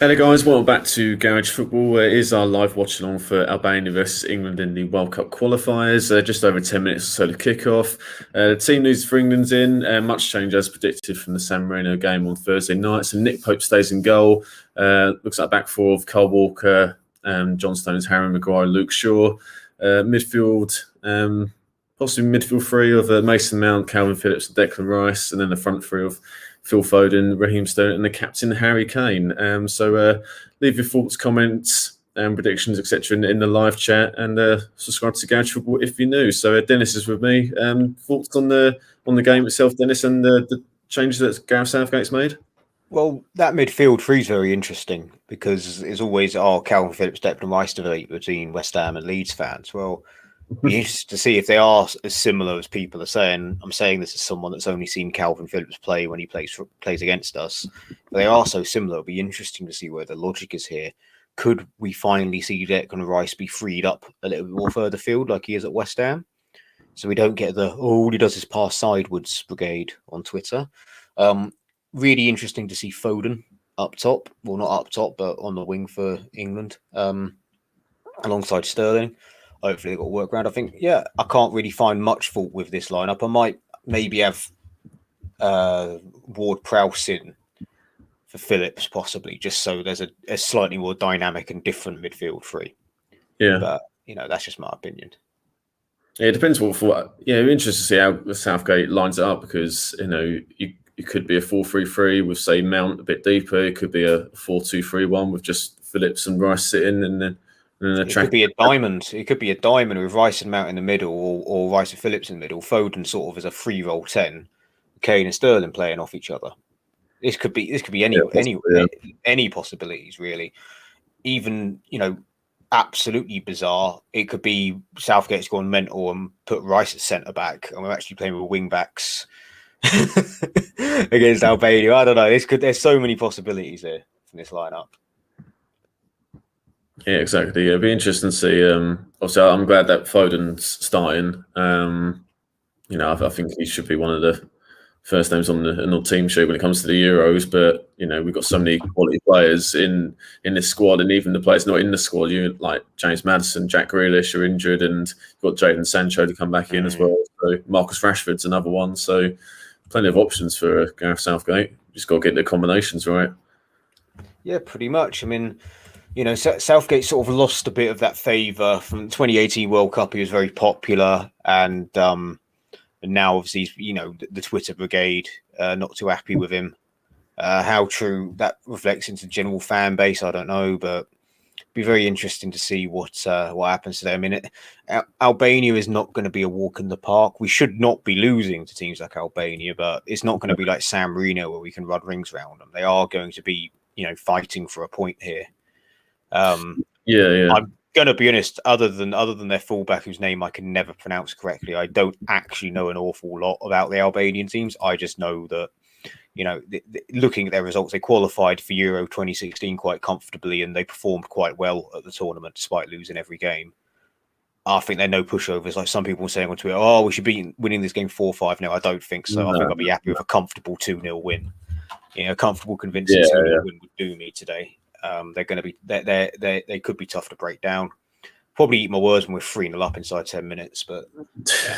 Hello guys, welcome back to Garage Football. It is our live watch along for Albania versus England in the World Cup qualifiers. Just over 10 minutes or so to kick off. The team news for England's in. Much change as predicted from the San Marino game on Thursday night. So Nick Pope stays in goal. Looks like back four of Kyle Walker, John Stones, Harry Maguire, Luke Shaw. Midfield, possibly midfield three of Mason Mount, Calvin Phillips, and Declan Rice, and then the front three of Phil Foden, Raheem Sterling, and the captain Harry Kane. So leave your thoughts, comments, predictions, etc. in the live chat, and subscribe to Garage Football if you're new. So Dennis is with me. Thoughts on the game itself, Dennis, and the changes that Gareth Southgate's made? Well, that midfield three is very interesting because it's always Calvin Phillips, Declan Rice debate between West Ham and Leeds fans. Well, be interested to see if they are as similar as people are saying. I'm saying this as someone that's only seen Calvin Phillips play when he plays against us. But they are so similar. It'll be interesting to see where the logic is here. Could we finally see Declan Rice be freed up a little bit more further field like he is at West Ham? So we don't get the all he does is pass sideways brigade on Twitter. Really interesting to see Foden up top. Well, not up top, but on the wing for England, alongside Sterling. Hopefully they've got to work around. I think, I can't really find much fault with this lineup. I might maybe have Ward-Prowse in for Phillips, possibly, just so there's a slightly more dynamic and different midfield three. Yeah. But, that's just my opinion. Yeah, it depends what interesting to see how Southgate lines it up because, it could be a 4-3-3 with, say, Mount a bit deeper. It could be a 4-2-3-1 with just Phillips and Rice sitting and then it could be a diamond. It could be a diamond with Rice and Mount in the middle, or Rice and Phillips in the middle. Foden sort of as a free roll 10, Kane and Sterling playing off each other. This could be any possibilities really. Even absolutely bizarre. It could be Southgate's gone mental and put Rice at centre back, and we're actually playing with wing backs against Albania. I don't know. There's so many possibilities here from this lineup. Yeah, exactly. It'll be interesting to see. Obviously, I'm glad that Foden's starting. I think he should be one of the first names on the team sheet when it comes to the Euros. But we've got so many quality players in this squad, and even the players not in the squad, like James Maddison, Jack Grealish are injured, and you've got Jadon Sancho to come back in as well. So Marcus Rashford's another one. So plenty of options for Gareth Southgate. Just got to get the combinations right. Yeah, pretty much. I mean. Southgate sort of lost a bit of that favour from the 2018 World Cup. He was very popular, and now obviously, the Twitter brigade not too happy with him. How true that reflects into the general fan base, I don't know, but it'd be very interesting to see what happens today. I mean, Albania is not going to be a walk in the park. We should not be losing to teams like Albania, but it's not going to be like San Marino where we can run rings around them. They are going to be, fighting for a point here. I'm going to be honest. Other than their fullback, whose name I can never pronounce correctly, I don't actually know an awful lot about the Albanian teams. I just know that, looking at their results, they qualified for Euro 2016 quite comfortably, and they performed quite well at the tournament despite losing every game. I think they're no pushovers, like some people were saying on Twitter. Oh, we should be winning this game 4-5 now. I don't think so. I think I'll be happy with a comfortable 2-0 win. A comfortable, convincing 2-0 win would do me today. They're going to be they could be tough to break down. Probably eat my words when we're 3-0 up inside 10 minutes, but I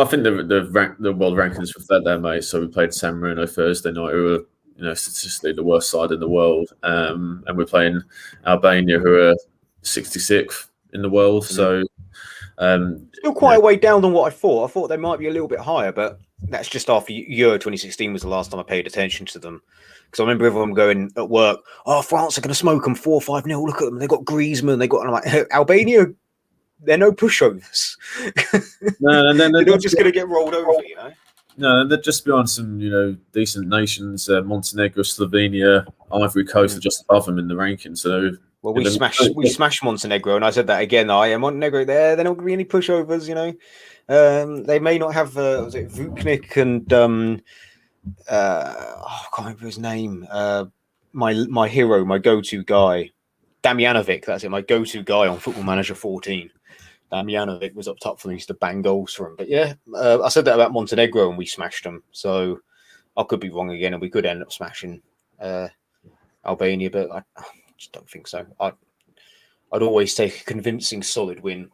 think the world rankings reflect that, mate. So we played San Marino Thursday night, who are statistically the worst side in the world, and we're playing Albania, who are 66th in the world. So still quite a way down than what I thought. I thought they might be a little bit higher, but that's just after Euro 2016 was the last time I paid attention to them. Because I remember everyone going at work, France are going to smoke them 4-5-0. Look at them. They got Griezmann. And I'm like, Albania, they're no pushovers. No, they're not just going to get rolled over, No, they're just behind some, decent nations. Montenegro, Slovenia, Ivory Coast are just above them in the rankings. So, well, we smashed Montenegro, and I said that again. Montenegro, they're not going to be any pushovers. They may not have was it Vuknik and I can't remember his name. My hero, my go-to guy, Damjanovic. That's it. My go-to guy on Football Manager 14. Damjanovic was up top for them. He used to bang goals for him. But I said that about Montenegro and we smashed them. So I could be wrong again, and we could end up smashing Albania, but I just don't think so. I'd always take a convincing, solid win.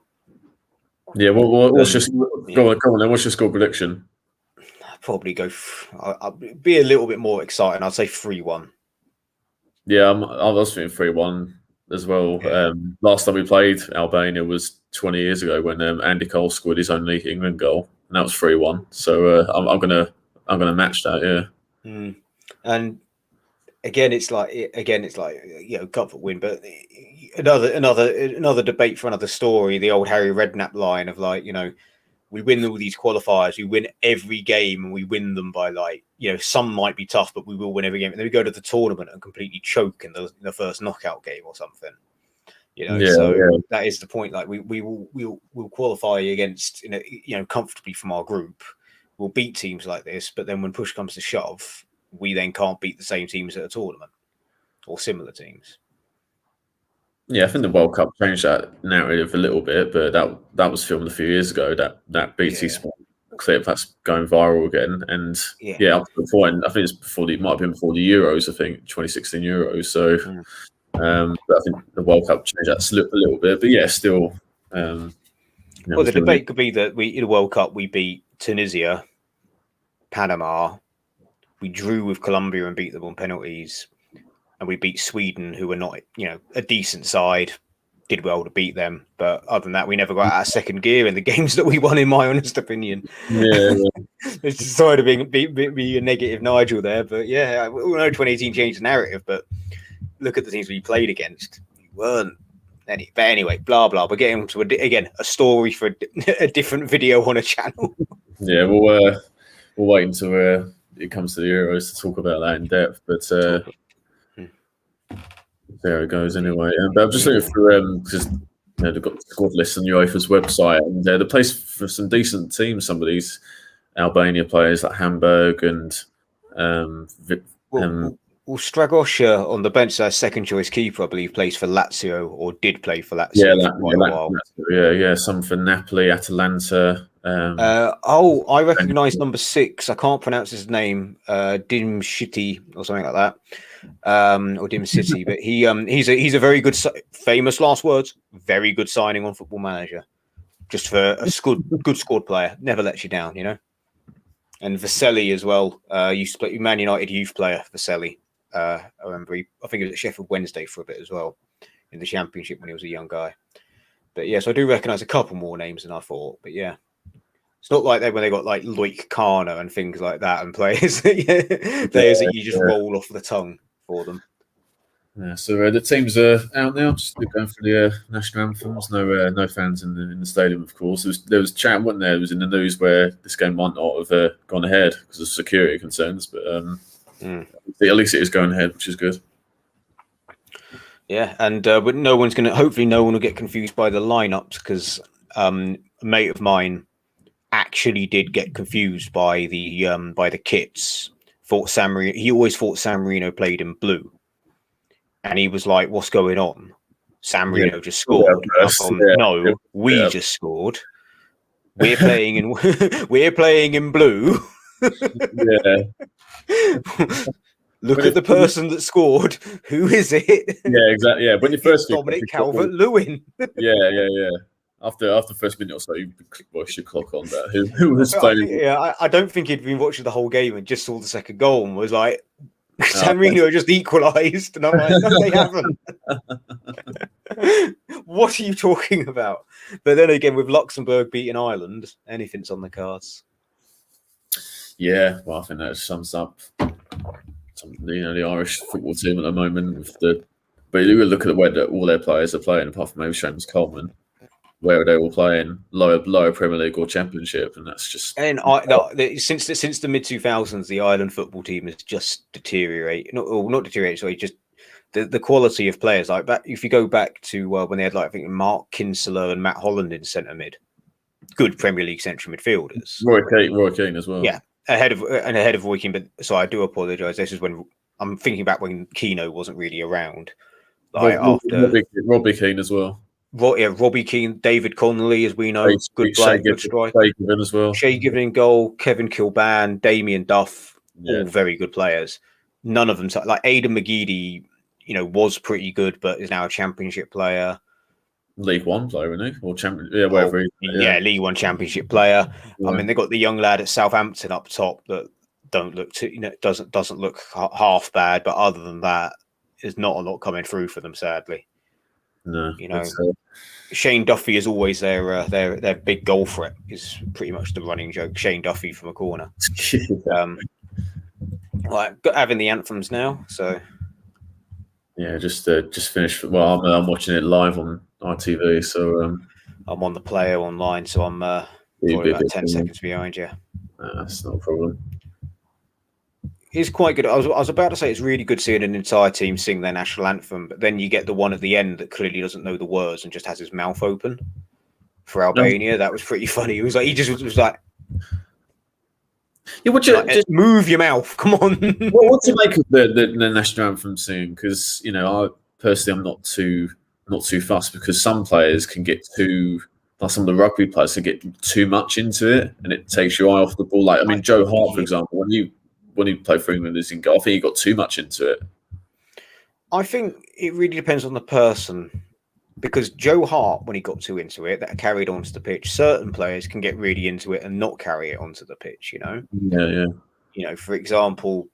Yeah, what's your go on then? What's your score prediction? I'd probably go. I'll be a little bit more exciting. I'd say 3-1. Yeah, I was thinking 3-1 as well. Yeah. Last time we played Albania was 20 years ago when Andy Cole scored his only England goal, and that was 3-1. So I'm gonna match that. Yeah. And again, it's like comfort win, but another debate for another story. The old Harry Redknapp line of like, we win all these qualifiers, we win every game, and we win them by some might be tough, but we will win every game. And then we go to the tournament and completely choke in the first knockout game or something. That is the point. Like we'll qualify against comfortably from our group. We'll beat teams like this, but then when push comes to shove, we then can't beat the same teams at a tournament or similar teams. Yeah, I think the World Cup changed that narrative a little bit, but that was filmed a few years ago. That BT Sport clip that's going viral again, and up to the point, I think it might have been before the Euros. I think 2016 Euros. So, but I think the World Cup changed that a little bit, but yeah, still. The debate could be that in the World Cup we beat Tunisia, Panama, we drew with Colombia and beat them on penalties. And we beat Sweden, who were not, a decent side. Did well to beat them, but other than that, we never got out of second gear in the games that we won. In my honest opinion, it's decided to be a negative Nigel there. But yeah, we know 2018 changed the narrative. But look at the teams we played against. We weren't any. But anyway, blah blah. We're getting to a story for a different video on a channel. Yeah, we'll wait until it comes to the Euros to talk about that in depth. But. There it goes. Anyway, but I'm just looking through because they've got the squad list on UEFA's website, and the place for some decent teams. Some of these Albania players like Hamburg and Stragosha on the bench, our second choice keeper, I believe, plays for Lazio or did play for Lazio for quite a while. Yeah, some for Napoli, Atalanta. I recognise number 6. I can't pronounce his name. Dim Shitty or something like that. Or Dim City, but he's a very good, famous last words, very good signing on Football Manager, just for a good squad player, never lets you down, And Vaselli as well, used to play Man United youth player. Vaselli, I remember. I think he was at Sheffield Wednesday for a bit as well in the Championship when he was a young guy. But yes, I do recognise a couple more names than I thought. But yeah. It's not like when they got like Loic Kana and things like that and players that you just roll off the tongue for them. Yeah, so the teams are out now. Just going for the national anthems. No fans in the stadium, of course. There was chat, wasn't there? It was in the news where this game might not have gone ahead because of security concerns, but at least it is going ahead, which is good. Yeah, and but hopefully no one will get confused by the lineups because a mate of mine actually did get confused by the kits. He always thought San Marino played in blue, and he was like, "What's going on? San Marino just scored." We just scored. We're playing in blue. Look at the person that scored. Who is it? Yeah, exactly. Yeah, when you first Dominic Calvert-Lewin. Yeah. After the first minute or so, you watch your clock on that. Who was playing? I don't think he'd been watching the whole game and just saw the second goal and was like, San Marino just equalised. And I'm like, no, they haven't. What are you talking about? But then again, with Luxembourg beating Ireland, anything's on the cards. Yeah, well, I think that sums up the Irish football team at the moment. But you look at where all their players are playing, apart from maybe Seamus Coleman. Where they were playing lower Premier League or Championship, and that's just. And since the mid 2000s, the Ireland football team has just deteriorated. Not deteriorated. Sorry, just the quality of players. Like if you go back to when they had I think Mark Kinsella and Matt Holland in centre mid, good Premier League central midfielders. Roy Keane as well. Yeah, ahead of Roy Keane. But so I do apologise. This is when I'm thinking back when Keano wasn't really around. Robbie Keane as well. Robbie Keane, David Connolly, as we know, good player, good striker. Shea Given as well. Shea Given in goal, Kevin Kilban, Damien Duff, all very good players. None of them, like Aidan McGeady, was pretty good, but is now a Championship player. League One player, isn't he? Or champion, wherever League One Championship player. Yeah. I mean, they got the young lad at Southampton up top that don't look doesn't look half bad, but other than that, there's not a lot coming through for them, sadly. No, Shane Duffy is always their big goal threat. Is pretty much the running joke. Shane Duffy from a corner. Having the anthems now, so yeah, just finished. Well, I'm watching it live on ITV, so I'm on the player online, so I'm probably about 10 seconds behind you. That's not a problem. It's quite good. I was about to say it's really good seeing an entire team sing their national anthem, but then you get the one at the end that clearly doesn't know the words and just has his mouth open for Albania. That was pretty funny. It was like he just was like, yeah, just move your mouth. Come on. What do you make of the national anthem singing? Because I personally I'm not too fussed, because some players can get too, like some of the rugby players, can get too much into it, and it takes your eye off the ball. Like Joe Hart, for example, when he played for England, I think he got too much into it. I think it really depends on the person, because Joe Hart, when he got too into it, that carried onto the pitch. Certain players can get really into it and not carry it onto the pitch. Yeah. For example,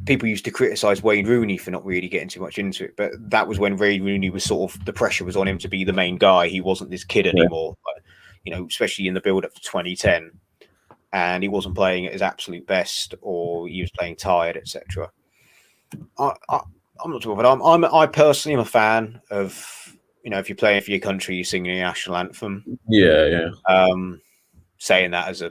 people used to criticize Wayne Rooney for not really getting too much into it, but that was when Wayne Rooney was sort of, the pressure was on him to be the main guy. He wasn't this kid anymore, especially in the build up to 2010. And he wasn't playing at his absolute best, or he was playing tired, etc. I'm not sure, but I personally am a fan of, if you're playing for your country, you're singing your national anthem. Yeah. Saying that as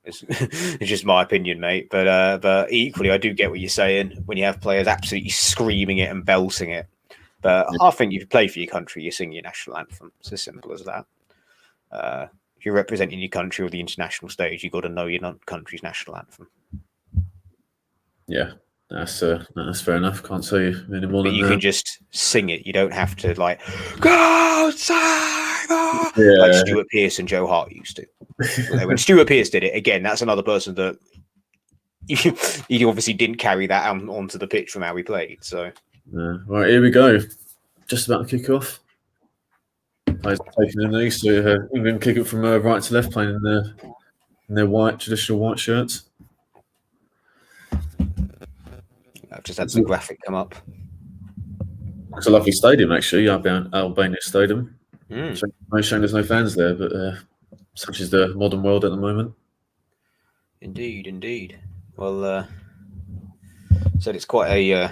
it's just my opinion, mate. But equally, I do get what you're saying when you have players absolutely screaming it and belting it. But I think if you play for your country, you sing your national anthem. It's as simple as that. If you're representing your country or the international stage, you've got to know your country's national anthem. Yeah, that's fair enough. Can't tell you any more than that. You can just sing it. You don't have to go Simon! Yeah. Like Stuart Pearce and Joe Hart used to. When Stuart Pearce did it, again, that's another person that he obviously didn't carry that onto the pitch from how he played. So, right, here we go. Just about to kick off. Taking the knee, so England kick it from right to left, playing in their traditional white shirts. I've just had the graphic come up. It's a lovely stadium, actually, Albania Stadium. Mm. Shame there's no fans there, but such is the modern world at the moment. Indeed. Well, said it's quite a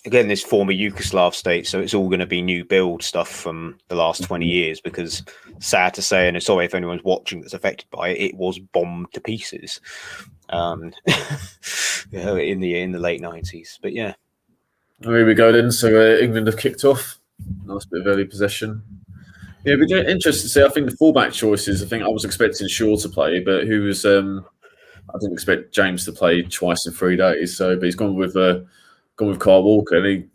again, this former Yugoslav state, so it's all going to be new build stuff from the last 20 years, because sad to say, and sorry if anyone's watching that's affected by it, it was bombed to pieces in the late 90s. But yeah. Here we go then. So England have kicked off. Nice bit of early possession. Yeah, but interesting to see. I think the fullback choices, I think I was expecting Shaw to play, but I didn't expect James to play twice in 3 days. But he's gone with Kyle Walker. And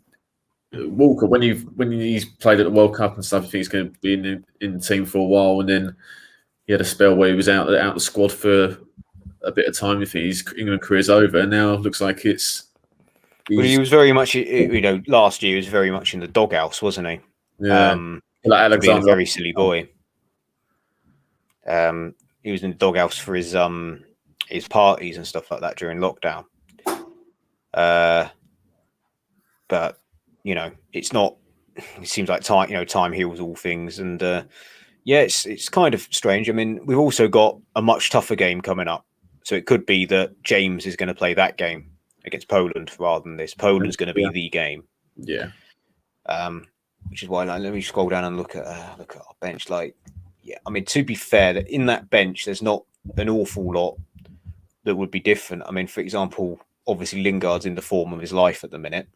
Walker, when he's played at the World Cup and stuff, I think he's going to be in the team for a while. And then he had a spell where he was out the squad for a bit of time. I think his England career's over. And now it looks like Well, he was very much, last year he was very much in the doghouse, wasn't he? Yeah. Like Alexander, being a very silly boy. He was in the doghouse for his parties and stuff like that during lockdown. But it's not. It seems like time heals all things, and it's kind of strange. I mean, we've also got a much tougher game coming up, so it could be that James is going to play that game against Poland rather than this. Poland's going to be the game. Yeah. Which is why, let me scroll down and look at our bench. I mean, to be fair, that in that bench, there's not an awful lot that would be different. I mean, for example, obviously Lingard's in the form of his life at the minute.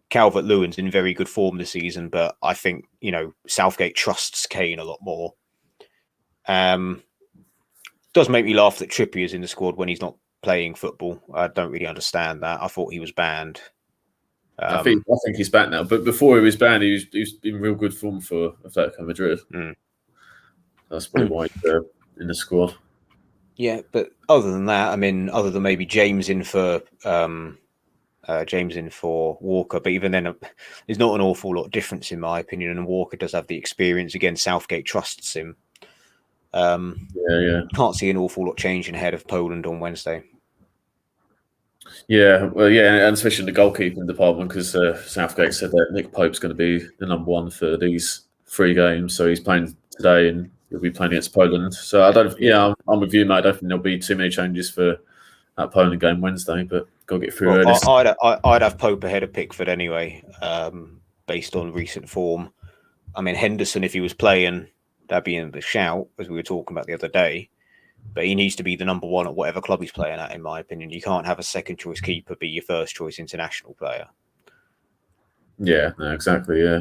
Calvert-Lewin's in very good form this season, but I think Southgate trusts Kane a lot more. Does make me laugh that Trippier's in the squad when he's not playing football. I don't really understand that. I thought he was banned. I think he's back now, but before he was banned, he was in real good form for Atletico Madrid. That's probably why he's in the squad. Yeah, but other than that, I mean, other than maybe James in for James in for Walker, but even then, there's not an awful lot of difference in my opinion. And Walker does have the experience. Again, Southgate trusts him. Can't see an awful lot changing ahead of Poland on Wednesday. Yeah, well, yeah, and especially in the goalkeeping department, because Southgate said that Nick Pope's going to be the number one for these 3 games. So he's playing today, and he'll be playing against Poland. So I don't. Yeah, I'm with you, mate. I don't think there'll be too many changes for that Poland game Wednesday, but got to get through early. I'd have Pope ahead of Pickford anyway, based on recent form. I mean, Henderson, if he was playing, that'd be in the shout, as we were talking about the other day. But he needs to be the number one at whatever club he's playing at, in my opinion. You can't have a second choice keeper be your first choice international player. Yeah, no, exactly. Yeah,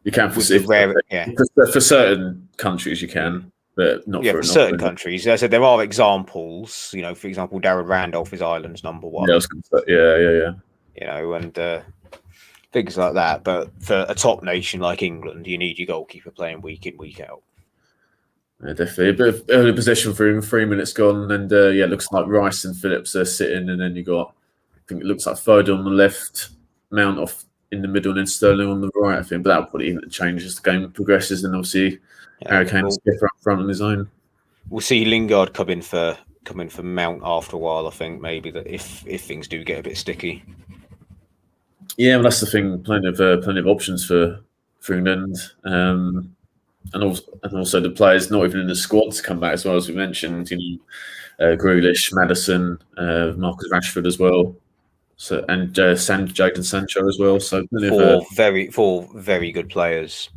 you can for certain countries you can, but not for certain countries. As I said, there are examples. You know, for example, Darren Randolph is Ireland's number one. Yeah. You know, and things like that. But for a top nation like England, you need your goalkeeper playing week in, week out. Yeah, definitely. A bit of early possession for him, 3 minutes gone, and it looks like Rice and Phillips are sitting, and then you got, I think it looks like Foden on the left, Mount off in the middle, and then Sterling on the right, I think. But that'll probably change as the game progresses, and obviously Harry Kane's different front on his own. We'll see Lingard come in for Mount after a while. I think maybe that if things do get a bit sticky. Yeah, well, that's the thing. Plenty of options for England. And also the players not even in the squad to come back as well, as we mentioned. You know, Grealish, Maddison, Marcus Rashford as well. So and Jadon Sancho as well. So four very good players.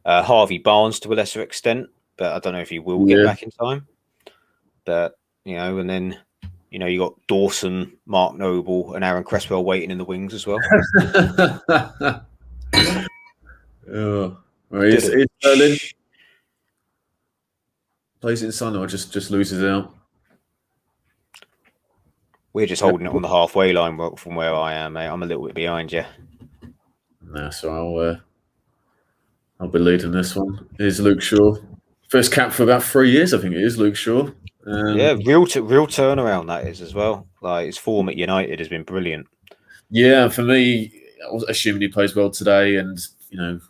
Harvey Barnes to a lesser extent, but I don't know if he will get back in time. But you know, and then you know you got Dawson, Mark Noble, and Aaron Cresswell waiting in the wings as well. Well, is Sterling plays it in sun or just loses out? We're just holding it on the halfway line from where I am, mate. I'm a little bit behind you. Nah, so I'll be leading this one. Here's Luke Shaw. First cap for about 3 years, I think it is, Luke Shaw. Real turnaround that is as well. Like his form at United has been brilliant. Yeah, for me, I was assuming he plays well today, and you know,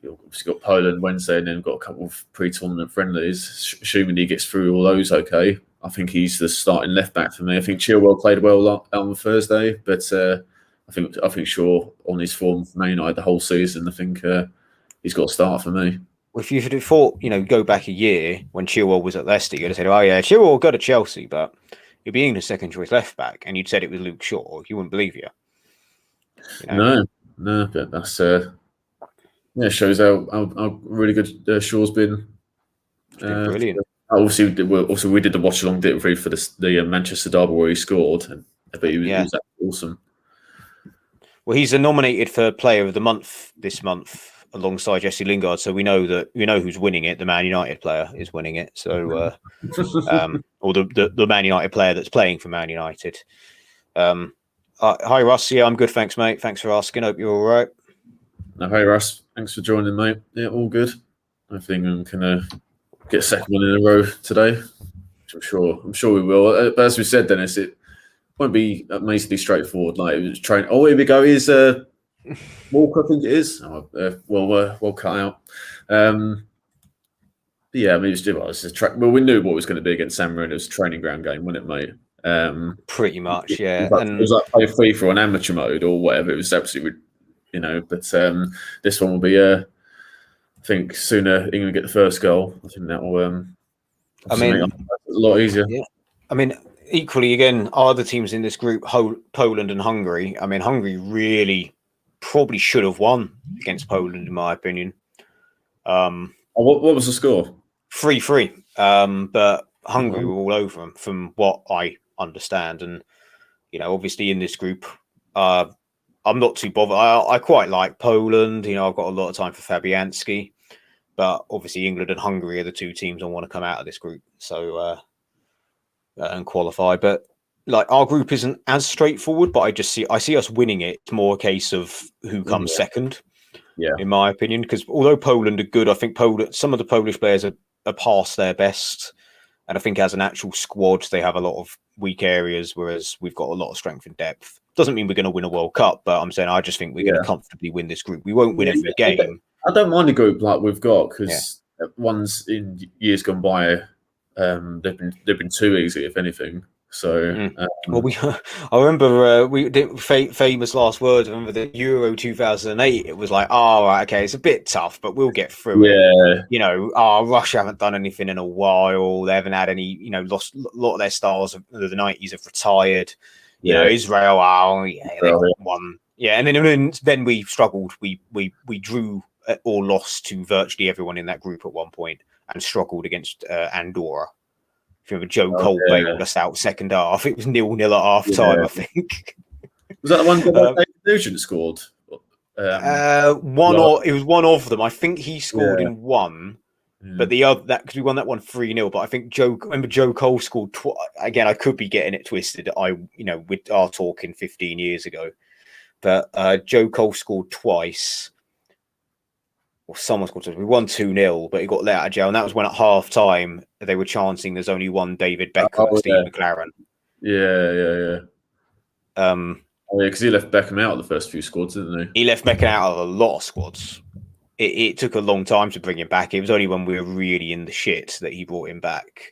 you've obviously got Poland Wednesday, and then got a couple of pre-tournament friendlies. Assuming he gets through all those, okay. I think he's the starting left back for me. I think Chilwell played well on Thursday, but I think Shaw on his form for Man United the whole season. I think he's got to start for me. Well, if you'd have thought, you know, go back a year when Chilwell was at Leicester, you'd have said, "Oh yeah, Chilwell will go to Chelsea," but he'd be England's second choice left back, and you'd said it was Luke Shaw. You wouldn't believe you. No, but that's shows how really good Shaw's been. Brilliant. Obviously, we did the watch along for the Manchester derby where he scored, but he was awesome. Well, he's nominated for Player of the Month this month alongside Jesse Lingard, so we know who's winning it. The Man United player is winning it. So, or the Man United player that's playing for Man United. Hi Russ, yeah, I'm good, thanks, mate. Thanks for asking. Hope you're all right. No, hey Russ, thanks for joining, mate. Yeah, all good. I think I'm gonna get a second one in a row today, which I'm sure we will. But as we said, Dennis, it won't be amazingly straightforward. Like it was trying. Oh, here we go. Here's Walker, I think it is. Well cut out. Yeah, I mean, it's a track. Well, we knew what it was going to be against San Marino. It was a training ground game, wasn't it, mate? Pretty much, yeah. It was like play free for an amateur mode or whatever. It was absolutely, you know. But this one will be, I think, sooner England get the first goal. I think that will. Make it a lot easier. Yeah. I mean, equally, again, our other teams in this group, Poland and Hungary. I mean, Hungary really probably should have won against Poland, in my opinion. What was the score? 3-3. But Hungary were all over them, from what I understand. And, you know, obviously in this group, I'm not too bothered. I quite like Poland. You know, I've got a lot of time for Fabianski. But obviously England and Hungary are the two teams I want to come out of this group. So, and qualify. But, like, our group isn't as straightforward, but I see us winning it. It's more a case of who comes second. Yeah, in my opinion, because although Poland are good, I think some of the Polish players are past their best, and I think as an actual squad they have a lot of weak areas, whereas we've got a lot of strength and depth. Doesn't mean we're going to win a World Cup, but I'm saying I just think we're going to comfortably win this group. We won't win every game. I don't mind the group like we've got, because ones in years gone by, they've been too easy, if anything. So, well, I remember we did famous last words. I remember the Euro 2008. It was like, oh, right, okay, it's a bit tough, but we'll get through it. You know, Russia haven't done anything in a while. They haven't had any, you know, lost a lot of their stars of the 90s have retired. You know, Israel, they got one. Yeah, and then we struggled. We drew or lost to virtually everyone in that group at one point, and struggled against Andorra. If you remember, Joe Cole bailed us out second half. It was 0-0 at half time, I think. Was that the one that David Nugent scored? It was one of them. I think he scored in one. But the other, because we won that one 3-0. But I think Joe Cole scored again. I could be getting it twisted. With our talking 15 years ago, but Joe Cole scored twice, or someone scored twice. We won 2-0, but he got let out of jail, and that was when at half time they were chanting, "There's only one David Beckham, Steve McLaren." Yeah. Because he left Beckham out of the first few squads, didn't he? He left Beckham out of a lot of squads. It took a long time to bring him back. It was only when we were really in the shit that he brought him back.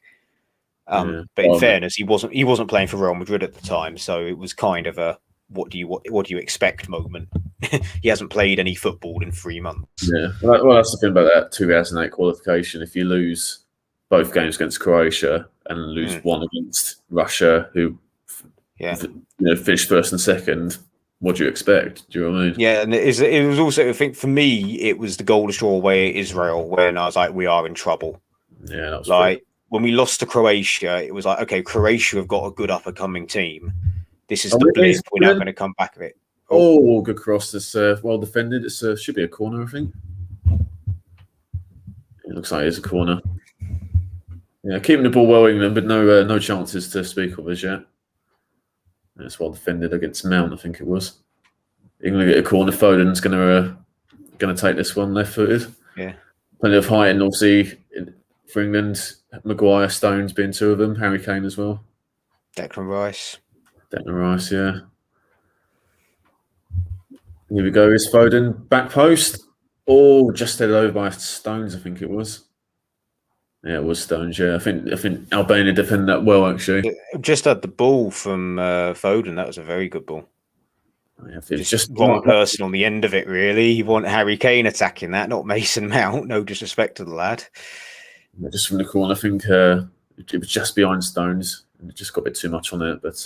But in fairness, he wasn't playing for Real Madrid at the time, so it was kind of a what do you expect moment. He hasn't played any football in 3 months. Yeah, well, that's the thing about that 2008 qualification. If you lose both games against Croatia and lose one against Russia, who finished first and second, what do you expect? Do you know what I mean? Yeah, and it was also, I think for me, it was the goal to draw away at Israel when I was like, we are in trouble. Yeah, that was like when we lost to Croatia, it was like, okay, Croatia have got a good up and coming team. This is the blip. We're now going to come back of it. Oh, good cross. That's well defended. It should be a corner, I think. It looks like it's a corner. Yeah, keeping the ball well, England, but no chances to speak of as yet. It's well defended against Mount, I think it was. England get a corner. Foden's going to take this one left-footed. Yeah, plenty of height, and obviously for England, Maguire, Stones being two of them. Harry Kane as well. Declan Rice, yeah. Here we go. Is Foden back post? Oh, just headed over by Stones, I think it was. Yeah, it was Stones. Yeah, I think Albania defended that well, actually. Just had the ball from Foden. That was a very good ball. Yeah, it's just wrong person on the end of it, really. You want Harry Kane attacking that, not Mason Mount. No disrespect to the lad. Yeah, just from the corner, I think it was just behind Stones. It just got a bit too much on it, but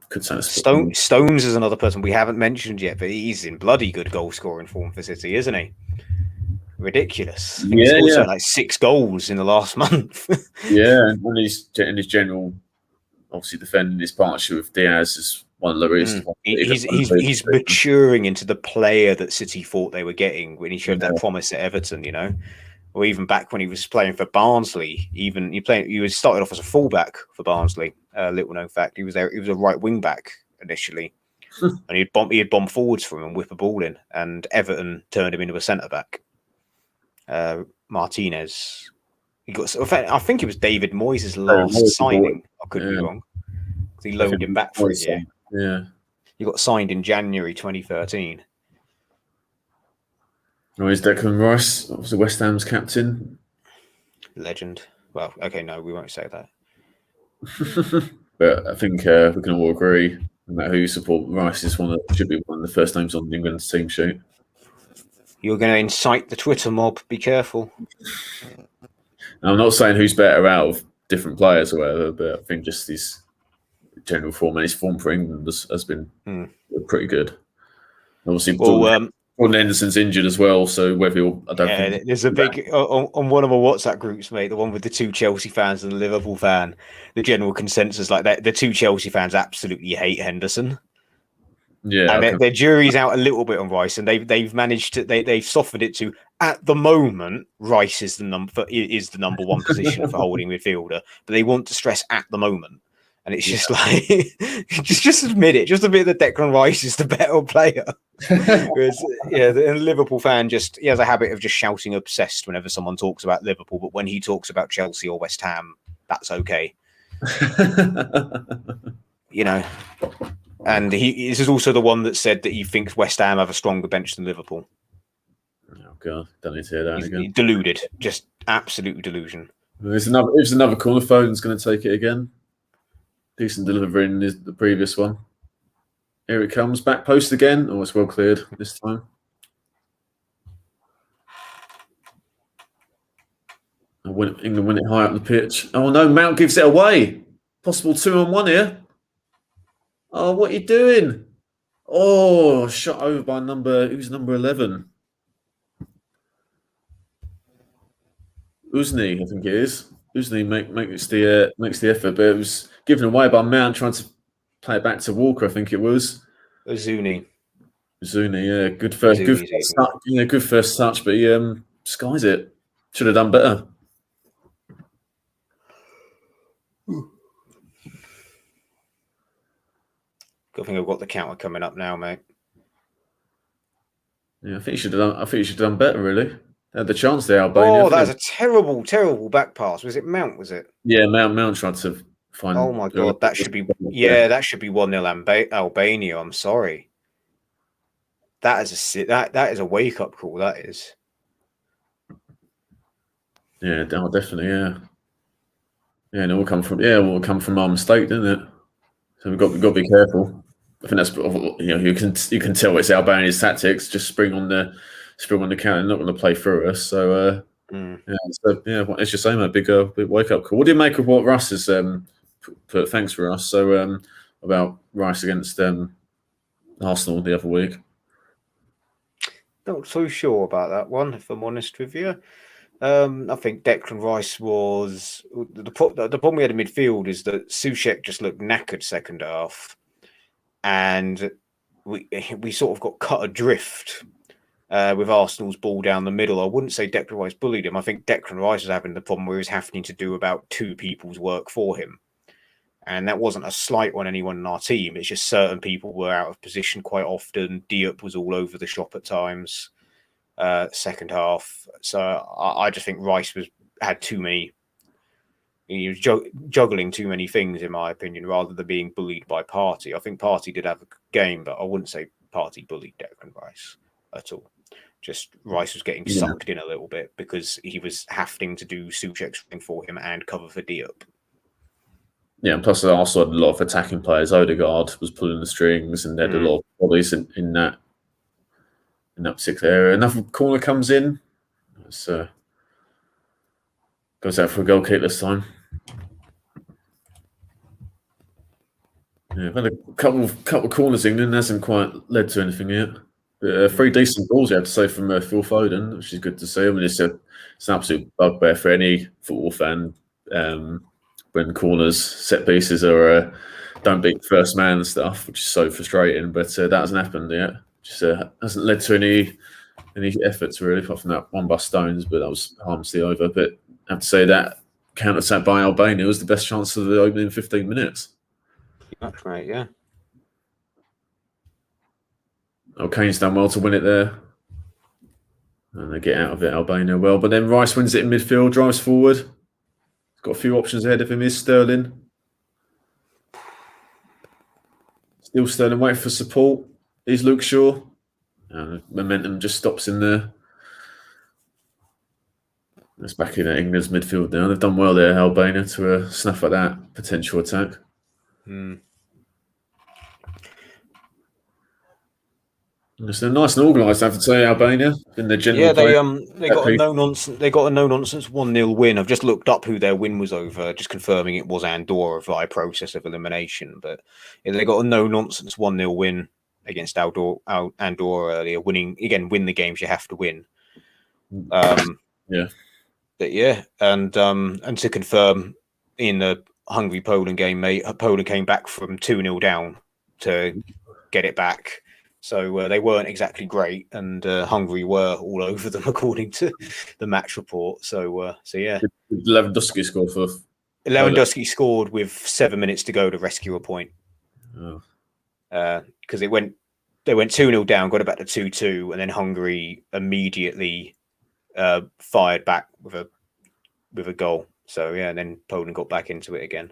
could say Stones is another person we haven't mentioned yet, but he's in bloody good goal scoring form for City, isn't he? Ridiculous. He's also like 6 goals in the last month. Yeah, and his general, obviously defending his partnership with Diaz is one of the reasons. He's maturing into the player that City thought they were getting when he showed that promise at Everton, you know, or even back when he was playing for Barnsley. He was started off as a fullback for Barnsley. Little known fact, he was there. He was a right wing back initially, and he'd bomb forwards for him and whip a ball in. And Everton turned him into a centre back. Martinez. I think it was David Moyes' last signing. I could be wrong. He loaned him back for a year. Yeah, he got signed in January 2013. Oh, is Declan Rice, obviously West Ham's captain? Legend. Well, okay, no, we won't say that. But I think we can all agree, no matter who you support, Rice should be one of the first names on England's team sheet. You're going to incite the Twitter mob. Be careful. And I'm not saying who's better out of different players or whatever, but I think just his general form and his form for England has been pretty good. Obviously, Jordan Henderson's injured as well, so whether I don't think there's a big on one of my WhatsApp groups, mate. The one with the 2 Chelsea fans and the Liverpool fan. The general consensus, like that, the 2 Chelsea fans absolutely hate Henderson. Yeah, and their jury's out a little bit on Rice, and they've managed to they've softened it to at the moment Rice is the number one position for holding midfielder, but they want to stress at the moment, and it's just like just admit it, just admit that Declan Rice is the better player. Whereas, the Liverpool fan he has a habit of just shouting obsessed whenever someone talks about Liverpool, but when he talks about Chelsea or West Ham, that's okay. You know. And this is also the one that said that he thinks West Ham have a stronger bench than Liverpool. Oh God, don't need to hear that He's again. deluded, just absolute delusion. There's another corner. Foden's going to take it again. Decent delivery in the previous one. Here it comes, back post again. Oh, it's well cleared this time. England win it high up the pitch. Oh no, Mount gives it away. Possible 2-on-1 here. Oh, what are you doing? Oh, shot over by number 11? Uzni, I think it is. Uzni makes the effort, but it was given away by Mount trying to play it back to Walker. I think it was Zuni, yeah, good first touch, good first touch, but he skies it. Should have done better. I think I've got the counter coming up now, mate. Yeah, I think you should have done better. Really, they had the chance there, Albania. Oh, that was a terrible, terrible back pass. Was it Mount? Was it? Yeah, Mount tried to find. Oh my God, that should be that should be 1-0 Albania. I'm sorry. That is a wake up call. That is. Yeah, definitely. Yeah, and it will come from our mistake, didn't it? So we've got to be careful. I think that's you can tell it's Albania's tactics. Just spring on the counter. They're not going to play through us. So it's just saying a big wake up call. What do you make of what Russ has put? Thanks for us. So about Rice against Arsenal the other week. Not so sure about that one, if I'm honest with you. I think Declan Rice was the problem we had in midfield is that Souček just looked knackered second half, and we sort of got cut adrift with Arsenal's ball down the middle. I wouldn't say Declan Rice bullied him. I think Declan Rice was having the problem where he was having to do about two people's work for him, and that wasn't a slight on anyone in our team. It's just certain people were out of position quite often. Diop was all over the shop at times. Second half, so I just think Rice had too many. He was juggling too many things, in my opinion, rather than being bullied by Partey. I think Partey did have a game, but I wouldn't say Partey bullied Declan Rice at all. Just Rice was getting sucked in a little bit because he was having to do Souček's thing for him and cover for Diop. Yeah, and plus they also had a lot of attacking players. Odegaard was pulling the strings, and they had a lot of bodies in that particular area. Another corner comes in. It's, goes out for a goal kick this time. Yeah, I've had a couple of corners. England hasn't quite led to anything yet. But, 3 decent balls, you have to say, from Phil Foden, which is good to see. I mean, it's an absolute bugbear for any football fan when corners, set pieces, or don't beat first man and stuff, which is so frustrating. But that hasn't happened yet. Just hasn't led to any efforts really, apart from that one by Stones, but that was harmlessly over. But I have to say that counter-attack by Albania was the best chance of the opening 15 minutes. That's right, yeah. Oh, Kane's done well to win it there. And they get out of it, Albania well. But then Rice wins it in midfield, drives forward. He's got a few options ahead of him. Is Sterling. Still Sterling waiting for support. He's Luke Shaw. And momentum just stops in there. It's back in England's midfield now. They've done well there, Albania, to snuff at that potential attack. It's nice and organised, I have to say, Albania. In the general they got a no nonsense. They got a no nonsense 1-0 win. I've just looked up who their win was over, just confirming it was Andorra via process of elimination. But they got a no nonsense 1-0 win against Andorra earlier. Win the games you have to win. Yeah. But yeah, and to confirm, in the Hungary-Poland game, Poland came back from 2-0 down to get it back. So they weren't exactly great, and Hungary were all over them, according to the match report. So yeah. Lewandowski scored for. Lewandowski scored with 7 minutes to go to rescue a point. Because they went 2-0 down, got it back to 2-2, and then Hungary immediately fired back with a goal. So yeah, and then Poland got back into it again.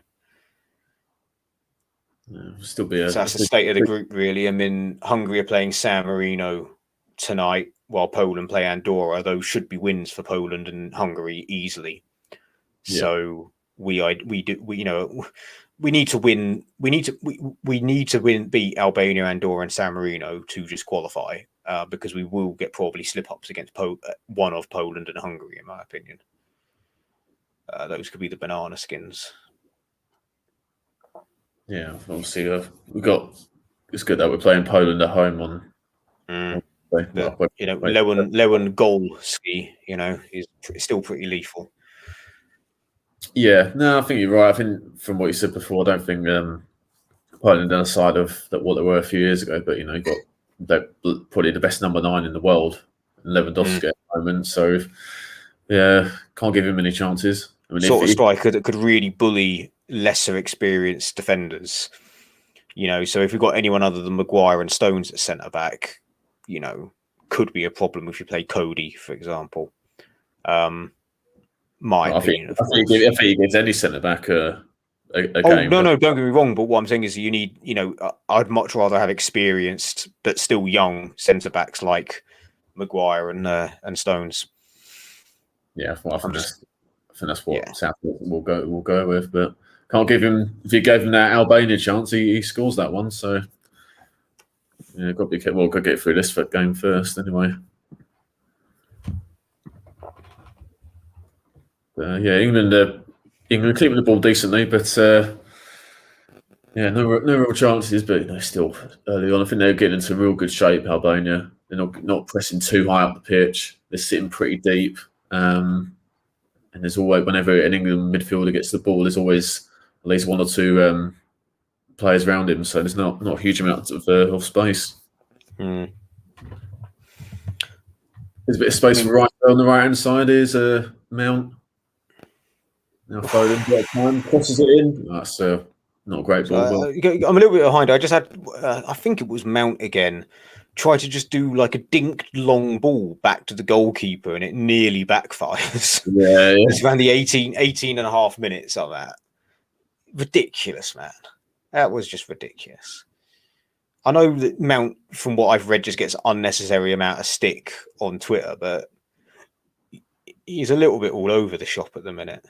Still be So that's the state of the group, really. I mean, Hungary are playing San Marino tonight, while Poland play Andorra. Those should be wins for Poland and Hungary easily. So we need to win. We need to win, beat Albania, Andorra, and San Marino to just qualify. Because we will get probably slip-ups against one of Poland and Hungary, in my opinion. Those could be the banana skins. Yeah, obviously it's good that we're playing Poland at home on. But, Lewan goal ski, is still pretty lethal. Yeah, no, I think you're right. I think from what you said before, I don't think Poland on the side of what they were a few years ago, but you got probably the best number 9 in the world, Lewandowski at the moment. So yeah, can't give him any chances. I mean, sort of striker that could really bully lesser experienced defenders. So if we've got anyone other than Maguire and Stones at centre back, could be a problem if you play Cody, for example. My opinion. I think he gives any centre back a game. No, don't get me wrong. But what I'm saying is, you need, I'd much rather have experienced but still young centre backs like Maguire and Stones. Yeah, I think that's what Southampton will go with. But can't give him. If you gave him that Albania chance, he scores that one. So yeah, got to be careful. We'll get through this game first, anyway. England keeping the ball decently, but no real chances. But still early on. I think they're getting into real good shape. Albania, they're not pressing too high up the pitch. They're sitting pretty deep, and there's always, whenever an England midfielder gets the ball, there's always at least one or two players around him. So there's not a huge amount of space. There's a bit of space for on the right hand side. Is Mount. Now Foden time crosses it in. That's not a great ball. I'm a little bit behind. I just had, I think it was Mount again, try to just do like a dinked long ball back to the goalkeeper, and it nearly backfires. Yeah. It's around the 18 and a half minutes of that. Ridiculous, man. That was just ridiculous. I know that Mount, from what I've read, just gets unnecessary amount of stick on Twitter, but he's a little bit all over the shop at the minute.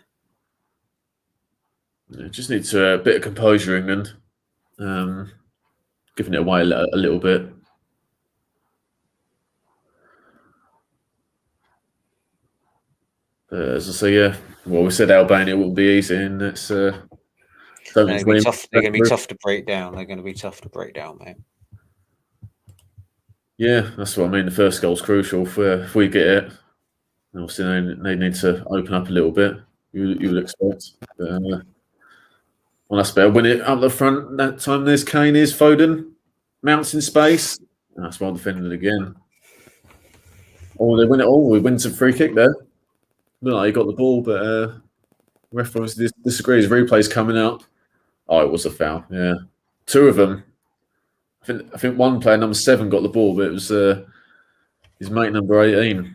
Just needs a bit of composure, England. Giving it away a little bit. As I say, well, we said Albania will be easy, and it's they're going to be tough to break down. They're going to be tough to break down, mate. Yeah, that's what I mean. The first goal's crucial if we get it. Obviously, they need to open up a little bit. You would expect. Well, that's better. Win it up the front. That time there's Kane, is Foden. Mounts in space. That's well defended again. Oh, they win it all. We win some free kick there. Looked like he got the ball, but ref disagrees. Replay's coming up. Oh, it was a foul. Yeah. Two of them. I think one player, number 7, got the ball, but it was his mate, number 18.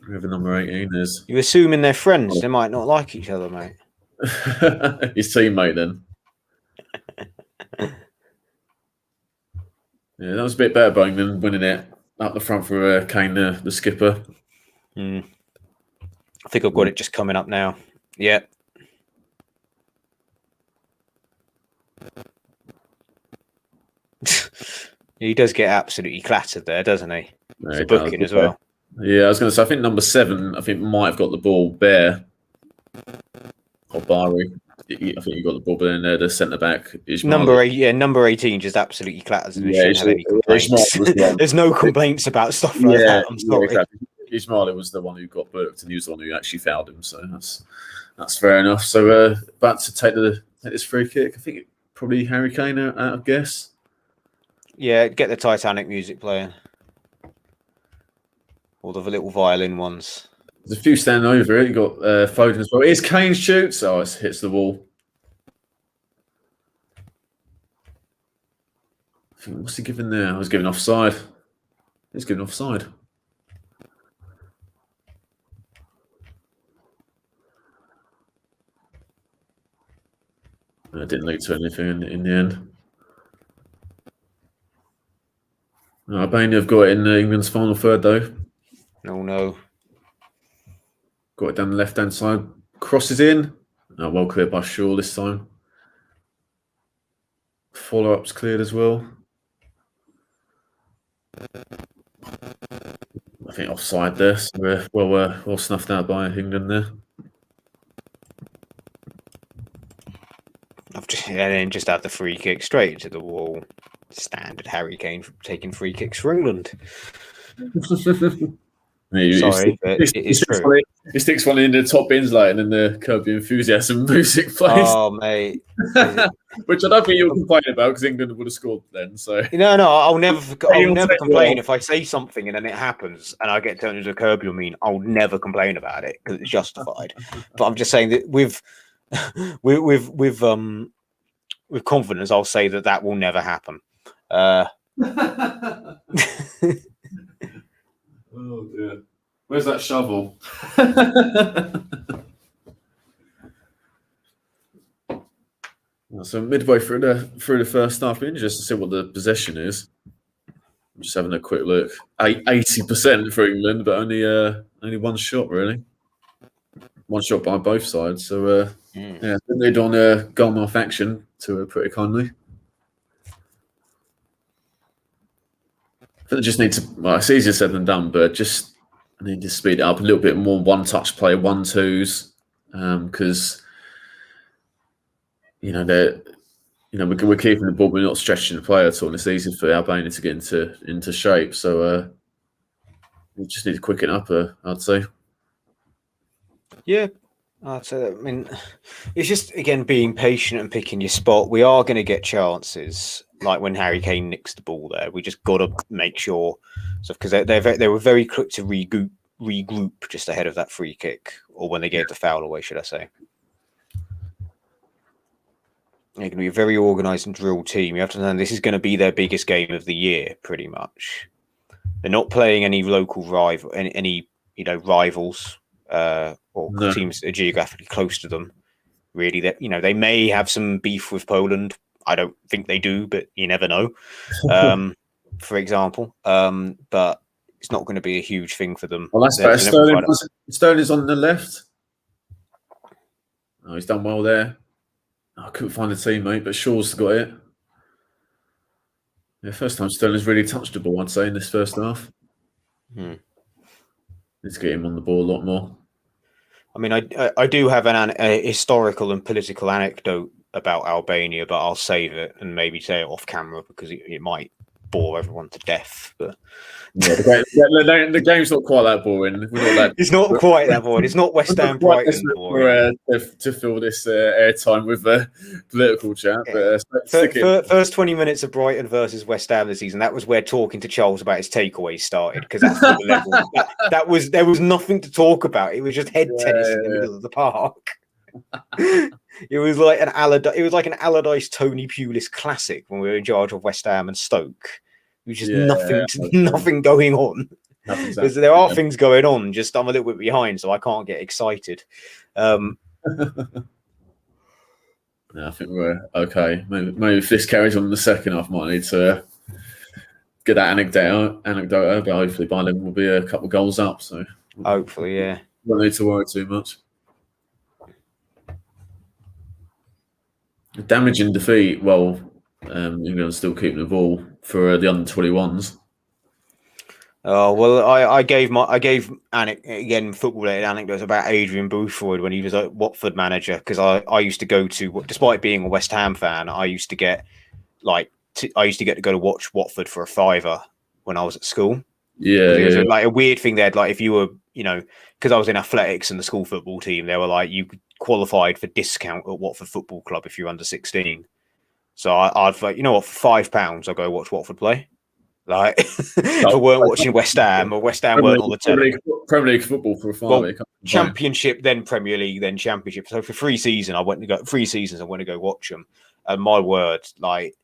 Whoever number 18 is. You're assuming they're friends. They might not like each other, mate. His teammate then. Yeah, that was a bit better bowling than winning it up the front for Kane, the skipper. I think I've got it just coming up now. Yeah. He does get absolutely clattered there, doesn't he? It's a booking as well. Yeah, I was going to say, I think number 7, might have got the ball, Bear. Or Bari. I think he got the ball, but then the centre back is number 18 just absolutely clatters, and shouldn't have any complaints. There's no complaints about stuff like that. I'm sorry. Exactly. Ismaili was the one who got booked, and he was the one who actually fouled him. So that's fair enough. So about to take this free kick. I think probably Harry Kane out of guess. Yeah, get the Titanic music playing, or the little violin ones. There's a few standing over it. You got Foden as well. Here's Kane shoots. Oh, it hits the wall. What's he giving there? I was giving offside. He's giving offside. It didn't lead to anything in the end. Albania have got it in England's final third, though. No. Got it down the left-hand side. Crosses in. Oh, well cleared by Shaw this time. Follow-up's cleared as well. I think offside there. So we're well snuffed out by England there. And then just have the free kick straight into the wall. Standard Harry Kane taking free kicks for England. Sorry, but it is true. He sticks one in the top bins like, and then the Curb Your Enthusiasm music plays. Oh, mate. Which I don't think you'll complain about because England would have scored then. So no, I'll never complain if I say something and then it happens and I get turned into a Curb Your Mean. I'll never complain about it because it's justified. But I'm just saying that with confidence, I'll say that will never happen. Oh dear. Where's that shovel? So midway through the first half, be interested to see what the possession is. I'm just having a quick look. 80% for England, but only one shot really. One shot by both sides. So yeah, they're on goal off action to put it kindly. I think they just need to. Well, it's easier said than done, but just I need to speed it up a little bit more. One-touch play, 1-2s, because we're keeping the ball, we're not stretching the play at all, and it's easy for Albania to get into shape. So we just need to quicken up. I'd say. Yeah, I'd say that. I mean, it's just again being patient and picking your spot. We are going to get chances. Like when Harry Kane nicks the ball there, we just got to make sure, because they were very quick to regroup just ahead of that free kick, or when they gave the foul away, should I say? They're going to be a very organised and drilled team. You have to understand this is going to be their biggest game of the year, pretty much. They're not playing any local rivals or teams that are geographically close to them. Really, that they may have some beef with Poland. I don't think they do, but you never know. For example, but it's not going to be a huge thing for them. Well, that's better. Sterling's on the left. Oh, he's done well there. I couldn't find a teammate, but Shaw's got it. Yeah, first time Sterling's really touched the ball, I'd say, in this first half. Let's get him on the ball a lot more. I mean, I do have a historical and political anecdote about Albania, but I'll save it and maybe say it off camera because it might bore everyone to death. But yeah, the game's not quite that boring. It's not quite that boring. It's not West Ham Brighton boring. To fill this airtime with political chat. But, first 20 minutes of Brighton versus West Ham this season, that was where talking to Charles about his takeaways started, because that's the level. There was nothing to talk about. It was just head tennis in the middle of the park. It was like an Allardyce Tony Pulis classic when we were in charge of West Ham and Stoke. It was just nothing going on. Because there are things going on, just I'm a little bit behind, so I can't get excited. Yeah, I think we're okay. Maybe if this carries on in the second half, might need to get that anecdote out, but hopefully by then we'll be a couple of goals up. So hopefully, yeah. Don't need to worry too much. Damaging defeat. Well, England still keeping the ball for the under-21s. Oh well, I gave football-related anecdotes about Adrian Boothroyd when he was a Watford manager, because I used to go to, despite being a West Ham fan, I used to get to go to watch Watford for a fiver when I was at school. Yeah, it was like a weird thing there. Like if you were, because I was in athletics and the school football team, they were like you qualified for discount at Watford Football Club if you're under 16. So I'd like, for £5 I'll go watch Watford play. Like if I weren't watching West Ham, or West Ham weren't on the telly. Premier League football for a £5. Championship, then Premier League, then Championship. So for 3 seasons, I went to go watch them. And my word, like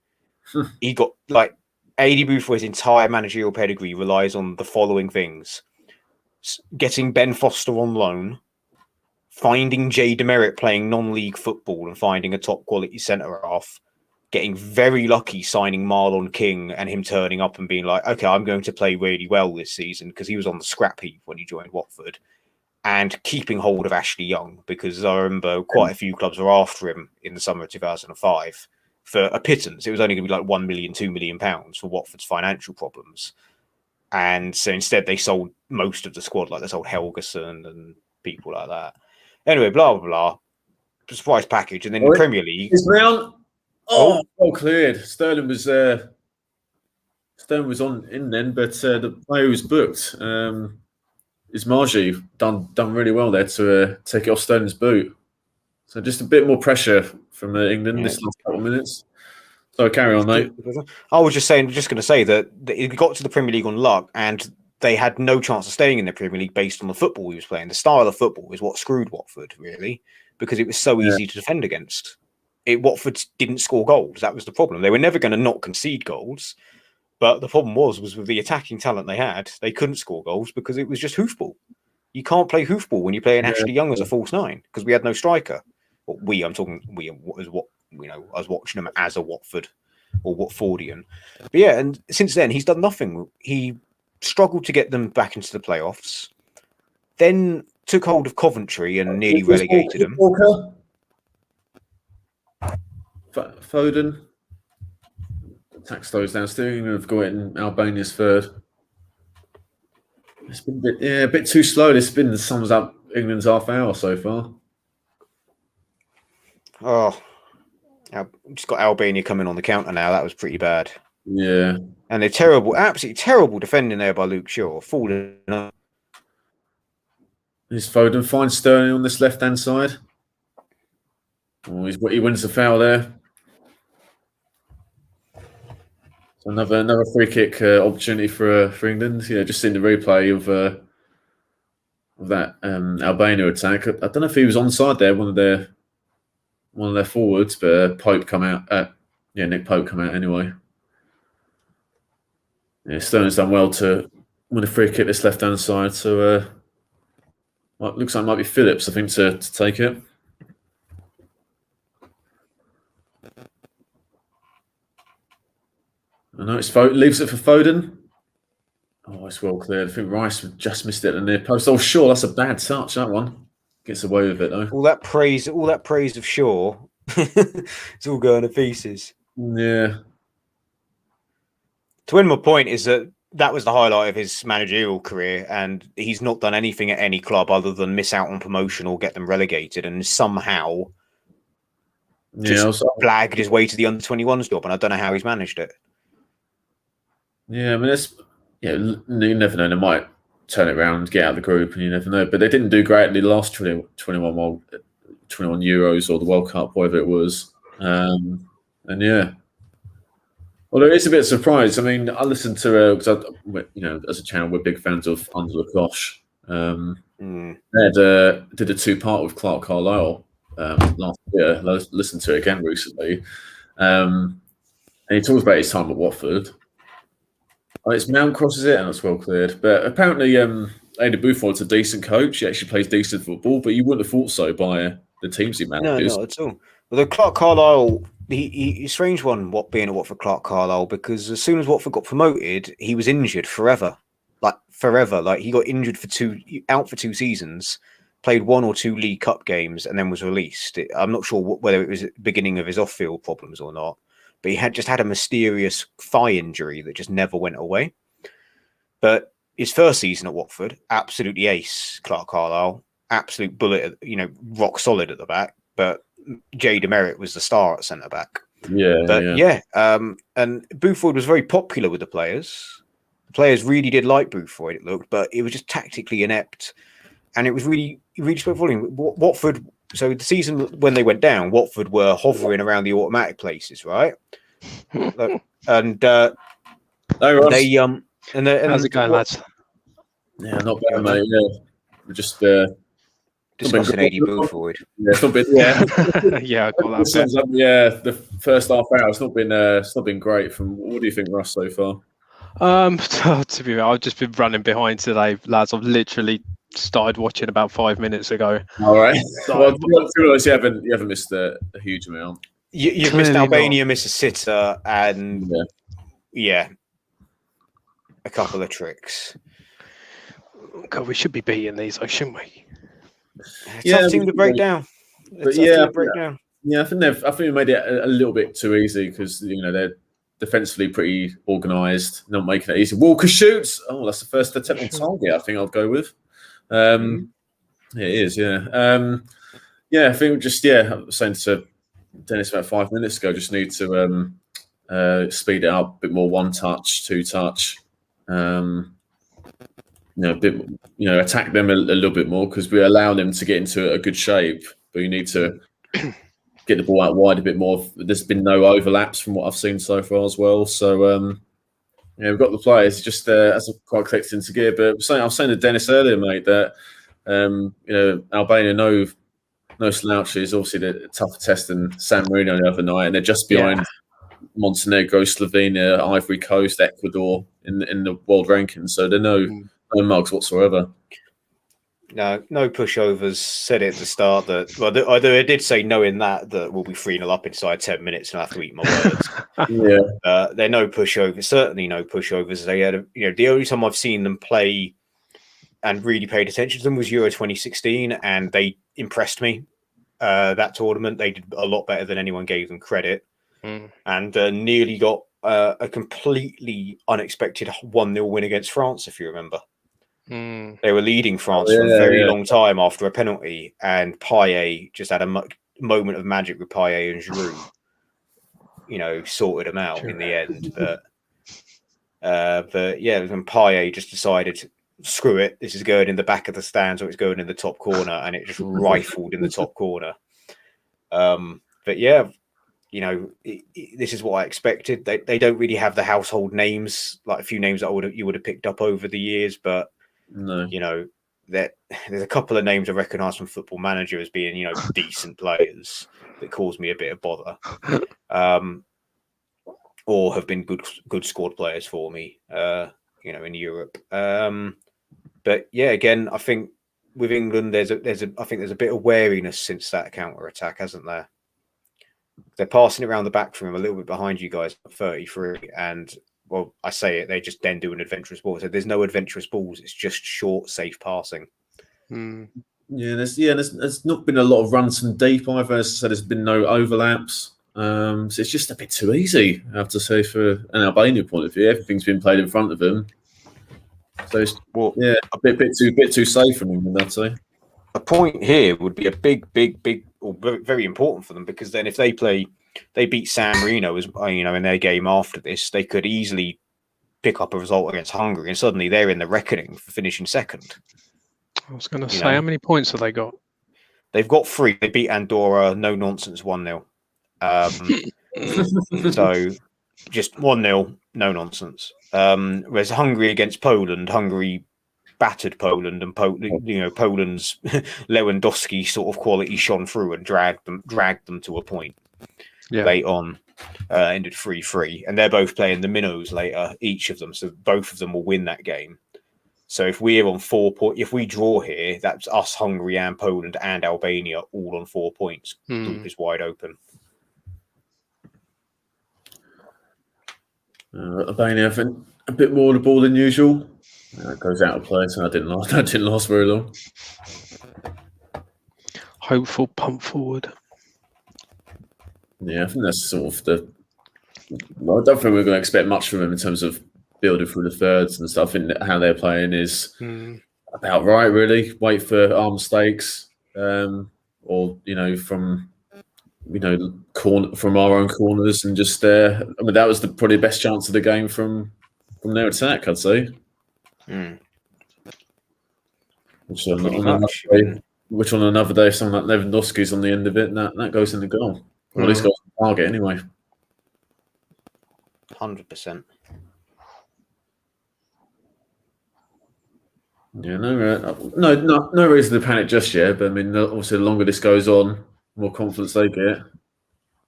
he got like Adi Boothroyd's entire managerial pedigree relies on the following things: getting Ben Foster on loan, finding Jay Demerit playing non-league football and finding a top quality centre half, getting very lucky signing Marlon King and him turning up and being like, okay, I'm going to play really well this season, because he was on the scrap heap when he joined Watford, and keeping hold of Ashley Young, because I remember quite a few clubs were after him in the summer of 2005 for a pittance. It was only going to be like £1 million, £2 million for Watford's financial problems. And so instead they sold most of the squad, like they sold Helgeson and people like that. Anyway, blah, blah, blah. Surprise package. And then the Premier League. It's round. Oh, well cleared. Sterling was on in then, but the player was booked. Ismaji done really well there to take it off Sterling's boot. So just a bit more pressure from England this last couple of minutes. So carry on, mate. I was just going to say that it got to the Premier League on luck, and they had no chance of staying in the Premier League based on the football he was playing. The style of football is what screwed Watford, really, because it was so easy to defend against. Watford didn't score goals. That was the problem. They were never going to not concede goals, but the problem was with the attacking talent they had, they couldn't score goals because it was just hoofball. You can't play hoofball when you play an Ashley Young as a false nine, because we had no striker. Well, I was watching him as a Watford or Watfordian. But yeah, and since then he's done nothing. He struggled to get them back into the playoffs, then took hold of Coventry and nearly relegated them. Foden tax those down. Still have got it in Albania's third. It's been a bit too slow. This been sums up England's half hour so far. Oh, just got Albania coming on the counter now. That was pretty bad. Yeah, and they're terrible, absolutely terrible defending there by Luke Shaw. Falling up. Is Foden finds Sterling on this left hand side? Oh, he wins the foul there. So another free kick opportunity for England. Yeah, just seeing the replay of that Albania attack. I don't know if he was onside there, one of their forwards, but Pope come out. Nick Pope come out anyway. Yeah, Sterling's done well to win a free kick this left hand side. So looks like it might be Phillips, I think, to take it. I know it's leaves it for Foden. Oh, it's well cleared. I think Rice just missed it at the near post. Oh, sure, that's a bad touch. That one gets away with it though. All that praise of Shaw, it's all going to pieces. Yeah. To win my point is that was the highlight of his managerial career, and he's not done anything at any club other than miss out on promotion or get them relegated, and somehow just blagged his way to the under-21s job, and I don't know how he's managed it. Yeah, I mean, you never know. They might turn it around, get out of the group, and you never know. But they didn't do great in the last 21 Euros or the World Cup, whatever it was. And yeah. Although it's a bit surprised. I mean, I listened to because as a channel, we're big fans of Under the Cloche. They did a two-part with Clark Carlisle last year. I listened to it again recently, and he talks about his time at Watford. It's Mount crosses it, and it's well cleared. But apparently, Andy Bufford's a decent coach. He actually plays decent football, but you wouldn't have thought so by the teams he manages. No, not at all. Well, the Clark Carlisle, he's a strange one, being a Watford Clark Carlisle, because as soon as Watford got promoted, he was injured forever. Like he got injured out for 2 seasons, played 1 or 2 League Cup games, and then was released. I'm not sure whether it was the beginning of his off-field problems or not. But he had a mysterious thigh injury that just never went away. But his first season at Watford, absolutely ace, Clark Carlisle, absolute bullet, rock solid at the back. But Jay Demerit was the star at centre back. And Buford was very popular with the players. The players really did like Buford, it looked, but it was just tactically inept, and it was really spoke volume. Watford. So the season when they went down, Watford were hovering around the automatic places, right? And they how's it going, lads? Yeah, not bad, mate. Yeah, we're just discussing AD Buford. Yeah, it's not been. Yeah, yeah, I got that. Yeah, the first half hour, it's not been great. What do you think, Russ, so far? To be fair, I've just been running behind today, lads. I've literally started watching about 5 minutes ago. All right. Well, to be honest, you haven't missed a huge amount. You've missed Albania, missed a sitter, and a couple of tricks. God, we should be beating these, though, shouldn't we? Tough team to break down. But yeah, I think we made it a little bit too easy because they're defensively pretty organised, not making it easy. Walker shoots. Oh, that's the first attempt on target. I think I'll go with. It is, yeah. I think I was saying to Dennis about 5 minutes ago. Just need to speed it up a bit more. 1 touch, 2 touch. Attack them a little bit more because we allow them to get into a good shape. But you need to get the ball out wide a bit more. There's been no overlaps from what I've seen so far as well. So we've got the players just as quite clicked into gear. But I was saying to Dennis earlier, mate, that Albania no slouches. Obviously, they're tougher test than San Marino the other night, and they're just behind Montenegro, Slovenia, Ivory Coast, Ecuador in the world rankings. So they're no mugs whatsoever. No pushovers. Said it at the start that although I did say knowing that we'll be 3-0 up inside 10 minutes and I have to eat my words. They're no pushovers. Certainly no pushovers. They had the only time I've seen them play and really paid attention to them was Euro 2016, and they impressed me. That tournament, they did a lot better than anyone gave them credit, and nearly got a completely unexpected 1-0 win against France, if you remember. They were leading France for a very long time after a penalty, and Payet just had a moment of magic with Payet and Giroud. Sorted them out in the end. But then Payet just decided, screw it, this is going in the back of the stands or it's going in the top corner, and it just rifled in the top corner. This is what I expected. They don't really have the household names, like a few names that you would have picked up over the years, but there's a couple of names I recognise from Football Manager as being decent players that cause me a bit of bother, or have been good squad players for me in Europe. But again, I think with England there's a bit of wariness since that counter attack, hasn't there? They're passing it around the back from him a little bit behind you guys at 33, and I say it, they just then do an adventurous ball. So there's no adventurous balls, it's just short, safe passing. There's not been a lot of runs from deep either. As I said, there's been no overlaps. So it's just a bit too easy, I have to say, for an Albania point of view. Everything's been played in front of them. So it's a bit too safe for them, I'd say. A point here would be a big, or very important for them, because then if they beat San Marino in their game after this, they could easily pick up a result against Hungary, and suddenly they're in the reckoning for finishing second. I was going to say, how many points have they got? They've got 3. They beat Andorra, no nonsense, 1-0. So just 1-0, no nonsense. Whereas Hungary against Poland, Hungary battered Poland, and Poland's Lewandowski sort of quality shone through and dragged them to a point late on. Ended 3-3, and they're both playing the minnows later, each of them. So both of them will win that game. So if we're on 4 points, if we draw here, that's us, Hungary, and Poland, and Albania all on 4 points. Group is wide open. Albania having a bit more of the ball than usual. It goes out of place, and that didn't last very long. Hopeful pump forward. Yeah, I think that's sort of I don't think we're going to expect much from them in terms of building through the thirds and stuff. And how they're playing is about right, really. Wait for our mistakes, or from from our own corners, and just that was probably the best chance of the game from their attack, I'd say. Which on another day, if someone like Lewandowski's on the end of it, and that goes in the goal. Or at least goes in the target anyway. 100%. Yeah, no reason to panic just yet. But I mean, obviously, the longer this goes on, the more confidence they get.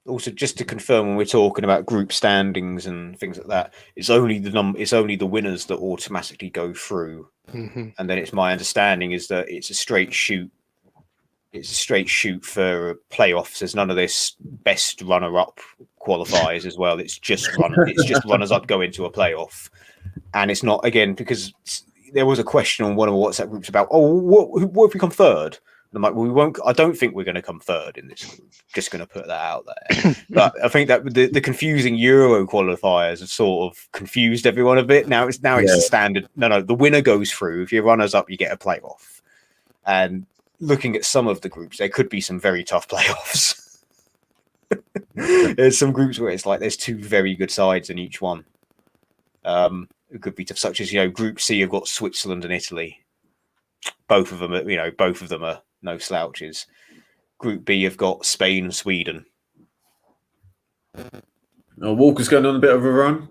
Also, just to confirm, when we're talking about group standings and things like that, it's only the winners that automatically go through. And then it's my understanding is that it's a straight shoot it's a straight shoot for playoffs. There's none of this best runner-up qualifiers as well. It's just runners-up go into a playoff, and it's not again because there was a question on one of the WhatsApp groups about what if we come third? And I'm like, well, we won't. I don't think we're going to come third in this group. Just going to put that out there. But I think that the confusing Euro qualifiers have sort of confused everyone a bit. Now it's the standard. No, the winner goes through. If you're runners up, you get a playoff. And looking at some of the groups, there could be some very tough playoffs. There's some groups where it's like there's two very good sides in each one. It could be tough, such as Group C have got Switzerland and Italy. Both of them are no slouches. Group B have got Spain and Sweden. Walker's going on a bit of a run.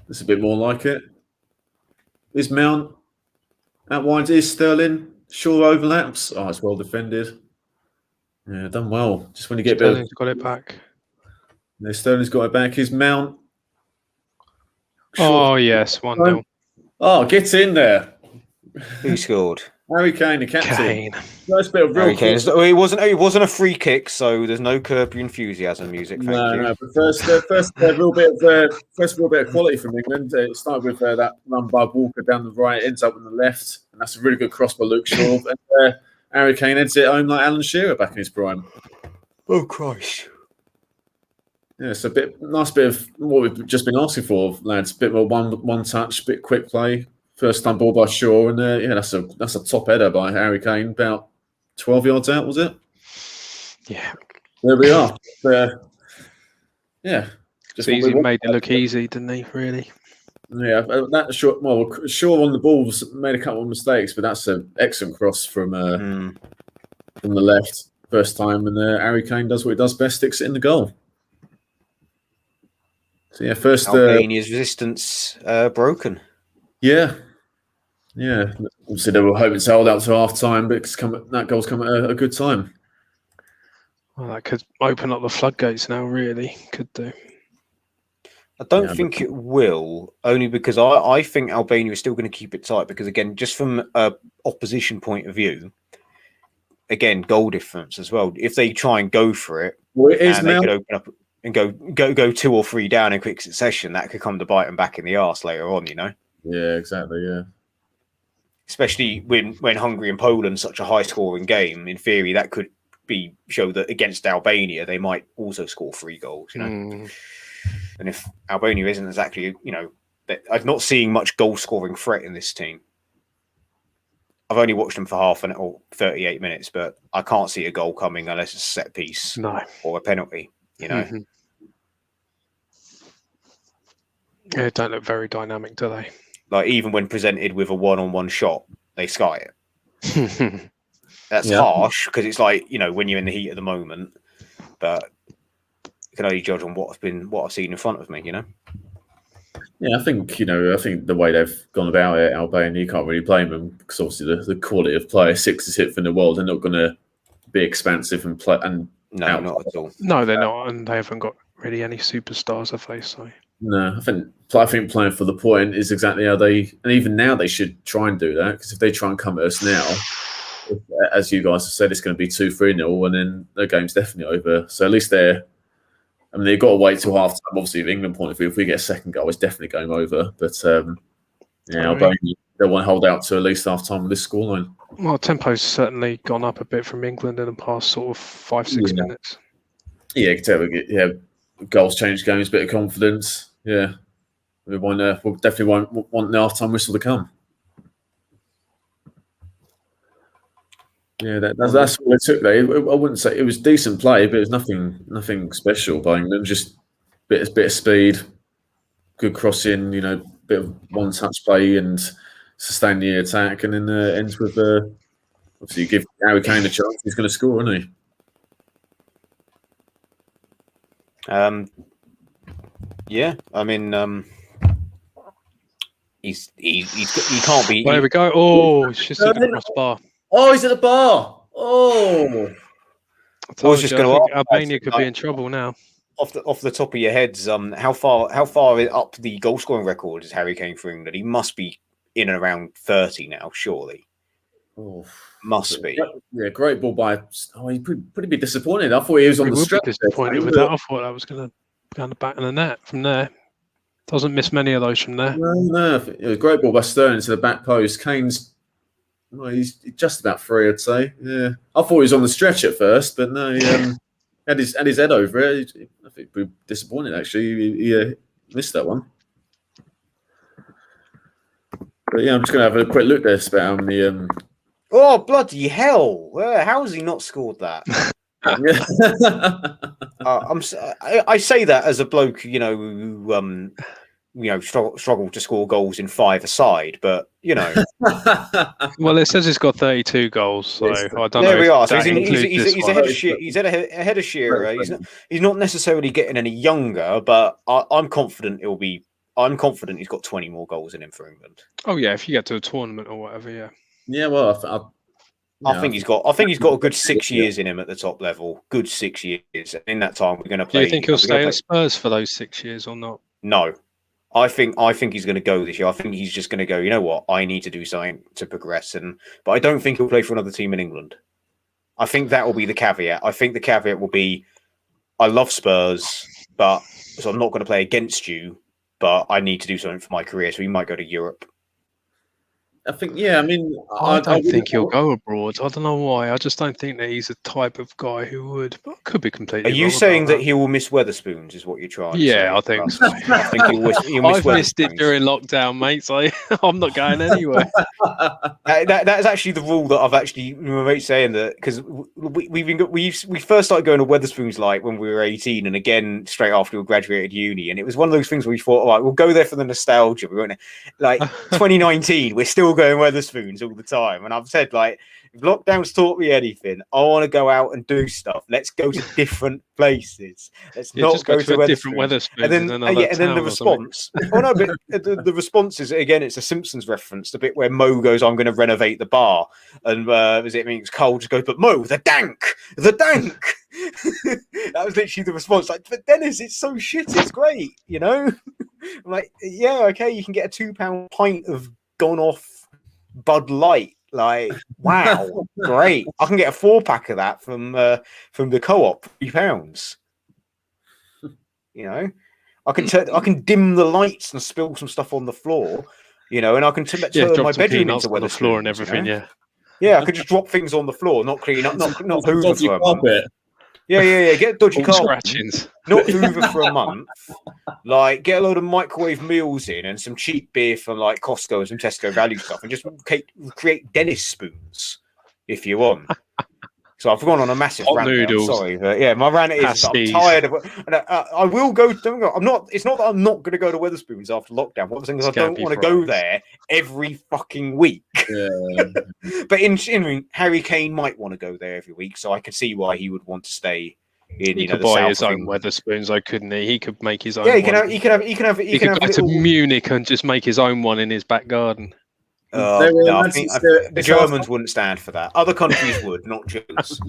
It's a bit more like it. Is Mount out wide? Is Sterling? Shaw overlaps. Oh, it's well defended. Yeah, done well. Just when you get Sterling's got it back. Yeah, Sterling's got it back. Is Mount? Oh, yes, 1-0. Oh, get in there. Who scored? Harry Kane, the captain. Kane. Nice bit of real. It wasn't a free kick, so there's no Curb Your Enthusiasm music. Thank you. No. But first real bit of quality from England. It started with that run by Walker down the right, ends up on the left, and that's a really good cross by Luke Shaw. And Harry Kane heads it home like Alan Shearer back in his prime. Oh Christ! Yeah, it's nice bit of what we've just been asking for, lads. A bit more one touch, bit quick play. First time ball by Shaw, and that's a top header by Harry Kane, about 12 yards out, was it? Yeah. There we are. Just easy, made it look easy, didn't he? Really? Yeah, that short. Well, Shaw on the balls made a couple of mistakes, but that's an excellent cross from the left, first time, and Harry Kane does what he does best, sticks it in the goal. So yeah, first Albania's resistance broken. Yeah. Obviously, they were hoping to hold out to half time, but that goal's come at a good time. Well, that could open up the floodgates now, really. Could do. I don't think it will, only because I think Albania is still going to keep it tight because, again, just from an opposition point of view, again, goal difference as well. If they try and go for it, and they could open up and go 2 or 3 down in quick succession, that could come to bite them back in the arse later on, Yeah, exactly, yeah. Especially when Hungary and Poland such a high-scoring game, in theory, that could show that against Albania, they might also score 3 goals, And if Albania isn't exactly, I'm not seeing much goal-scoring threat in this team. I've only watched them for half an or 38 minutes, but I can't see a goal coming unless it's a set piece or a penalty, Mm-hmm. Yeah, don't look very dynamic, do they? Like, even when presented with a one-on-one shot, they sky it. That's harsh because it's like, when you're in the heat of the moment, but you can only judge on what I've seen in front of me, Yeah, I think the way they've gone about it, Albania, you can't really blame them because obviously the quality of player, 6th hit from the world, they're not going to be expansive and play. And no, not at all. No, they're not, and they haven't got really any superstars, have they? So no, I think playing for the point is exactly how and even now they should try and do that because if they try and come at us now, as you guys have said, it's going to be 2-3-0, and then the game's definitely over. So at least they've got to wait till half time. Obviously, from England point of view, if we get a second goal, it's definitely going over. But Albania, they want to hold out to at least half time with this scoreline. Well, tempo's certainly gone up a bit from England in the past sort of 5-6 minutes. Yeah, you can tell. Goals change games, bit of confidence. Yeah, we'll definitely want the half time whistle to come. Yeah, that's all it took. Though I wouldn't say it was decent play, but it was nothing special by England. Just bit of speed, good crossing. Bit of one-touch play and sustain the attack, and then ends with obviously you give Harry Kane a chance. He's going to score, isn't he? Yeah, I mean, he can't be. There we go. Oh, it's just at the crossbar. Oh, he's at the bar. Oh, I was just going to ask. Albania could be in trouble now. Off the top of your heads, how far up the goal scoring record is Harry Kane for England? He must be in and around 30 now, surely. Oh, Must be. Yeah, great ball by. Oh, he'd pretty be disappointed. I thought he was on He the would be stretch. disappointed with that. I thought that was going to go on the back of the net from there. Doesn't miss many of those from there. No. Great ball by Sterling to the back post. Kane's, well, he's just about free, I'd say. Yeah, I thought he was on the stretch at first, but no, he had his head over it. I think he'd be disappointed actually. He missed that one. But yeah, I'm just going to have a quick look there, Spat, on the. Oh, bloody hell! How has he not scored that? I say that as a bloke, who struggled to score goals in 5-a-side, but Well, it says he's got 32 goals, so I don't know. There we are. So he's ahead of ahead of Shearer. He's not necessarily getting any younger, but I'm confident he's got 20 more goals in him for England. Oh yeah, if you get to a tournament or whatever, yeah. Yeah, well, I think he's got a good 6 years in him at the top level. Good 6 years. In that time, we're going to play. Do you think he'll stay at Spurs for those 6 years or not? No, I think he's going to go this year. I think he's just going to go. You know what? I need to do something to progress, but I don't think he'll play for another team in England. I think that will be the caveat. I think the caveat will be, I love Spurs, so I'm not going to play against you, but I need to do something for my career. So he might go to Europe. I think, yeah, I mean... I don't think he'll go abroad. I don't know why. I just don't think that he's the type of guy who would. But I could be completely Are you saying that he will miss Weatherspoons, is what you're trying to say? Yeah, I think so. I think he'll miss I've missed it during lockdown, mate, so I'm not going anywhere. That's actually the rule that I've actually... My mate's saying that, because we first started going to Wetherspoons like when we were 18, and again, straight after we graduated uni, and it was one of those things where we thought, all right, we'll go there for the nostalgia. We won't, like, 2019, we're still going Wetherspoons all the time, and I've said, like, if lockdown's taught me anything, I want to go out and do stuff. Let's go to different places. Let's not just go to a different Wetherspoons. And then the response. Oh no, but the response is, again, it's a Simpsons reference. The bit where Mo goes, "I'm going to renovate the bar," and Cole just goes, "But Mo, the dank." That was literally the response. Like, but Dennis, it's so shit. It's great, I'm like, yeah, okay, you can get a £2 pint of gone off Bud Light. Like, wow, great! I can get a 4-pack of that from the co-op, £3. I can dim the lights and spill some stuff on the floor, and I can turn my bedroom into on the floor and everything. Yeah, I could just drop things on the floor, not clean up, not Hoover for a month. Yeah. Get dodgy carpet. Scratchings. Not Hoover for a month. Like, get a load of microwave meals in and some cheap beer from like Costco and some Tesco value stuff, and just create Dennis spoons if you want. So I've gone on a massive rant. Noodles. Sorry, but yeah, my rant is I'm tired of it. And I will go. I'm not. It's not that I'm not going to go to Wetherspoons after lockdown. What I'm saying is I don't want to go there every fucking week. Yeah. But in Harry Kane might want to go there every week, so I can see why he would want to stay in. He could the buy south his own Wetherspoons, though, couldn't he? He could make his own. Yeah, he can go to Munich and just make his own one in his back garden. No, I think the Germans wouldn't stand for that. Other countries would, not Germans.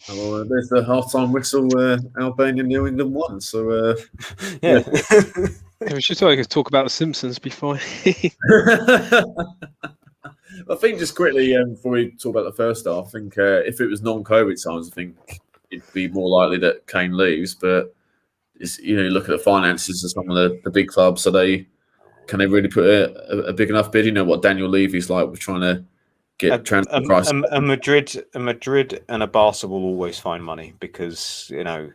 Well, there's the half-time whistle. Albania, New England won. So yeah. We should talk about the Simpsons before. I think just quickly before we talk about the first half, I think if it was non-COVID times, I think it'd be more likely that Kane leaves. But you look at the finances of some of the big clubs, so can they really put a big enough bid? You know what Daniel Levy's like with trying to get transfer price. A Madrid and a Barca will always find money because the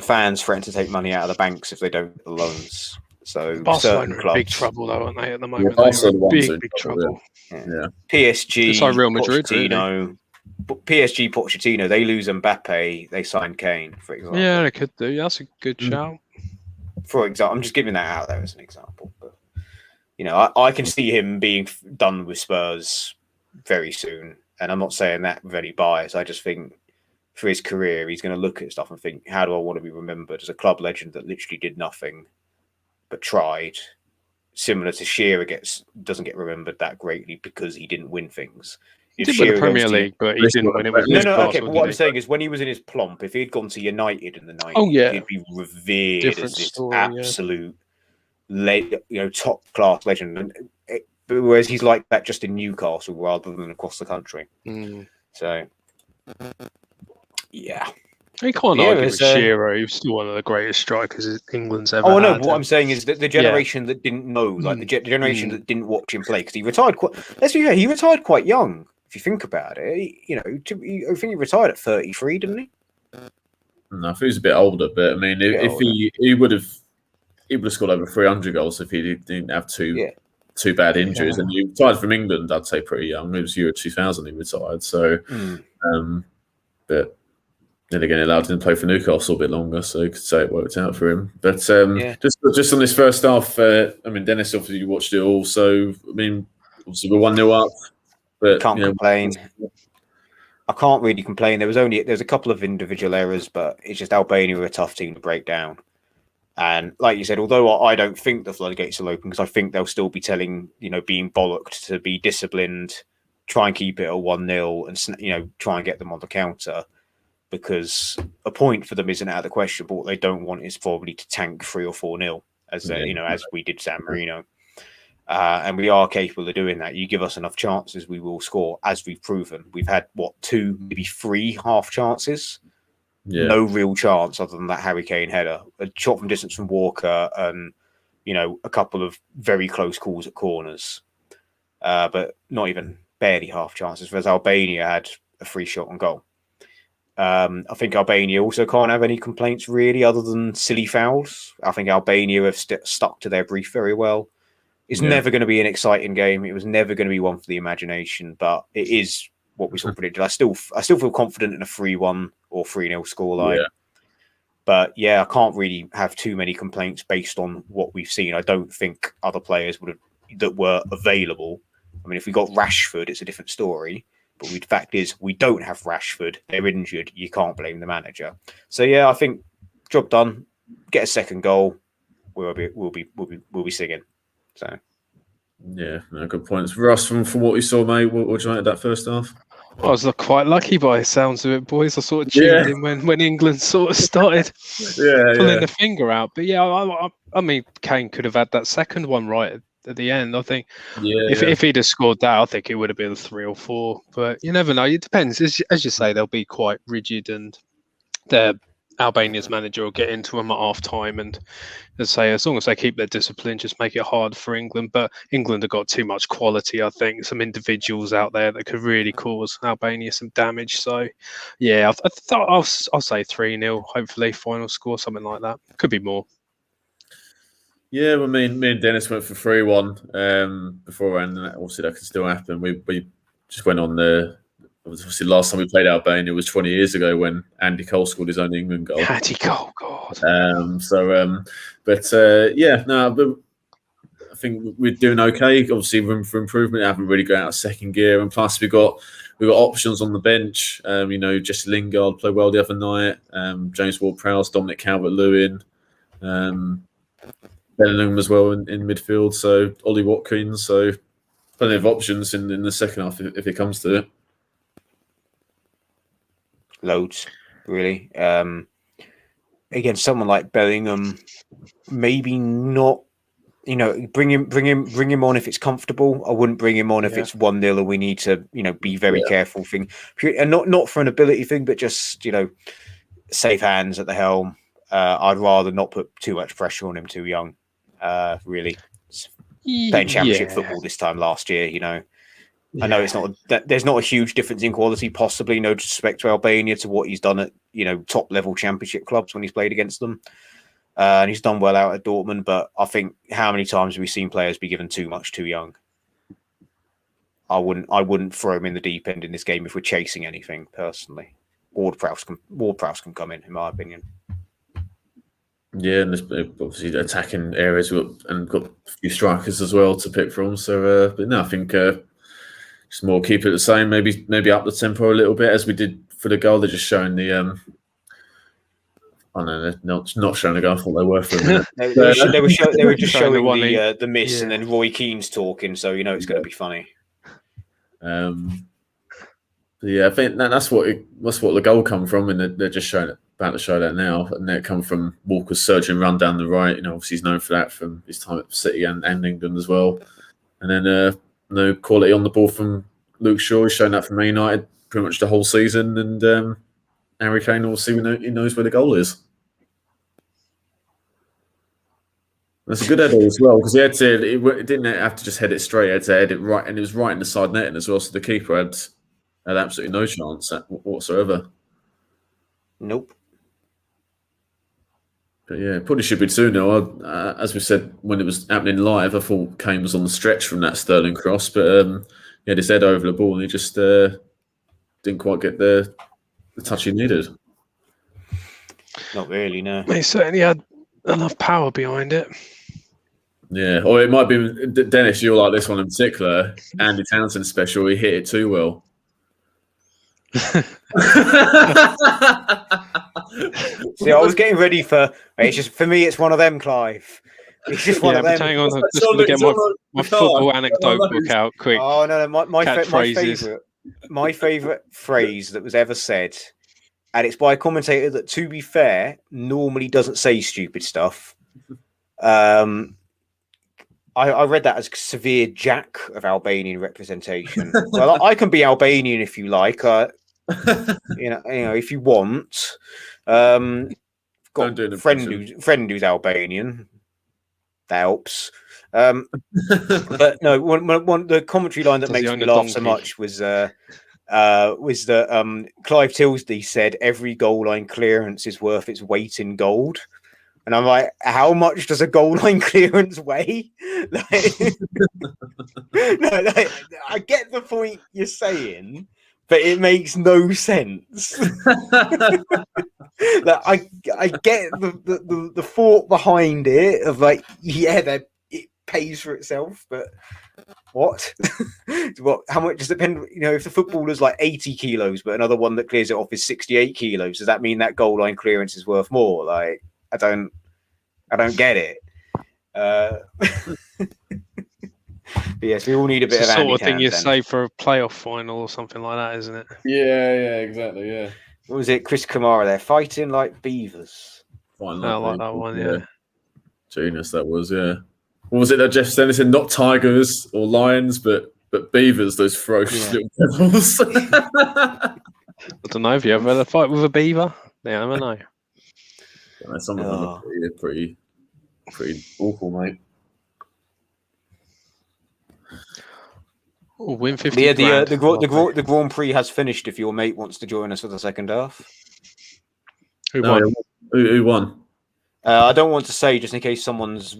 fans threaten to take money out of the banks if they don't get the loans. So Barcelona are in big trouble though, aren't they? At the moment, they're big trouble. Yeah. PSG, it's like Real Madrid, Pochettino. PSG, Pochettino. They lose Mbappe. They sign Kane, for example. Yeah, they could do. That's a good shout. For example, I'm just giving that out there as an example, but I can see him being done with Spurs very soon, and I'm not saying that with any bias. I just think for his career, he's going to look at stuff and think, how do I want to be remembered as a club legend that literally did nothing but tried? Similar to Shearer doesn't get remembered that greatly because he didn't win things. He did win the Premier League, but he didn't win it with okay, but what I'm saying is when he was in his plump, if he'd gone to United in the 90s, he'd be revered as this absolute top class legend. whereas he's like that just in Newcastle rather than across the country. So, yeah. You can't argue with Shearer. He was still one of the greatest strikers England's ever had. No, but what I'm saying is that the generation that didn't know, like the generation that didn't watch him play, because he retired quite. Let's be fair, he retired quite young. If you think about it, I think he retired at 33, didn't he? No, I think he was a bit older, but I mean, if he would have scored over 300 goals if he didn't have two bad injuries. And he retired from England, I'd say, pretty young. It was Euro 2000 he retired. So, but then again, it allowed him to play for Newcastle a bit longer, so you could say it worked out for him. But just on this first half, I mean, Dennis, obviously you watched it all. So, I mean, obviously we're 1-0 up. But can't complain. I can't really complain. There's a couple of individual errors, but it's just Albania were a tough team to break down. And like you said, although I don't think the floodgates will open, because I think they'll still be being bollocked to be disciplined, try and keep it at 1-0 and, try and get them on the counter, because a point for them isn't out of the question, but what they don't want is probably to tank 3 or 4-0 as we did San Marino. And we are capable of doing that. You give us enough chances, we will score, as we've proven. We've had, 2, maybe 3 half chances? Yeah. No real chance other than that Harry Kane header. A shot from distance from Walker and, a couple of very close calls at corners. But not even barely half chances, whereas Albania had a free shot on goal. I think Albania also can't have any complaints, really, other than silly fouls. I think Albania have stuck to their brief very well. It's never going to be an exciting game. It was never going to be one for the imagination, but it is what we sort of predicted. I still feel confident in a 3-1 or 3-0 scoreline. Yeah. But I can't really have too many complaints based on what we've seen. I don't think other players that were available. I mean, if we got Rashford, it's a different story. But the fact is, we don't have Rashford. They're injured. You can't blame the manager. So I think job done. Get a second goal. We'll be singing. So, good points. Russ, from what you saw, mate, what do you think of that first half? I was quite lucky by the sounds of it, boys. I sort of tuned in when England sort of started pulling the finger out. But I mean, Kane could have had that second one right at the end. I think if he'd have scored that, I think it would have been 3 or 4. But you never know. It depends. As you say, they'll be quite rigid, and Albania's manager will get into them at half time, and as long as they keep their discipline, just make it hard for England. But England have got too much quality, I think, some individuals out there that could really cause Albania some damage. So I thought I'll say 3-0, hopefully final score, something like that. Could be more. Yeah, well, me and Dennis went for 3-1 beforehand, and obviously that could still happen. We just went on obviously, last time we played Albania was 20 years ago when Andy Cole scored his own England goal. Andy Cole, God. But I think we're doing okay. Obviously, room for improvement. I haven't really got out of second gear, and plus we got options on the bench. Jesse Lingard played well the other night. James Ward-Prowse, Dominic Calvert-Lewin, Bellingham as well in midfield. So Ollie Watkins. So plenty of options in the second half if it comes to it. Loads, really. Again, someone like Bellingham, maybe not. Bring him on if it's comfortable. I wouldn't bring him on if it's 1-0 and we need to, be very careful. And not for an ability thing, but just safe hands at the helm. I'd rather not put too much pressure on him too young. Really, playing championship football this time last year. I know it's not there's not a huge difference in quality, possibly, no disrespect to Albania, to what he's done at top level championship clubs when he's played against them, and he's done well out at Dortmund. But I think, how many times have we seen players be given too much too young? I wouldn't throw him in the deep end in this game if we're chasing anything. Personally, Ward-Prowse can come in my opinion. Yeah, and there's obviously attacking areas and got a few strikers as well to pick from. So, but no, I think. Just more keep it the same, maybe up the tempo a little bit as we did for the goal. They're just showing the I don't know, they're not showing the goal. I thought they were for a minute. they were just showing the miss, and then Roy Keane's talking, so it's going to be funny. I think that's what the goal come from, and they're just about to show that now, and it come from Walker's surging run down the right. Obviously he's known for that from his time at City and England as well. And then no quality on the ball from Luke Shaw. He's shown that for Man United pretty much the whole season. And Harry Kane, obviously, he knows where the goal is. That's a good header as well, because he didn't have to just head it straight. He had to head it right, and it was right in the side netting as well. So the keeper had absolutely no chance whatsoever. Nope. But yeah, it probably should be 2-0. As we said when it was happening live, I thought Kane was on the stretch from that Sterling cross, but he had his head over the ball and he just didn't quite get the touch he needed. Not really, no. He certainly had enough power behind it. Yeah, or it might be Dennis. You'll like this one in particular. Andy Townsend special. He hit it too well. See, I was getting ready for. It's just for me. It's one of them, Clive. It's just one of them. Hang on, just going to get my football anecdote book out quick. Oh no, my favorite phrase that was ever said, and it's by a commentator that, to be fair, normally doesn't say stupid stuff. I read that as severe jack of Albanian representation. Well, I can be Albanian if you like. You know, if you want. Got a friend who's Albanian. That helps. But no, one the commentary line that makes me laugh so much was that Clive Tilsley said every goal line clearance is worth its weight in gold. And I'm like, how much does a goal line clearance weigh? I get the point you're saying, but it makes no sense. I get the thought behind it of like, it pays for itself, but what? How much does it depend? If the footballer's like 80 kilos, but another one that clears it off is 68 kilos, does that mean that goal line clearance is worth more? Like, I don't get it. But yes, we all need a bit of the Andy sort of thing you Townsend. say for a playoff final or something like that, isn't it? Yeah, exactly. Yeah. What was it? Chris Kamara there, fighting like beavers. I like that one. Yeah. Genius, that was. Yeah. What was it that Jeff Stennis said? Not tigers or lions, but beavers. Those ferocious little devils. I don't know. Have you ever had a fight with a beaver? Yeah, I don't know. Some of them are pretty awful, mate. Win 50. Yeah, the Grand Prix has finished. If your mate wants to join us for the second half, Who won? Who won? I don't want to say, just in case someone's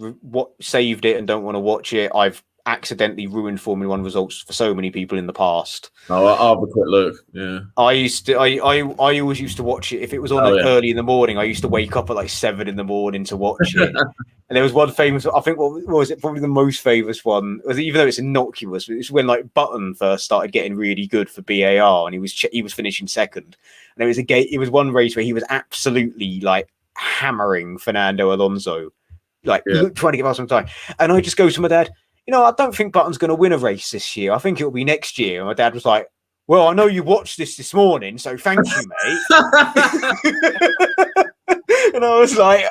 saved it and don't want to watch it. I've accidentally ruined Formula One results for so many people in the past. Oh, I'll have a quick look. Yeah, I always used to watch it if it was on early in the morning. I used to wake up at like 7 in the morning to watch it. And there was one famous. I think what was it? Probably the most famous one. Even though it's innocuous, it's when like Button first started getting really good for BAR, and he was finishing second. And there was it was one race where he was absolutely like hammering Fernando Alonso, trying to give us some time. And I just go to my dad, I don't think Button's going to win a race this year. I think it'll be next year. And my dad was like, well, I know you watched this morning, so thank you, mate. And I was like,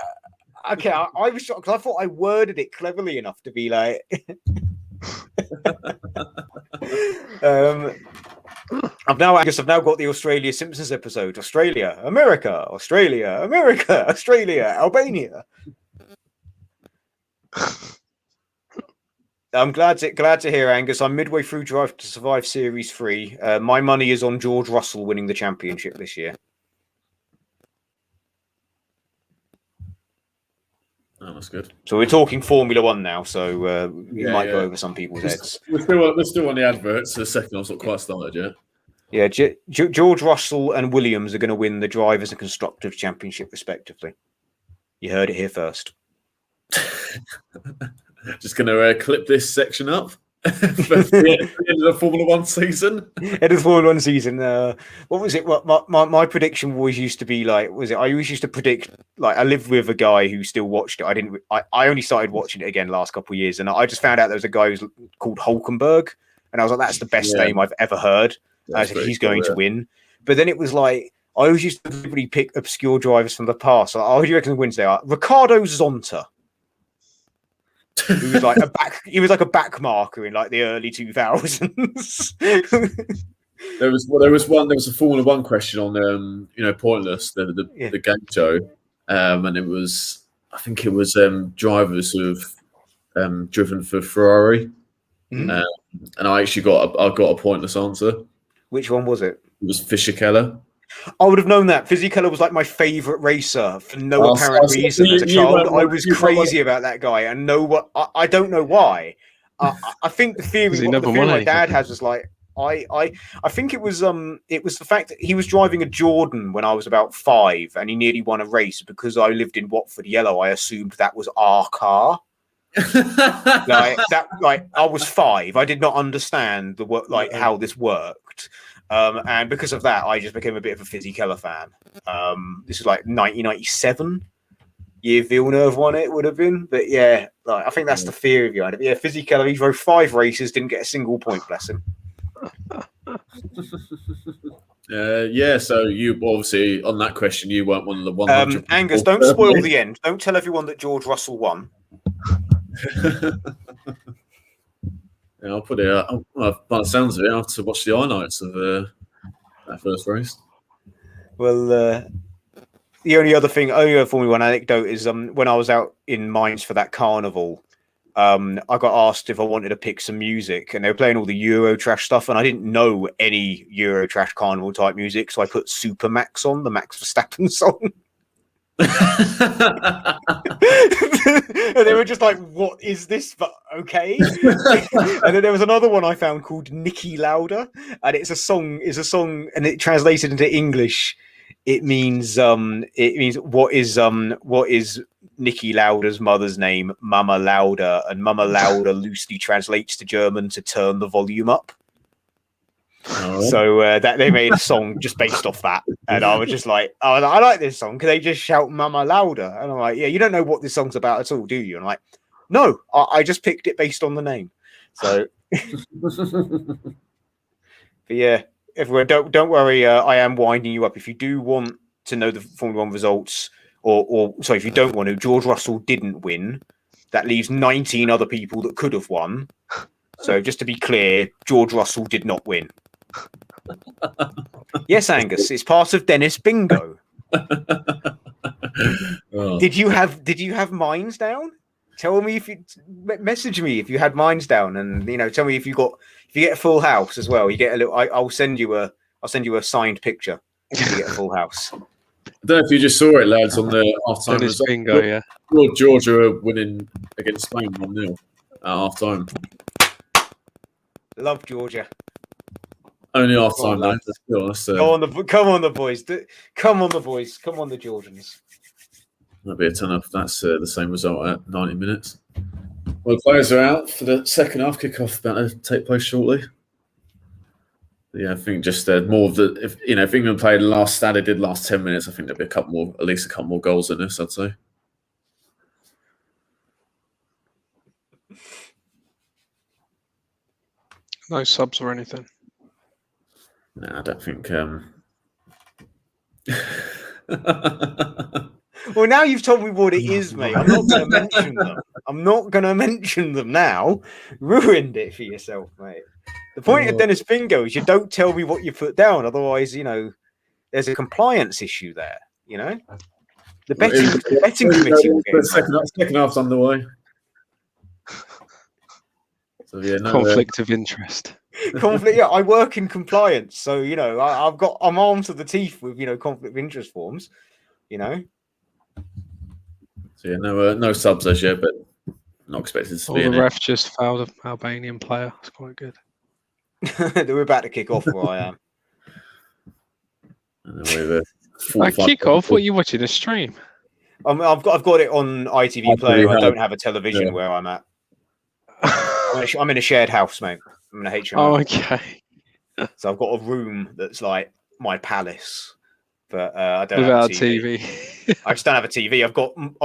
okay, I was shocked because I thought I worded it cleverly enough to be like... I've now got the Australia Simpsons episode. Australia, America, Albania. I'm glad to hear, Angus. I'm midway through Drive to Survive Series 3. My money is on George Russell winning the championship this year. Oh, that's good. So we're talking Formula One now, so we might go over some people's heads. We're still on the adverts. The second one's not quite started yet. Yeah, George Russell and Williams are going to win the Drivers' and Constructors' Championship, respectively. You heard it here first. Just going to clip this section up for the end of the Formula One season. End of the Formula One season. What was it? My prediction always used to be like, I always used to predict, like, I lived with a guy who still watched it. I only started watching it again last couple of years, and I just found out there was a guy who's called Hulkenberg, and I was like, that's the best name I've ever heard. I said, he's going to win. But then it was like, I always used to really pick obscure drivers from the past. Like, who do you reckon wins there? Ricardo Zonta. He was like a back marker in like the early 2000s. There was a Formula One question on Pointless, the game show, and it was, I think it was drivers who've driven for Ferrari, and I actually got a Pointless answer. Which one was it? It was Fischer-Keller. I would have known that. Fischer-Keller was like my favourite racer for no apparent reason as a child. I was crazy about that guy, and I don't know why. I think the theory my dad has was like I think it was the fact that he was driving a Jordan when I was about 5, and he nearly won a race because I lived in Watford Yellow. I assumed that was our car. I was 5. I did not understand how this worked. And because of that, I just became a bit of a Fischer-Keller fan. This is like 1997. Year Villeneuve won it would have been, but yeah, I think that's the theory behind it. Yeah, Fischer-Keller, he drove 5 races, didn't get a single point, bless him. So you obviously on that question, you weren't one of the 100. Angus, don't spoil the end. Don't tell everyone that George Russell won. Yeah, I'll put it out. By the sounds of it, I have to watch the highlights of that first race. Well, the only other Formula One anecdote is when I was out in Mainz for that carnival, I got asked if I wanted to pick some music, and they were playing all the Eurotrash stuff, and I didn't know any Eurotrash carnival type music, so I put Super Max on, the Max Verstappen song. And they were just like, what is this? But okay. And then there was another one I found called Niki Lauda, and it's a song, and it translated into English, it means what is Niki Lauda's mother's name? Mama Lauda, and Mama Lauda loosely translates to German to turn the volume up. Oh. So that they made a song just based off that, and I was just like, "Oh, I like this song." Can they just shout "Mama Lauda"? And I'm like, "Yeah, you don't know what this song's about at all, do you?" And I'm like, "No, I just picked it based on the name." So, but yeah, everyone, don't worry. I am winding you up. If you do want to know the Formula One results, or sorry, if you don't want to, George Russell didn't win. That leaves 19 other people that could have won. So just to be clear, George Russell did not win. Yes, Angus, it's part of Dennis Bingo. Oh. Did you have mines down? Tell me message me if you had mines down, and tell me if you get a full house as well. You get a little. I'll send you a signed picture if you get a full house. I don't know if you just saw it, lads, on the half-time result. Bingo, yeah. Georgia are winning against Spain 1-0 at half-time. Love Georgia. Only half-time, though. Come on, the boys. Come on, the boys. Come on, the Georgians. That'll be a ton of. That's the same result at 90 minutes. Well, the players are out for the second half. Kick-off about to take place shortly. Yeah, I think just more of the if England played last 10 minutes, I think there'd be at least a couple more goals in this, I'd say. No subs or anything. No, I don't think. Well, now you've told me what it is, mate. I'm not going to mention them. I'm not going to mention them now. Ruined it for yourself, mate. The point of Dennis Bingo is you don't tell me what you put down. Otherwise, there's a compliance issue there. The betting committee will get second half's underway. So, yeah, conflict of interest. Conflict. Yeah, I work in compliance, so I'm armed to the teeth with conflict of interest forms. So yeah, no subs as yet, but not expected to be. The ref just fouled an Albanian player. It's quite good. We're about to kick off where I am. Kick off? What are you watching? A stream? I've got it on ITV Player. I don't have a television where I'm at. I'm in a shared house, mate. I'm in a HMO. Oh, okay. So I've got a room that's like my palace, but I don't have a TV. I just don't have a TV. I've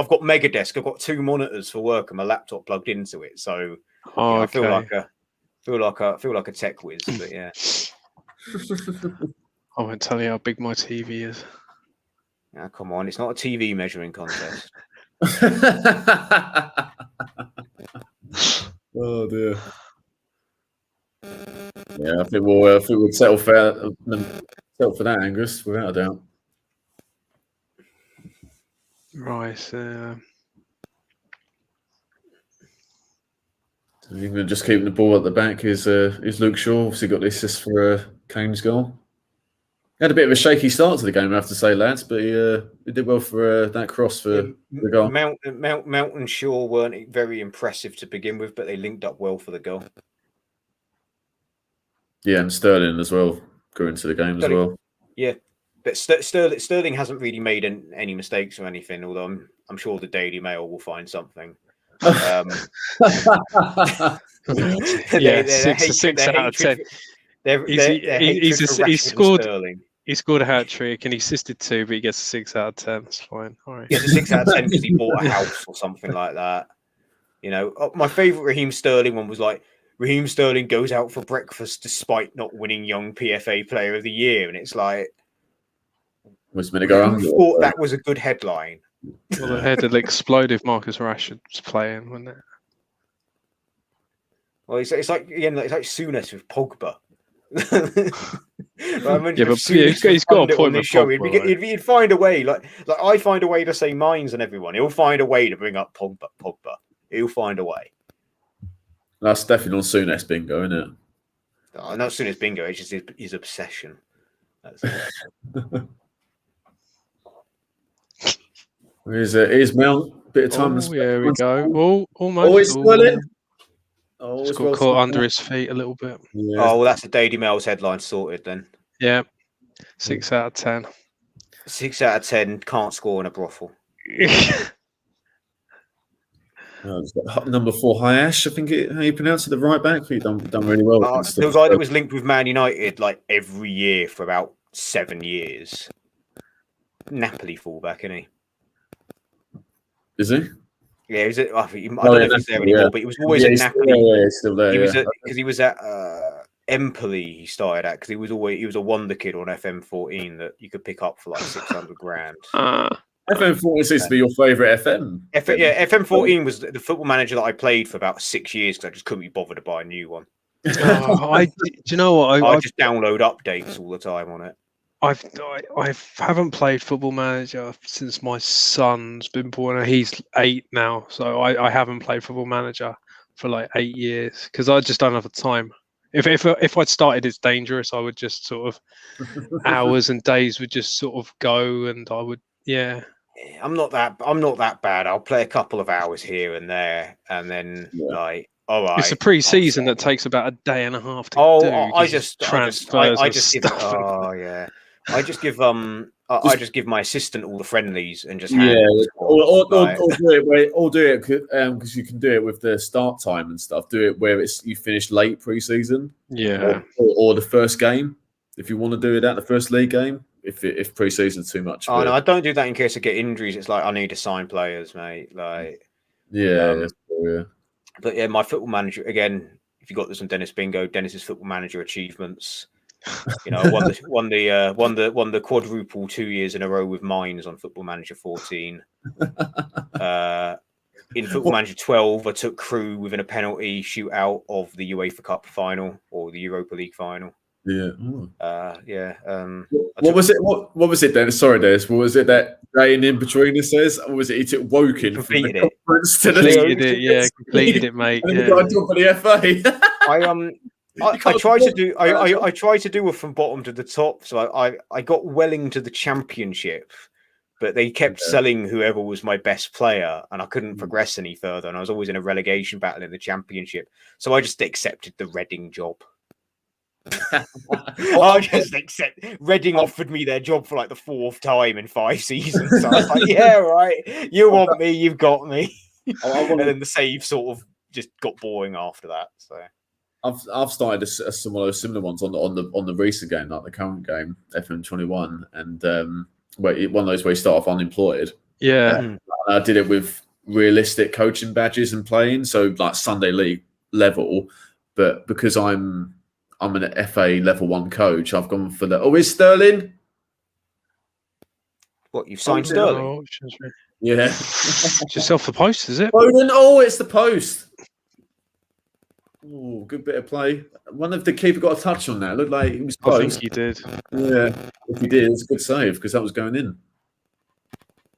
got Mega Desk. I've got 2 monitors for work and my laptop plugged into it. So I feel like a tech whiz. But yeah, I won't tell you how big my TV is. Come on, it's not a TV measuring contest. Oh dear. Yeah, I think we'll settle for that, Angus, without a doubt. Right. England just keeping the ball at the back is Luke Shaw. Obviously got the assist for Kane's goal. He had a bit of a shaky start to the game, I have to say, lads, but he did well for that cross for the goal. Mount and Shaw weren't very impressive to begin with, but they linked up well for the goal. Yeah, and Sterling as well grew into the game as well. Yeah, but Sterling hasn't really made any mistakes or anything, although I'm sure the Daily Mail will find something. Yeah, 6 out of 10. He scored a hat trick and he assisted 2, but he gets a 6 out of 10. That's fine. All right. He gets a 6 out of 10 because he bought a house or something like that. You know, my favourite Raheem Sterling one was like, Raheem Sterling goes out for breakfast despite not winning Young PFA Player of the Year, and it's like, who thought that was a good headline? Well, the head will explode if Marcus Rashford's playing, wouldn't it? Well, it's like Souness with Pogba. Yeah, but he's got a point with Pogba. He'd find a way, like I find a way to say mines and everyone. He'll find a way to bring up Pogba. He'll find a way. That's definitely on Souness bingo, isn't it? Oh, not Souness bingo. It's just his obsession. That's it. Here's Mount. Bit of time. Here we go. Oh, almost. Always Sterling. He's got caught under his feet a little bit. Yeah. Oh, well, that's the Daily Mail's headline sorted then. Yeah. 6 out of 10. 6 out of 10 can't score in a brothel. Number 4, Hayash, I think how you pronounce it, the right back. He done really well. There was like that was linked with Man United like every year for about 7 years. Napoli fullback, isn't he? Is he? Yeah, I don't know if he's there anymore, but he was always at Napoli. Yeah, he's still there. Because he was at Empoli. He started at because he was a wonder kid on FM14 that you could pick up for like 600 grand. FM14 seems to be your favourite FM. FM14 was the Football Manager that I played for about 6 years because I just couldn't be bothered to buy a new one. Do you know what? I just download updates all the time on it. I haven't played Football Manager since my son's been born. He's 8 now, so I haven't played Football Manager for like 8 years because I just don't have the time. If I'd started It's Dangerous, I would just sort of hours and days would just sort of go, and I would I'm not that bad. I'll play a couple of hours here and there, and then like. All right. It's a pre-season that takes about a day and a half to do. I just give my assistant all the friendlies and just or do it because you can do it with the start time and stuff. Do it where you finish late pre-season, or the first game if you want to do it at the first league game. If pre-season's too much. Oh no, I don't do that in case I get injuries. It's like I need to sign players, mate. Like But yeah, my Football Manager again. If you got this on Dennis Bingo, Dennis's Football Manager achievements. You know, won the quadruple 2 years in a row with mines on Football Manager 14. In Football Manager 12, I took Crew within a penalty shootout of the UEFA Cup final or the Europa League final. Yeah. What was it? What was it, Dennis? Sorry, Dennis. What was it that Ray in between says? Or was it he took Woking completed from the conference to the completed it, mate. And got on top of the FA. I tried to do it from bottom to the top, so I got well into the championship, but they kept selling whoever was my best player, and I couldn't progress any further, and I was always in a relegation battle in the championship, so I just accepted the Reading job. I just accept. Reading offered me their job for like the 4th time in 5 seasons. So I was like, yeah, right. You want me, you've got me. And then the save sort of just got boring after that. So I've started some of those similar ones on the recent game, like the current game, FM21, and one of those where you start off unemployed. Yeah, and I did it with realistic coaching badges and playing, so like Sunday League level, but because I'm an FA level 1 coach, I've gone for the. Oh, is Sterling? What, you've signed Sterling? Yeah. Just off the post, is it? Foden. Oh, it's the post. Oh, good bit of play. One of the keeper got a touch on that. It looked like he was close. I think he did. Yeah, if he did, it's a good save because that was going in.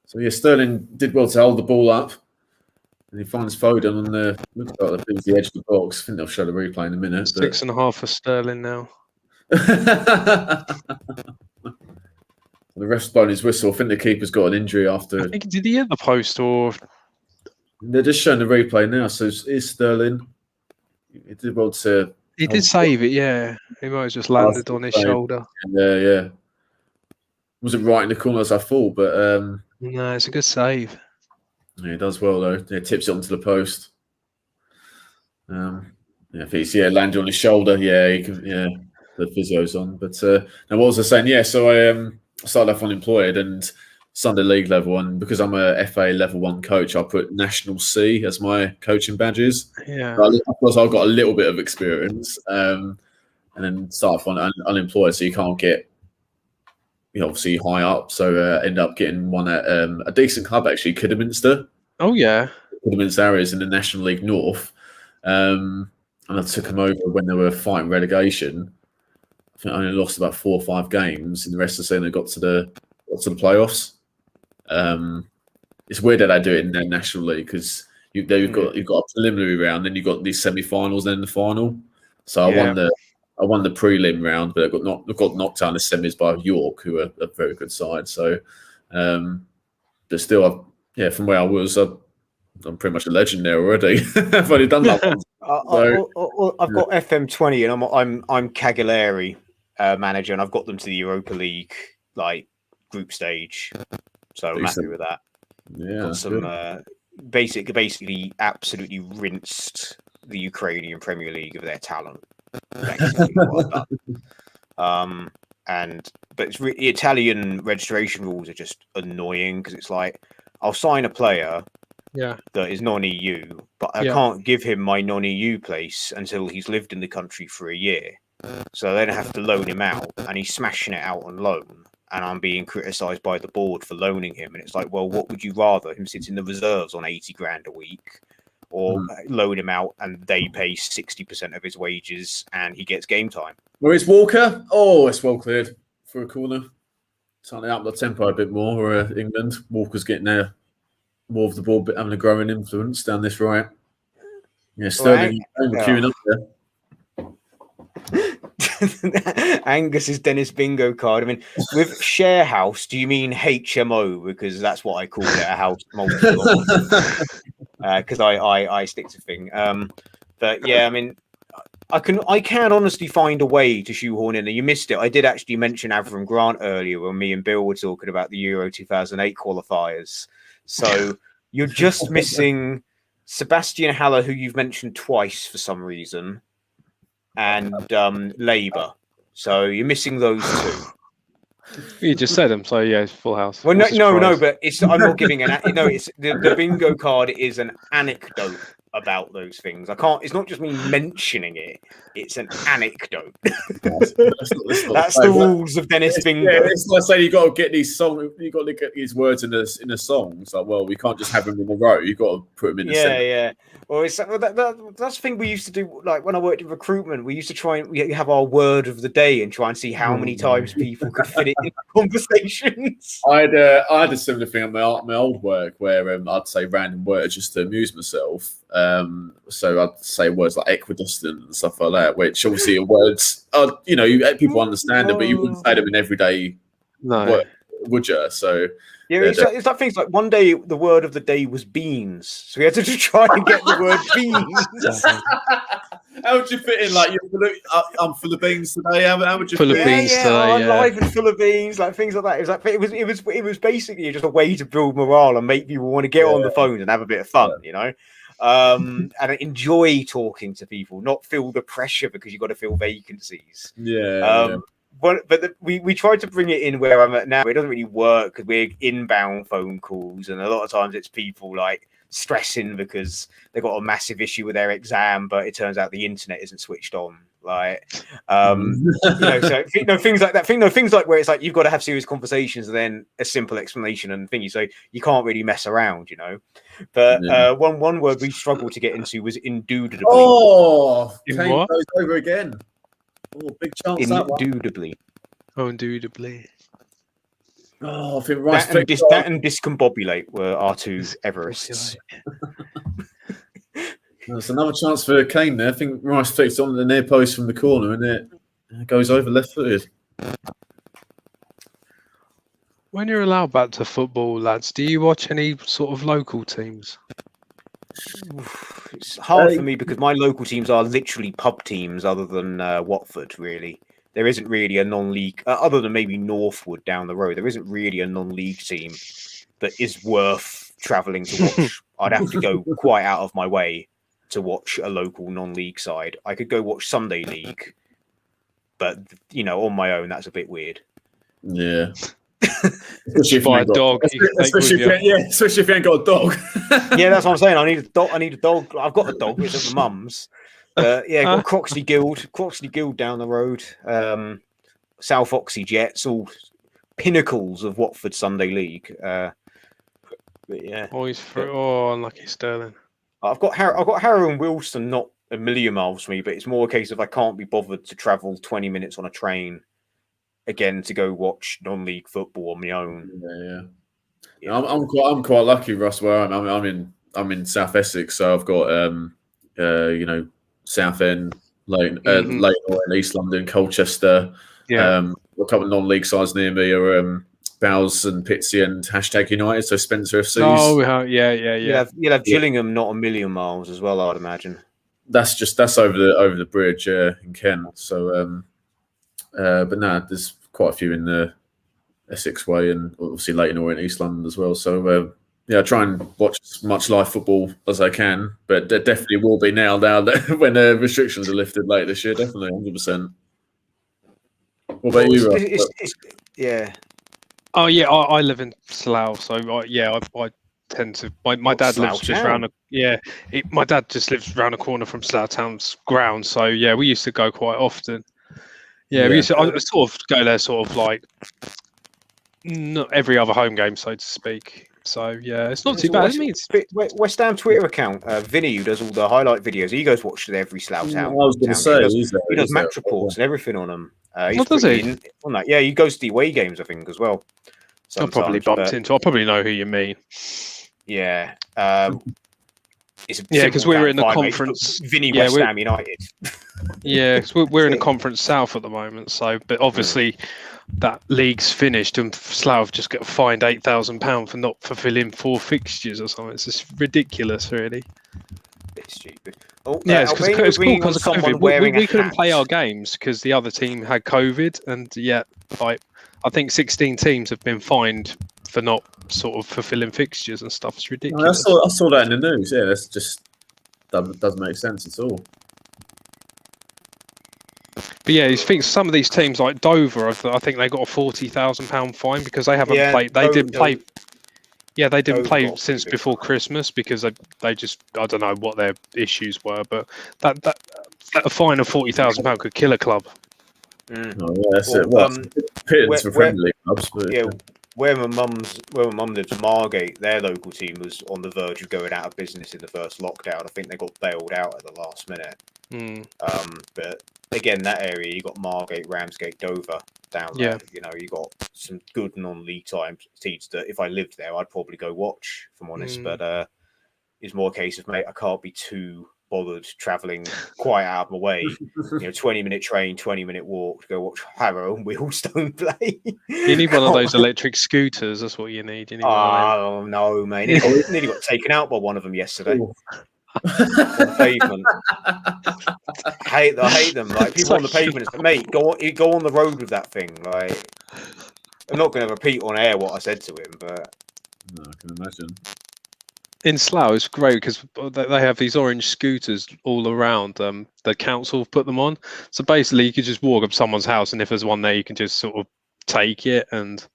So yeah, Sterling did well to hold the ball up, and he finds Foden on the looks like the edge of the box. I think they'll show the replay in a minute. 6.5 for Sterling now. The ref's blown his whistle. I think the keeper's got an injury after. I think did he hit the post or? They're just showing the replay now. So it's Sterling. He did well to. He did save it, yeah. He might have just landed on his shoulder. Yeah. Wasn't right in the corner as I thought, but no, it's a good save. Yeah, he does well though. Yeah, tips it onto the post. If he's landed on his shoulder, he can. Yeah, the physio's on. But now what was I saying? Yeah, so I started off unemployed and Sunday league level, and because I'm a FA level 1 coach, I put National C as my coaching badges. Yeah, of course I've got a little bit of experience, and then start off on unemployed, so you can't get obviously high up. So end up getting one at a decent club actually, Kidderminster. Oh yeah, Kidderminster Areas in the National League North, and I took them over when they were fighting relegation. I think I only lost about 4 or 5 games, and the rest of the season they got to the playoffs. It's weird that they do it in their National League because you've got a preliminary round, then you've got these semi-finals, then the final. So I won the prelim round, but I got knocked out in the semis by York, who are a very good side. So, but still, from where I was, I'm pretty much a legend there already. I've only done that once. I've got FM20, and I'm Cagliari manager, and I've got them to the Europa League group stage. So I'm happy with that. Yeah, got some basically absolutely rinsed the Ukrainian Premier League of their talent. But the Italian registration rules are just annoying because it's like I'll sign a player that is non-EU, but I can't give him my non-EU place until he's lived in the country for a year. So then I have to loan him out, and he's smashing it out on loan, and I'm being criticised by the board for loaning him. And it's like, well, what would you rather? Him sit in the reserves on 80 grand a week, or loan him out and they pay 60% of his wages and he gets game time? Where is Walker? Oh, it's well cleared for a corner. Turning up the tempo a bit more. England. Walker's getting there. More of the ball, but having a growing influence down this right. Yeah, Sterling queuing up there. Angus's Dennis bingo card. I mean, with share house, do you mean HMO? Because that's what I call it, a house multiple. Because I stick to thing. But yeah, I mean, I can honestly find a way to shoehorn in. And you missed it. I did actually mention Avram Grant earlier when me and Bill were talking about the Euro 2008 qualifiers. So you're just missing Sebastian Haller, who you've mentioned twice for some reason, and Labour. So you're missing those two. You just said them, so yeah, it's full house. Well, no, but I'm not giving it's the bingo card is an anecdote about those things. It's not just me mentioning it, it's an anecdote. That's the rules of Dennis Bingo. Yeah, it's like saying you got to get these words in a song. It's like, well, we can't just have them in a row. You've got to put them in a sentence. Yeah. Well, that's the thing we used to do. Like when I worked in recruitment, we used to try and we have our word of the day and try and see how many times people could fit it in conversations. I had a similar thing at my old work where I'd say random words just to amuse myself. So I'd say words like equidistant and stuff like that, which obviously are words, people understand them, but you wouldn't say them in everyday work, would you? So yeah, it's like things like one day the word of the day was beans, so we had to just try and get the word beans. How would you fit in? Like, I'm full of beans today. How would you full fit of beans in? today? I'm live and full of beans, like things like that. It was basically just a way to build morale and make people want to get on the phone and have a bit of fun, and enjoy talking to people, not feel the pressure because you've got to fill vacancies. But we tried to bring it in where I'm at now. It doesn't really work because we're inbound phone calls, and a lot of times it's people like stressing because they've got a massive issue with their exam, but it turns out the internet isn't switched on. Like, so things like that. Things like where it's like you've got to have serious conversations and then a simple explanation and thingy. So you can't really mess around, But one word we struggled to get into was indubitably. Oh, Kane goes over again. Oh, big chance that one. Indubitably. Oh, indubitably. Oh, I think Rice that and discombobulate were our two Everests. There's another chance for Kane there. I think Rice flicks on the near post from the corner and it goes over left-footed. When you're allowed back to football, lads, do you watch any sort of local teams? It's hard for me because my local teams are literally pub teams other than Watford, really. There isn't really a non-league, other than maybe Northwood down the road. There isn't really a non-league team that is worth travelling to watch. I'd have to go quite out of my way to watch a local non-league side. I could go watch Sunday League, but on my own, that's a bit weird. Yeah. Especially if a dog. Especially if you ain't got a dog. Yeah, that's what I'm saying. I need a dog. I've got a dog. It's at my mum's. Got Croxley Guild down the road. South Oxley Jets, all pinnacles of Watford Sunday League. But yeah. Unlucky Sterling. I've got Harrow and Wilson, not a million miles from me, but it's more a case of I can't be bothered to travel 20 minutes on a train again to go watch non-league football on my own. Yeah. I'm quite lucky, Russ. Where I'm in South Essex, so I've got Southend, Leighton, East London, Colchester. Yeah. A couple of non-league sides near me are Bowes and Pitsy and #United, so Spencer FC's. Oh, yeah. You'll have Gillingham, not a million miles as well, I'd imagine. That's over the bridge, in Kent. So, but there's quite a few in the Essex way, and obviously Leighton Orient, East London as well. So, I try and watch as much live football as I can, but there definitely will be now that when the restrictions are lifted later this year, definitely 100%. What about you, Rob? Yeah. Oh yeah, I live in Slough, so I tend to. My dad lives just round. My dad just lives round the corner from Slough Town's ground, so yeah, we used to go quite often. Yeah, we used to. I sort of go there, sort of like not every other home game, so to speak. So yeah, it's not too bad. West Ham Twitter account, Vinny, who does all the highlight videos, he goes watch every Slough Town. I was going to say he does match reports and everything on them. What does he? On that. Yeah, he goes to the away games, I think, as well. I'll probably know who you mean. Yeah. Because we're in the conference. Vinny West Ham United. Yeah, because we're in the conference south at the moment. So, but obviously that league's finished, and Slough just got fined £8,000 for not fulfilling 4 fixtures or something. It's just ridiculous, really. It's stupid. It's cool because of COVID. We couldn't play our games because the other team had COVID, and yet, I think 16 teams have been fined for not sort of fulfilling fixtures and stuff. It's ridiculous. I saw that in the news. Yeah, that's just doesn't make sense at all. But yeah, you think some of these teams like Dover, I think they got a £40,000 fine because they haven't played. They didn't play. Yeah, they didn't play since before Christmas because they just, I don't know what their issues were, but that a fine of £40,000 could kill a club. Oh, yeah, that's it. Well, pittance for friendly clubs. But, where my mum lives, Margate, their local team was on the verge of going out of business in the first lockdown. I think they got bailed out at the last minute. But again, that area, you got Margate, Ramsgate, Dover down there. You got some good non-league teams that if I lived there, I'd probably go watch, if I'm honest. But it's more a case of, mate, I can't be too bothered travelling quite out of my way. 20-minute train, 20-minute walk to go watch Harrow and Wealdstone play. You need one of those electric scooters. That's what you need. No, mate. Nearly got taken out by one of them yesterday. On the pavement. I hate them. Like people on the pavement, it's like, mate, go on the road with that thing. Like, I'm not going to repeat on air what I said to him, but no, I can imagine. In Slough, it's great because they have these orange scooters all around. The council have put them on, so basically you could just walk up someone's house, and if there's one there, you can just sort of take it and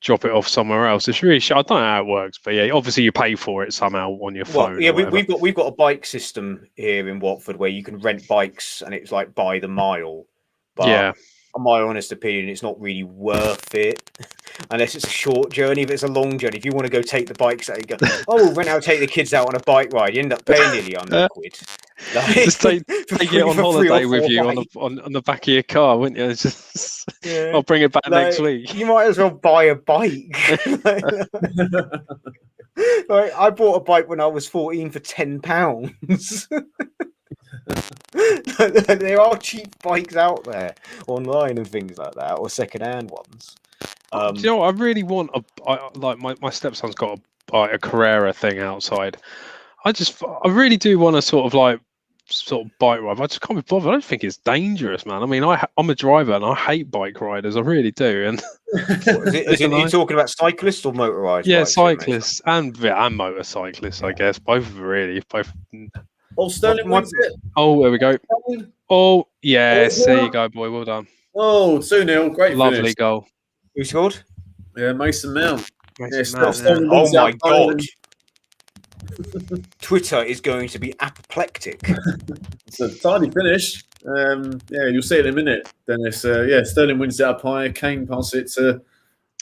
drop it off somewhere else. It's really I don't know how it works, but yeah, obviously you pay for it somehow on your phone. Well, yeah, we've got a bike system here in Watford where you can rent bikes and it's like by the mile. But yeah, in my honest opinion, it's not really worth it unless it's a short journey. If it's a long journey, if you want to go take the bikes out, you go, oh, we'll take the kids out on a bike ride. You end up paying nearly £100. Like, just take it on holiday with you on the back of your car, wouldn't you? It's just I'll bring it back next week. You might as well buy a bike. Like, I bought a bike when I was 14 for £10. There are cheap bikes out there online and things like that, or second-hand ones. Do you know what? I really want like my stepson's got a Carrera thing outside. I really do want to sort of bike ride. I just can't be bothered. I don't think it's dangerous, man. I mean, I'm a driver and I hate bike riders. I really do. And are you talking about cyclists or motorised? Yeah, cyclists and motorcyclists, I guess. Both really. Both. Oh, Sterling wins it. Oh, there we go. Oh, yes. There you go, boy. Well done. Oh, 2-0. Great Lovely finish. Goal. Who scored? Yeah, Mason Mount. Oh, my God. Twitter is going to be apoplectic. It's a tidy finish. Yeah, you'll see it in a minute, Dennis. Sterling wins it up high. Kane passes it to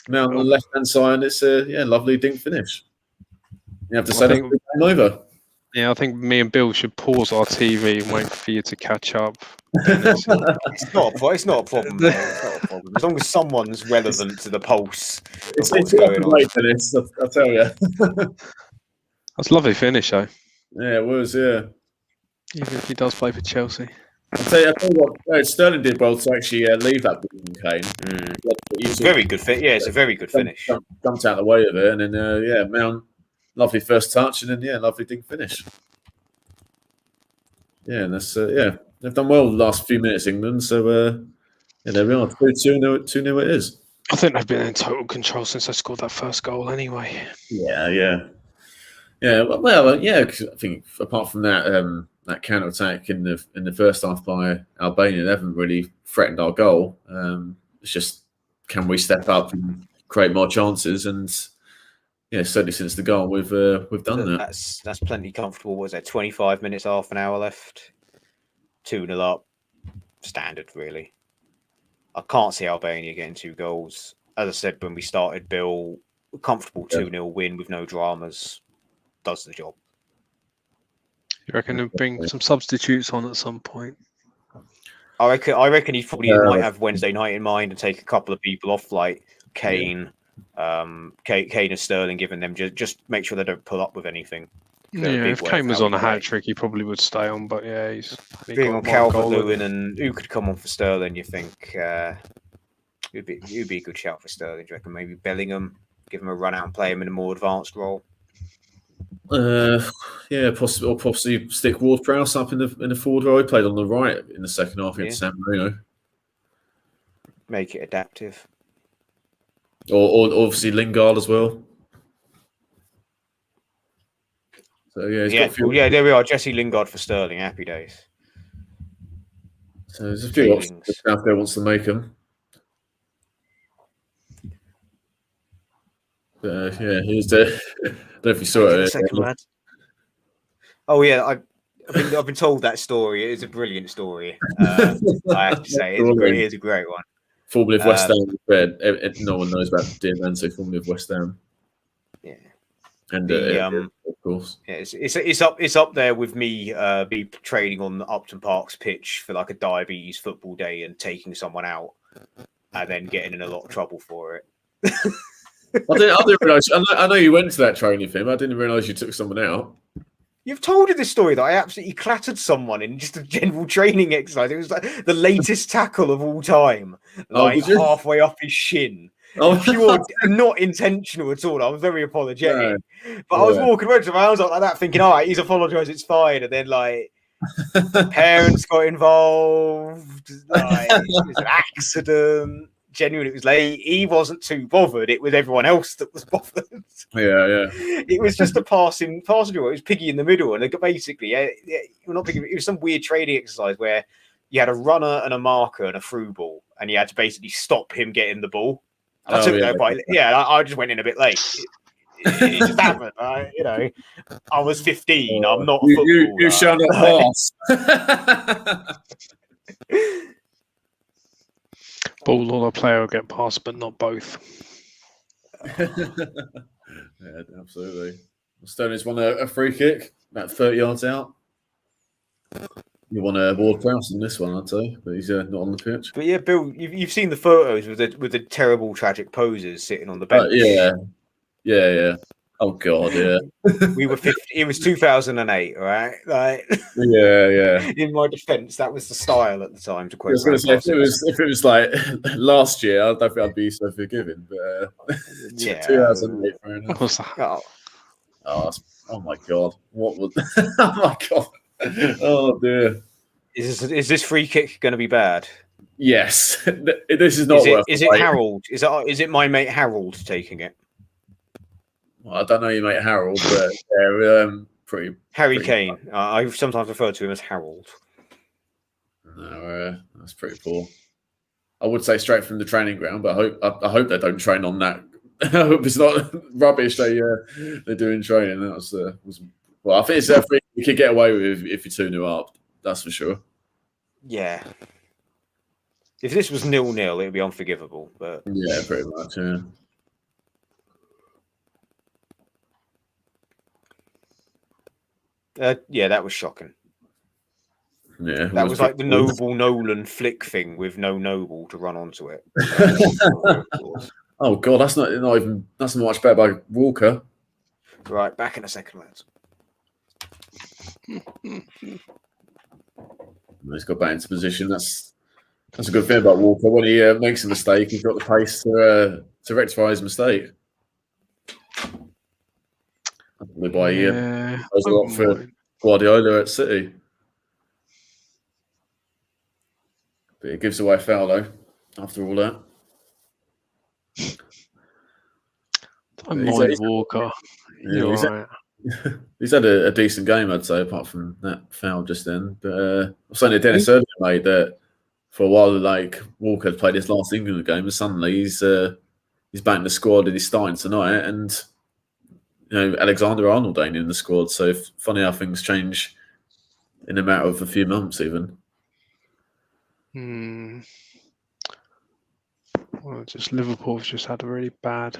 Mount on the left-hand side. And it's a lovely dink finish. You have to say that's game over. Yeah, I think me and Bill should pause our TV and wait for you to catch up. It's not a problem. It's not a problem. As long as someone's relevant to the pulse. It's great, Dennis. I'll tell you. That's a lovely finish, though. Yeah, it was. Yeah. Even if he does play for Chelsea. I'll tell you what. Sterling did well to actually leave that ball from Kane. It's a very good fit. Yeah, it's a very good finish. Jumped out of the way of it, and then Mount. Lovely first touch, and then lovely dink finish. Yeah, and that's they've done well the last few minutes, England. So there we are, 2-0 it is. I think they've been in total control since they scored that first goal, anyway. Yeah. Well, I think apart from that counter attack in the first half by Albania, they haven't really threatened our goal. It's just can we step up and create more chances and. Yeah, certainly since the goal, we've done that. That's plenty comfortable. What was there 25 minutes, half an hour left? 2-0 up, standard really. I can't see Albania getting 2 goals. As I said when we started, Bill, comfortable 2-0 win with no dramas, does the job. You reckon they'll bring some substitutes on at some point? I reckon he probably might have Wednesday night in mind and take a couple of people off, like Kane. Kane and Sterling, giving them just make sure they don't pull up with anything. Yeah, if Kane was on a hat trick, he probably would stay on. But yeah, he's being on Calvert-Lewin, and who could come on for Sterling? You think it'd be a good shout for Sterling? Do you reckon maybe Bellingham, give him a run out and play him in a more advanced role? Possibly stick Ward-Prowse up in the forward role. He played on the right in the second half against San Marino. Make it adaptive. Or obviously Lingard as well. So there we are. Jesse Lingard for Sterling. Happy days. So there's a few options if Southgate wants to make them. Here's the. I don't know if you saw it. Oh yeah, I've been told that story. It is a brilliant story. I have to say, it is a great one. Formerly of West Ham, no one knows about Diamante, formerly of West Ham. Yeah, and of course, yeah, it's up there with me be training on the Upton Park's pitch for like a diabetes football day and taking someone out and then getting in a lot of trouble for it. I didn't realise. I know you went to that training film. I didn't realise you took someone out. You've told her this story that I absolutely clattered someone in just a general training exercise. It was like the latest tackle of all time, like halfway up his shin. Pure, not intentional at all. I was very apologetic, but I was walking around with my arms up like that, thinking, "All right, he's apologised, it's fine." And then like parents got involved. Like, it was an accident. Genuinely, it was late. He wasn't too bothered. It was everyone else that was bothered. Yeah. It was just a passing. It was Piggy in the middle, and basically, not Piggy. It was some weird training exercise where you had a runner and a marker and a through ball, and you had to basically stop him getting the ball. I took that quite. Yeah, I just went in a bit late. It just happened. I was 15. I'm not a footballer. You shall not pass. Ball or a player will get past, but not both. Yeah, absolutely. Stoney's won a free kick about 30 yards out. You want a Ward-Prowse in this one, I'd say, but he's not on the pitch. But yeah, Bill, you've seen the photos with the terrible, tragic poses sitting on the bench. Yeah. Oh God, yeah. We were 50. It was 2008, right? Like, yeah. In my defence, that was the style at the time. To quote, I was going to say, if it was like last year, I don't think I'd be so forgiving. But 2008, fair enough. Oh my God, what was? Oh my God, oh dear. Is this free kick going to be bad? Yes, this is not. Is it Harold? Is it my mate Harold taking it? Well, I don't know your mate Harold, but pretty. Harry Kane. I sometimes refer to him as Harold. No, that's pretty poor. I would say straight from the training ground, but I hope they don't train on that. I hope it's not rubbish they're doing training. That was well. I think it's a free you could get away with if you're 2-0 up. That's for sure. Yeah. If this was 0-0, it'd be unforgivable. But yeah, pretty much. Yeah, that was shocking. Yeah, that was like the Noble Nolan flick thing with no Noble to run onto it. Oh God, that's not much better by Walker. Right, back in a second, lads. He's got back into position. That's a good thing about Walker. When he makes a mistake, he's got the pace to rectify his mistake. Probably by a lot for Guardiola at City. But he gives away a foul though. After all that, I mind Walker. He's had a decent game, I'd say, apart from that foul just then. But I was saying to Dennis earlier, mate, that for a while, like Walker had played his last England game, and suddenly he's back in the squad and he's starting tonight, and Alexander Arnold ain't in the squad. So funny how things change in a matter of a few months, even. Well, just Liverpool have just had a really bad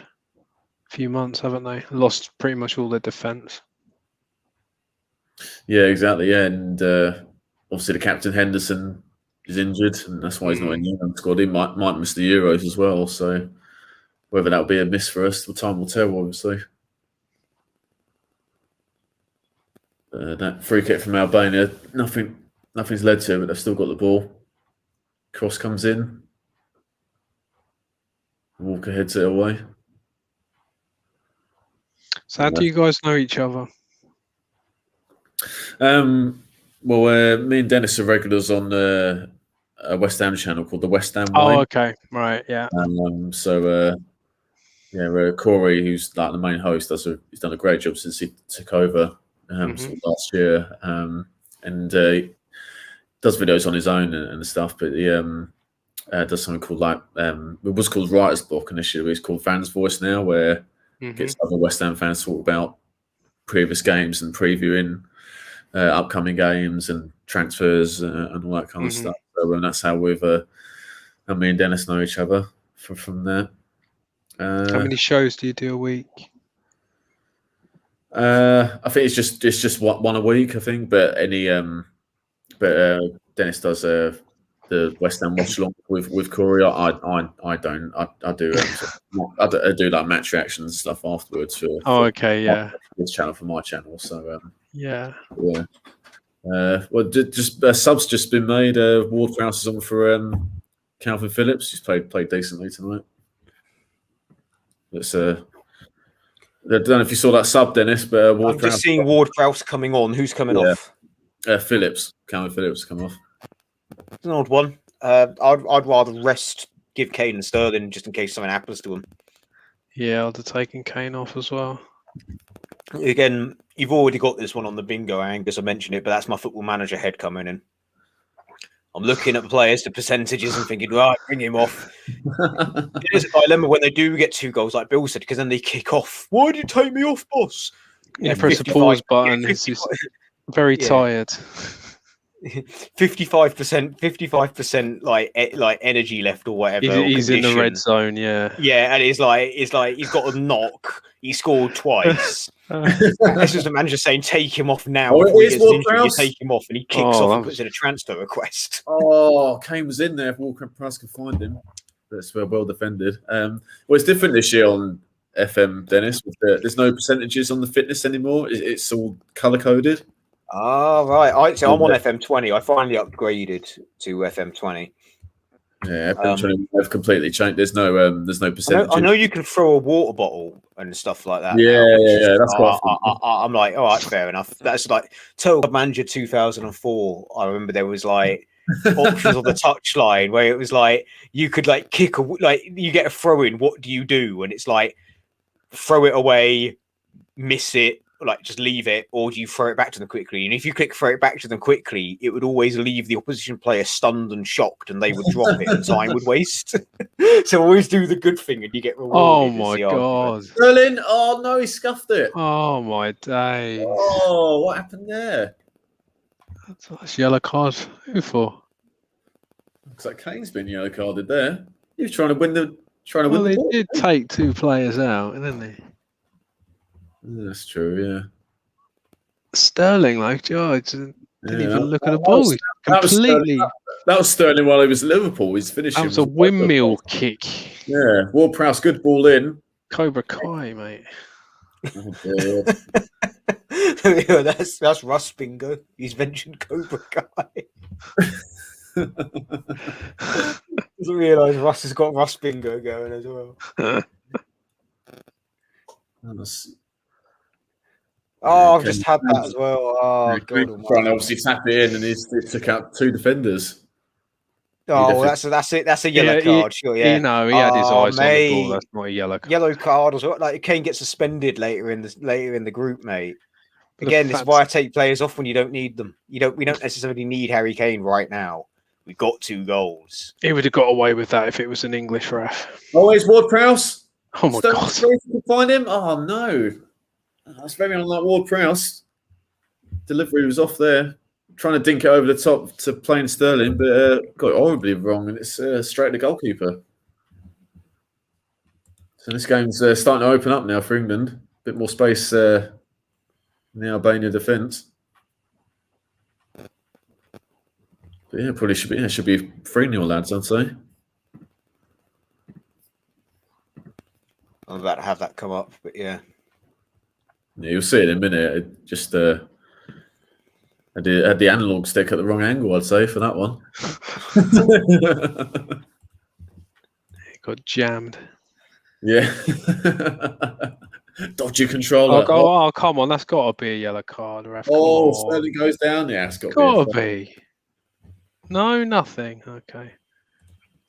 few months, haven't they? Lost pretty much all their defence. Yeah, exactly. Yeah, and obviously the captain Henderson is injured, and that's why he's not in the England squad. He might miss the Euros as well. So whether that'll be a miss for us, the time will tell. Obviously, that free kick from Albania, nothing's led to it, but they've still got the ball. Cross comes in. Walker heads it away. So how do you guys know each other? Well, me and Dennis are regulars on a West Ham channel called the West Ham Way. Oh, okay, right, yeah. Corey, who's like the main host, he's done a great job since he took over last year, and does videos on his own and stuff. But he does something called it was called Writer's Block initially. It's called Fans Voice now, where gets other West Ham fans talk about previous games and previewing upcoming games and transfers and all that kind of stuff. So that's how me and Dennis know each other from there. How many shows do you do a week? I think it's just one a week, I think. But Dennis does the West Ham watchalong with Corey. I don't. I do like match reactions and stuff afterwards for this channel, for my channel. So well, just subs just been made. Ward-Prowse is on for Calvin Phillips. He's played decently tonight. Let's I don't know if you saw that sub, Dennis, but I'm just seeing Ward-Prowse coming on. Who's coming off? Calvin Phillips come off. It's an odd one. I'd rather give Kane and Sterling just in case something happens to him. Yeah, I'd have taken Kane off as well. Again, you've already got this one on the bingo, Angus. I mentioned it, but that's my Football Manager head coming in. I'm looking at the players, the percentages, and thinking, right, bring him off. It is a dilemma when they do get 2 goals, like Bill said, because then they kick off. Why did you take me off, boss? Yeah, press the pause button. It's just very tired. 55% like energy left or whatever. He's in the red zone, yeah, and it's like he's got a knock. He scored twice. This is the manager saying, "Take him off now." Before he gets injured, you take him off, and he kicks off and puts in a transfer request. Oh, Kane was in there. If Walker-Prowse could find him, that's well defended. Well, it's different this year on FM, Dennis. There's no percentages on the fitness anymore. It's all color coded. Oh, right. So I'm on FM20. I finally upgraded to FM20. Yeah, FM20 have completely changed. There's no percentage. I know you can throw a water bottle and stuff like that. Yeah. That's quite I'm like, all right, fair enough. That's like Total Manager 2004. I remember there was like options on the touchline where it was like you could like kick you get a throw in. What do you do? And it's like throw it away, miss it, like just leave it, or do you throw it back to them quickly? And if you click throw it back to them quickly, it would always leave the opposition player stunned and shocked, and they would drop it, and time would waste. So always do the good thing, and you get rewarded. Oh my god! Sterling! Oh no, he scuffed it. Oh my days! Oh, what happened there? That's yellow card. Who for? Looks like Kane's been yellow carded there. He was trying to win the. Well, they did take 2 players out, didn't they? That's true, yeah. Sterling, like, didn't even look at the ball. That was Sterling while he was at Liverpool. He's finishing. That was a windmill kick. Yeah, Ward-Prowse, good ball in. Cobra Kai, mate. Oh, that's Russ Bingo. He's mentioned Cobra Kai. Doesn't realise Russ has got Russ Bingo going as well. I've just had that as well. Oh, God. Obviously tap it in, and it took out 2 defenders. Oh, that's it. That's a yellow card. Sure, yeah. He had his eyes on the ball. That's not a yellow card. Yellow card as well. Like Kane gets suspended later in the group, mate. Again, this is why I take players off when you don't need them. We don't necessarily need Harry Kane right now. We've got 2 goals. He would have got away with that if it was an English ref. Oh, it's Ward-Prowse. Oh my god! Can find him. Oh no. That's very unlike Ward-Prowse. Delivery was off there, trying to dink it over the top to plain Sterling, but got it horribly wrong, and it's straight to the goalkeeper. So this game's starting to open up now for England. A bit more space in the Albania defence. But yeah, probably should be 3-0, lads, I'd say. I'm about to have that come up, but yeah. Yeah, you'll see it in a minute. It just had the analog stick at the wrong angle, I'd say, for that one. It got jammed. Yeah. Dodgy controller. Oh, come on. That's got to be a yellow card. Sterling goes down. Yeah, it's got to be. No, nothing. Okay.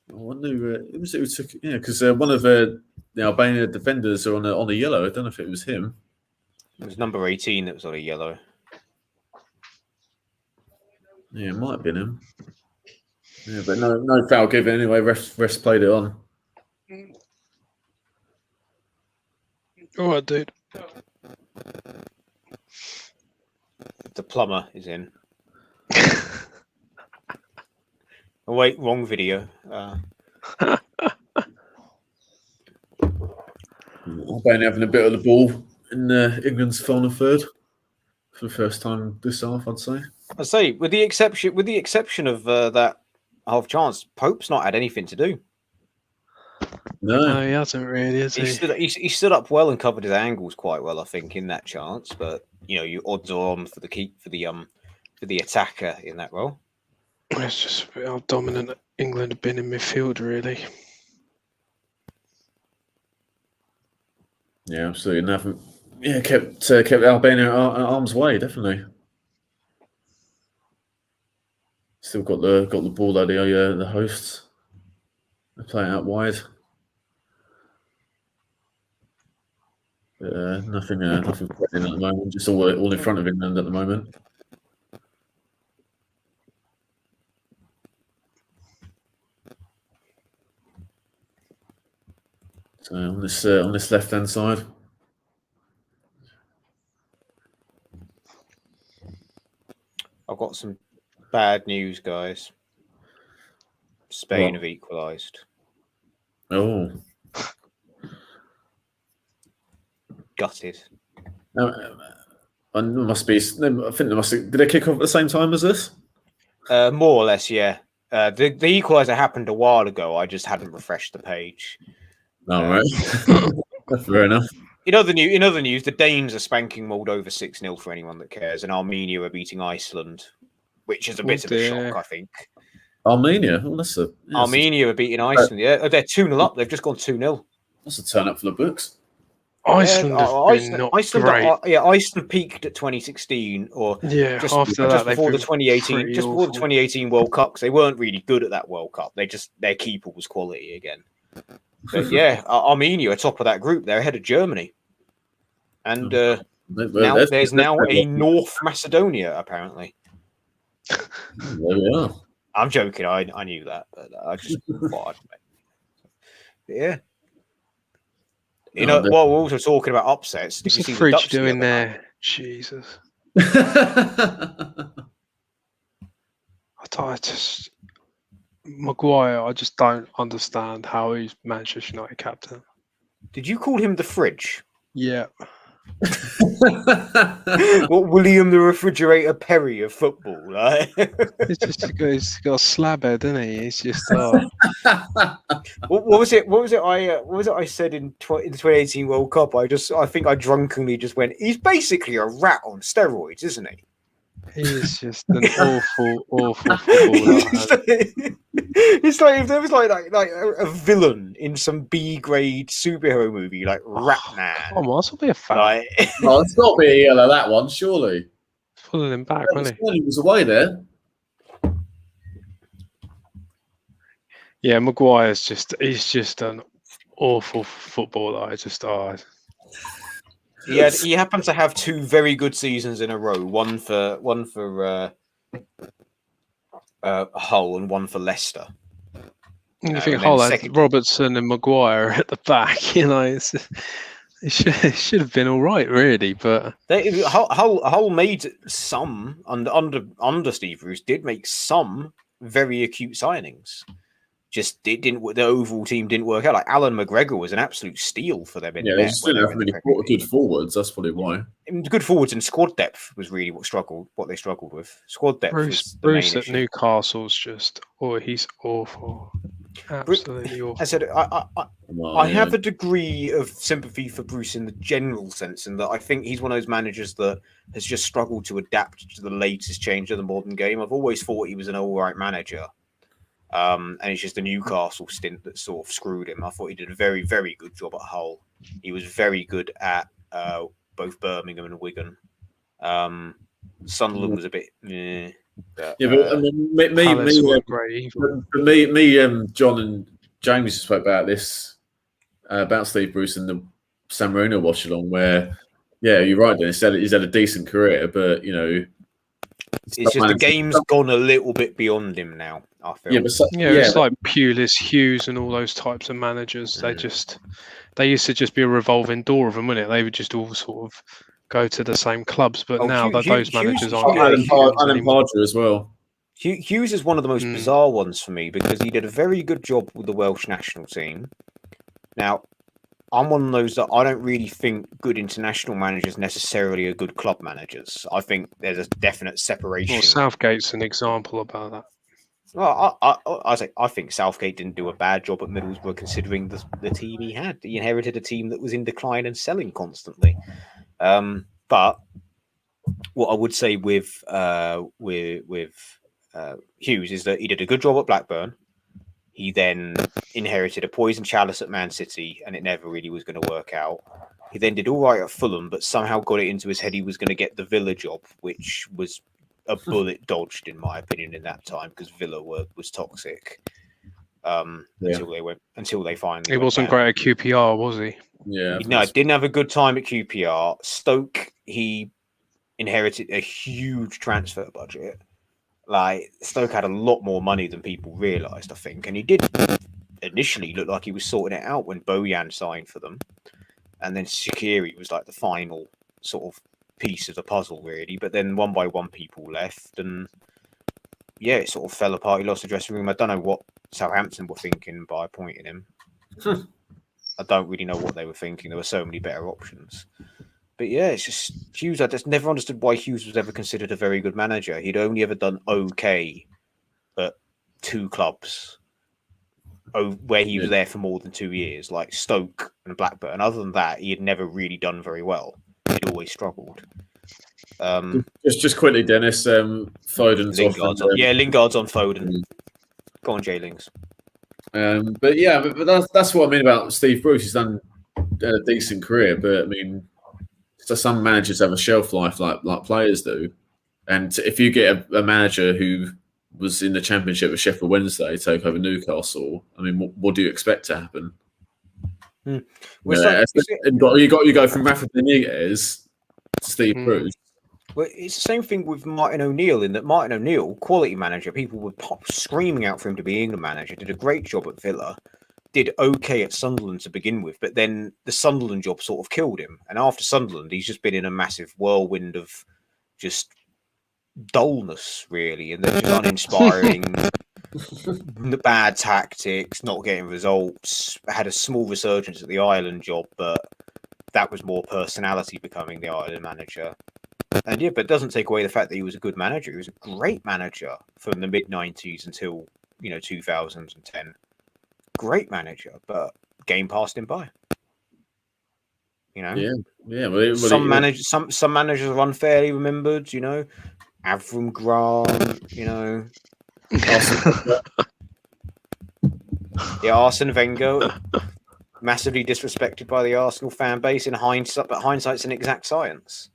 I wonder who took. Yeah, because one of the Albania defenders are on a yellow. I don't know if it was him. It was number 18 that was on a yellow. Yeah, it might have been him. Yeah, but no foul given anyway. Refs played it on. All right, dude. The plumber is in. Oh, wait, wrong video. Albania having a bit of the ball in England's final third for the first time this half, I'd say. I'd say, with the exception of that half chance, Pope's not had anything to do. No, he hasn't really, has he? He stood up well and covered his angles quite well, I think, in that chance. But your odds are on for the attacker in that role. It's just how dominant England have been in midfield, really. Yeah, absolutely. Nothing. Yeah, kept Albania at arm's way, definitely. Still got the ball out of the hosts. They're playing out wide. Nothing threatening at the moment. Just all in front of England at the moment. So on this left hand side. I've got some bad news, guys. Spain have equalised. Oh. Gutted. Must be. I think they must. Did they kick off at the same time as us? More or less, yeah. The equaliser happened a while ago. I just hadn't refreshed the page. Oh, right. Fair enough. In other news, the Danes are spanking Moldova 6-0 for anyone that cares, and Armenia are beating Iceland, which is a bit of a shock, I think. Armenia? Oh, Armenia are beating Iceland. Yeah, they're 2-0 up. They've just gone 2-0. That's a turn up for the books. Iceland Iceland peaked at 2016, or just before the 2018 World Cup, because they weren't really good at that World Cup. Their keeper was quality again. But yeah, Armenia are top of that group. They're ahead of Germany, and there's now a North Macedonia apparently. There we are. I'm joking. I knew that, but I just thought I'd yeah. While we're also talking about upsets, what's the Fridge doing there? Jesus. Maguire, I just don't understand how he's Manchester United captain. Did you call him the Fridge? Yeah. What, William the Refrigerator Perry of football? Right? he's got a slab head, isn't he? He's just. What was it? I said in the 2018 World Cup? I think I drunkenly just went. He's basically a rat on steroids, isn't he? He is just an awful footballer. It's like if there was like a villain in some B-grade superhero movie, like Ratman. Come on, that'll be a fact. Well, it's got to be a yellow, that one, surely. Pulling him back, wasn't he? He was away there. Yeah, Maguire's he's just an awful footballer. He happened to have two very good seasons in a row. One for Hull and one for Leicester. You think Hull had Robertson and Maguire at the back? You know, it should have been all right, really. But Hull made some under Steve Bruce did make some very acute signings. Just the overall team didn't work out. Like Alan McGregor was an absolute steal for them. They just didn't have many good forwards. That's probably why. Good forwards and squad depth was really what they struggled with. Squad depth. Bruce at Newcastle's he's awful. Absolutely awful. I said I have a degree of sympathy for Bruce in the general sense, in that I think he's one of those managers that has just struggled to adapt to the latest change of the modern game. I've always thought he was an all right manager. And it's just the Newcastle stint that sort of screwed him. I thought he did a very, very good job at Hull. He was very good at both Birmingham and Wigan. Sunderland was a bit... but I mean, John and James spoke about this, about Steve Bruce and the San Marino watch-along, where, yeah, you're right, Dennis, he's had a decent career, but, you know... It's just the game's gone a little bit beyond him now, I feel. It's like Pulis, Hughes and all those types of managers. They used to just be a revolving door of them, wouldn't it? They would just all sort of go to the same clubs, but now those managers aren't. Alan Pardew as well. Hughes is one of the most bizarre ones for me, because he did a very good job with the Welsh national team. Now, I'm one of those that I don't really think good international managers necessarily are good club managers. I think there's a definite separation. Well, Southgate's an example about that. Well, I think Southgate didn't do a bad job at Middlesbrough, considering the team he had. He inherited a team that was in decline and selling constantly. But what I would say with Hughes is that he did a good job at Blackburn. He then inherited a poison chalice at Man City, and it never really was going to work out. He then did all right at Fulham, but somehow got it into his head he was going to get the Villa job, which was a bullet dodged, in my opinion, in that time, because Villa was toxic. Until they finally. He wasn't great at QPR, was he? Yeah. No, didn't have a good time at QPR. Stoke, he inherited a huge transfer budget. Like, Stoke had a lot more money than people realised, I think, and he did initially looked like he was sorting it out when Bojan signed for them, and then Shaqiri was like the final sort of piece of the puzzle, really. But then one by one, people left, and yeah, it sort of fell apart. He lost the dressing room. I don't know what Southampton were thinking by appointing him. I don't really know what they were thinking. There were so many better options. But yeah, it's just Hughes. I just never understood why Hughes was ever considered a very good manager. He'd only ever done okay at 2 clubs where he was there for more than 2 years, like Stoke and Blackburn. And other than that, he had never really done very well. He'd always struggled. Just quickly, Dennis. Foden's Lingard's off. On. Yeah, Lingard's on Foden. Go on, Jay Lings. But yeah, but that's what I mean about Steve Bruce. He's done a decent career, but I mean, so some managers have a shelf life like players do, and if you get a manager who was in the Championship with Sheffield Wednesday take over Newcastle, I mean, what do you expect to happen? You go from Rafa Benitez to Steve Bruce. Well, it's the same thing with Martin O'Neill, in that Martin O'Neill, quality manager, people were screaming out for him to be England manager, did a great job at Villa, did okay at Sunderland to begin with, but then the Sunderland job sort of killed him. And after Sunderland, he's just been in a massive whirlwind of just dullness, really, and they're just uninspiring, the bad tactics, not getting results. Had a small resurgence at the Ireland job, but that was more personality becoming the Ireland manager. And yeah, but it doesn't take away the fact that he was a good manager. He was a great manager from the mid-90s until 2010. Great manager, but game passed him by. Yeah. Some managers are unfairly remembered. Avram Grant. Arsene Wenger, massively disrespected by the Arsenal fan base in hindsight, but hindsight's an exact science.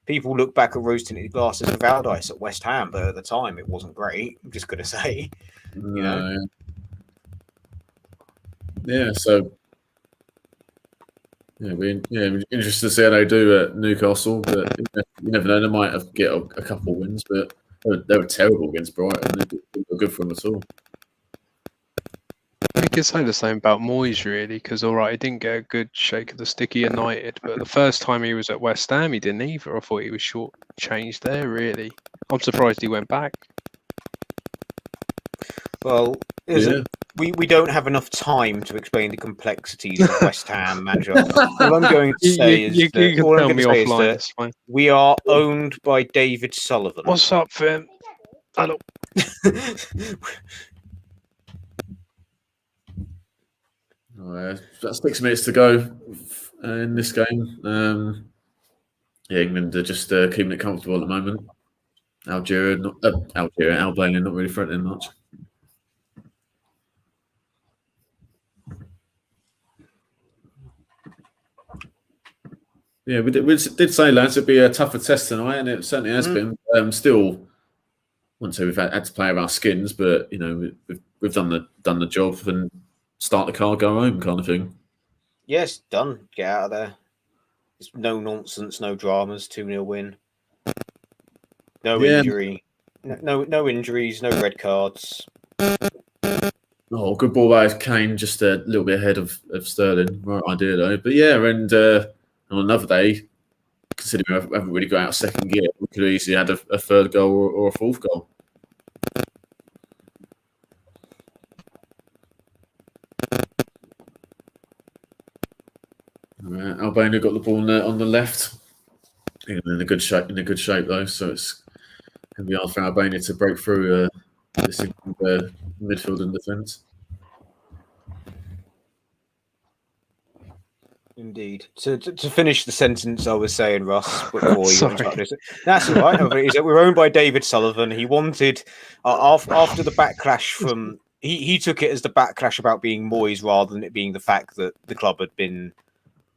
People look back at rose-tinted glasses of Aldice at West Ham, but at the time it wasn't great. I'm just going to say, Yeah, so we're interested to see how they do at Newcastle, but you never know. They might get a couple of wins, but they were terrible against Brighton. They were good for them at all. You could say the same about Moyes, really, because he didn't get a good shake of the stick at United, but the first time he was at West Ham, he didn't either. I thought he was short-changed there, really. I'm surprised he went back. Well, we don't have enough time to explain the complexities of West Ham manager. All I'm going to say is that we are owned by David Sullivan. What's up, Finn? Hello. About 6 minutes to go in this game. England are just keeping it comfortable at the moment. Albania not really threatening much. Yeah, we did say, lads, it'd be a tougher test tonight, and it certainly has been. Still, I wouldn't say we've had to play our skins, but we've done the job and start the car, go home, kind of thing. Yes, done. Get out of there. There's no nonsense, no dramas. 2-0 win. No injury. No injuries. No red cards. Oh, good ball by Kane, just a little bit ahead of Sterling. Right idea though. But yeah, and on another day, considering we haven't really got out of second gear, we could have easily had a third goal or a fourth goal. Albania got the ball on the left. In a good shape though, so it's going to be hard for Albania to break through this midfield and defence. Indeed. To finish the sentence I was saying, Russ, before you this, that's all right. No, is that we're owned by David Sullivan. He wanted after the backlash from he took it as the backlash about being Moyes rather than it being the fact that the club had been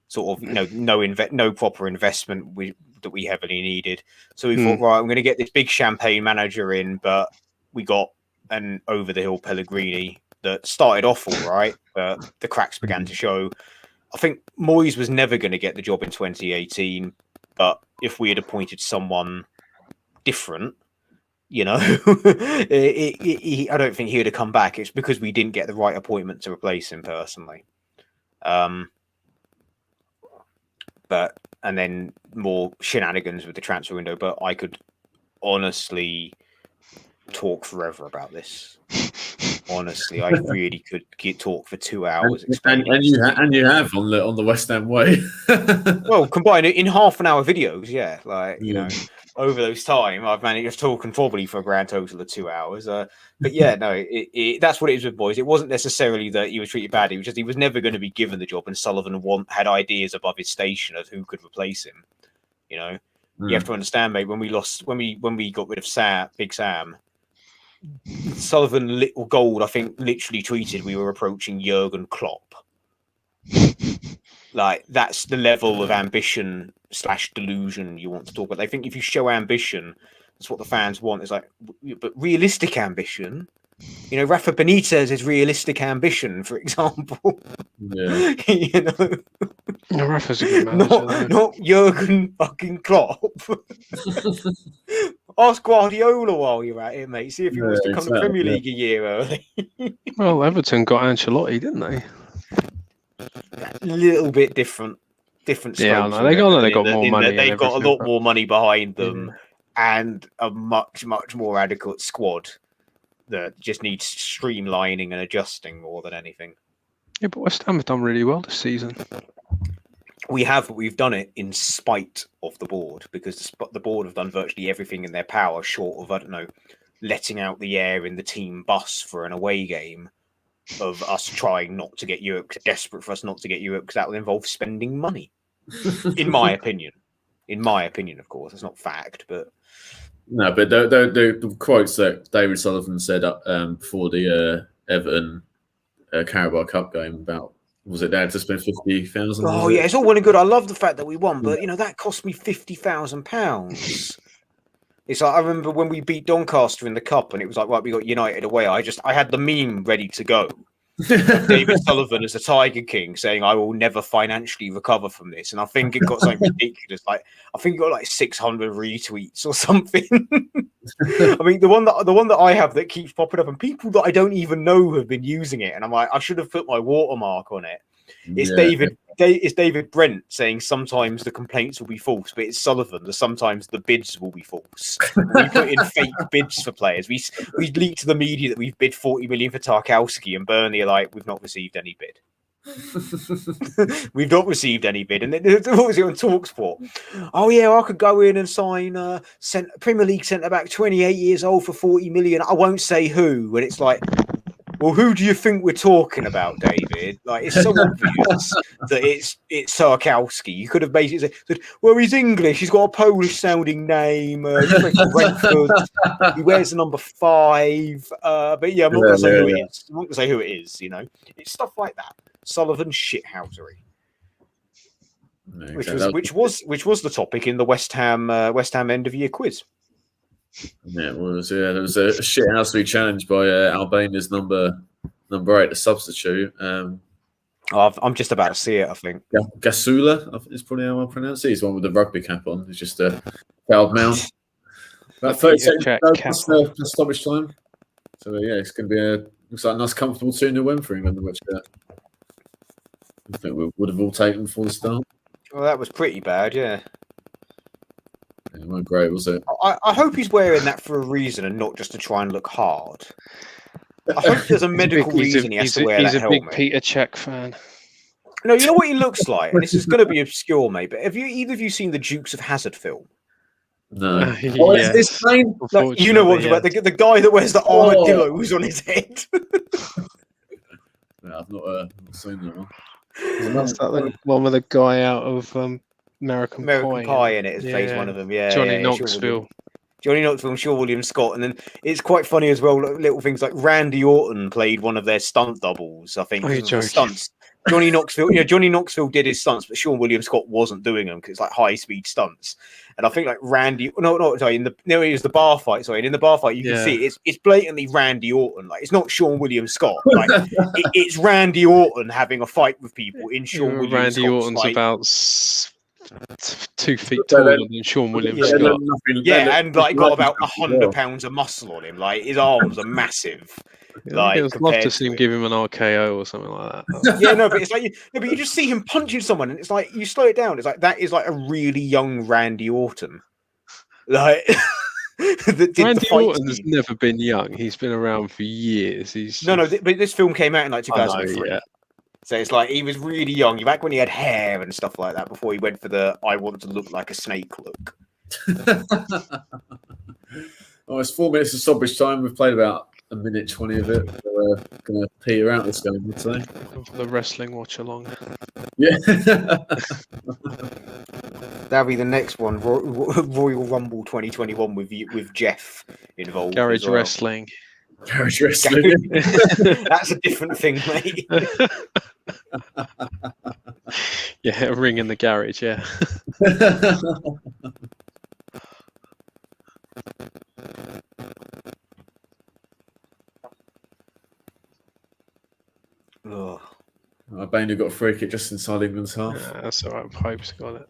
sort of no proper investment that we heavily needed. So we thought, right, I'm going to get this big champagne manager in, but we got an over the hill Pellegrini that started off all right, but the cracks began to show. I think Moyes was never going to get the job in 2018, but if we had appointed someone different, You know, I don't think he would have come back. It's because we didn't get the right appointment to replace him personally. But and then more shenanigans with the transfer window. But I could honestly talk forever about this. Honestly, I really could talk for 2 hours. And you have on the West Ham way. Well, combine it in half an hour videos, yeah. Like you know, over those time, I've managed to talk probably for a grand total of 2 hours. But yeah, no, that's what it is with Boys. It wasn't necessarily that he was treated badly. It was just he was never going to be given the job, and Sullivan had ideas above his station of who could replace him. You know, you have to understand, mate. When we got rid of Big Sam. Sullivan Little Gold, I think, literally tweeted we were approaching Jurgen Klopp. Like that's the level of ambition / delusion you want to talk about. They think if you show ambition, that's what the fans want. It's like, but realistic ambition. You know, Rafa Benitez is realistic ambition, for example. Yeah. You know, no, Rafa's a good manager. Not Jurgen fucking Klopp. Ask Guardiola while you're at it, mate. See if he wants to come to Premier League a year early. Well, Everton got Ancelotti, didn't they? A little bit different. Yeah, no, they got more money. They've got a lot more money behind them and a much more adequate squad that just needs streamlining and adjusting more than anything. Yeah, but West Ham have done really well this season. We've done it in spite of the board, because the board have done virtually everything in their power, short of, I don't know, letting out the air in the team bus for an away game, of us trying not to get Europe, desperate for us not to get Europe, because that will involve spending money. In my opinion, of course, it's not fact, but no, but the quotes that David Sullivan said before the Everton Carabao Cup game about. Was it there to spend 50,000? Oh yeah, it's all well and good. I love the fact that we won, but you know that cost me £50,000. It's like I remember when we beat Doncaster in the cup, and it was like, right, we got United away. I had the meme ready to go. David Sullivan as the Tiger King saying, "I will never financially recover from this," and I think it got something ridiculous. Like I think it got like 600 retweets or something. I mean, the one that I have that keeps popping up, and people that I don't even know have been using it, and I'm like, I should have put my watermark on it. It's David Brent saying sometimes the complaints will be false, but it's Sullivan that sometimes the bids will be false. We put in fake bids for players. We leaked to the media that we've bid 40 million for Tarkowski, and Burnley are like, we've not received any bid. We've not received any bid. And then what was it on TalkSport? Oh yeah, I could go in and sign Premier League centre back, 28 years old, for 40 million. I won't say who. And it's like, well, who do you think we're talking about, David? Like, it's so obvious that it's Tarkowski. You could have basically said, well, he's English. He's got a Polish-sounding name. He plays for Brentford. He wears the number 5. But yeah, I'm not going to say who it is. I'm not going to say who it is. You know, it's stuff like that. Sullivan shithousery, which was the topic in the West Ham end of year quiz. Yeah, it was. Yeah, there was a shithousery challenge by Albania's number 8, the substitute. I'm just about to see it. I think Gasula is probably how I pronounce it. He's the one with the rugby cap on. He's just a proud mount. About 30 seconds plus stoppage time. So yeah, it's going to be looks like a nice, comfortable 2-0 win for England, which I think we would have all taken before the start. Well, that was pretty bad, yeah. It wasn't great, was it? I hope he's wearing that for a reason and not just to try and look hard. I hope there's a medical reason he has to wear that helmet. He's a big Peter Cech fan. No, you know what he looks like? And this is going to be obscure, mate, but have either of you seen the Dukes of Hazzard film? No. It's plain. Like, you know what about the guy that wears the armadillos on his head. No, I've not seen that one. That's that one with a guy out of American Pie in it has plays one of them. Yeah, Johnny Knoxville. Johnny Knoxville and Sean William Scott. And then it's quite funny as well, little things like Randy Orton played one of their stunt doubles, I think. Stunts. Johnny Knoxville did his stunts, but Sean William Scott wasn't doing them because it's like high speed stunts. And I think like it was the bar fight. Sorry, and in the bar fight you can see it's blatantly Randy Orton. Like it's not Sean William Scott. Like it's Randy Orton having a fight with people in Sean William Scott's Randy Orton's fight. about 2 feet taller than Sean Williams Scott. And like got about 100 pounds of muscle on him. Like his arms are massive. Like I'd love to see him give him an RKO or something like that. Yeah, no, but it's like but you just see him punching someone, and it's like you slow it down. It's like that is like a really young Randy Orton. Like Randy Orton has never been young. He's been around for years. But this film came out in like 2003. Yeah. So it's like he was really young, back when he had hair and stuff like that, before he went for the "I want to look like a snake" look. Oh, it's 4 minutes of stoppage time. We've played about a minute 20 of it. So we're going to peter out this game, I'd say. For the wrestling watch along. Yeah. That'll be the next one, Royal Rumble 2021 with Jeff involved. Garage wrestling. Garage wrestling. That's a different thing, mate. Yeah, a ring in the garage, yeah. Albania got a free kick just inside England's half. Yeah, that's all right. Hope's got it.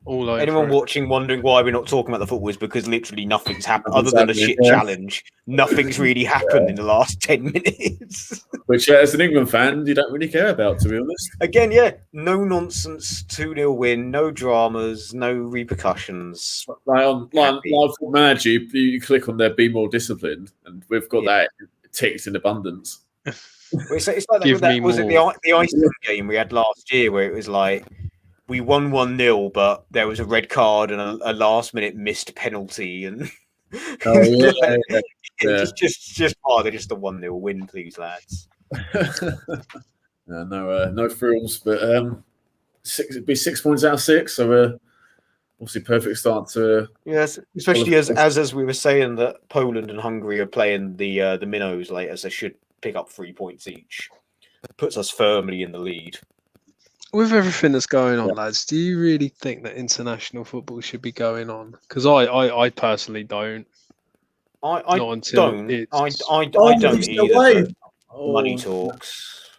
All over. Anyone watching wondering why we're not talking about the football is because literally nothing's happened other than a shit challenge. Nothing's really happened in the last 10 minutes. Which, as an England fan, you don't really care about, to be honest. Again, no nonsense, 2-0 win, no dramas, no repercussions. Like on Football Manager, you click on there, be more disciplined, and we've got that ticked in abundance. It's like that was it the Iceland game we had last year where it was like we won 1-0, but there was a red card and a last-minute missed penalty, and just they're just a 1-0 win, please, lads. No frills, but it'd be 6 points out of 6, so obviously perfect start to. Yes, especially as we were saying that Poland and Hungary are playing the minnows later, so they should pick up 3 points each. Puts us firmly in the lead. With everything that's going on, lads, do you really think that international football should be going on? Because I personally don't. I don't either. Money talks.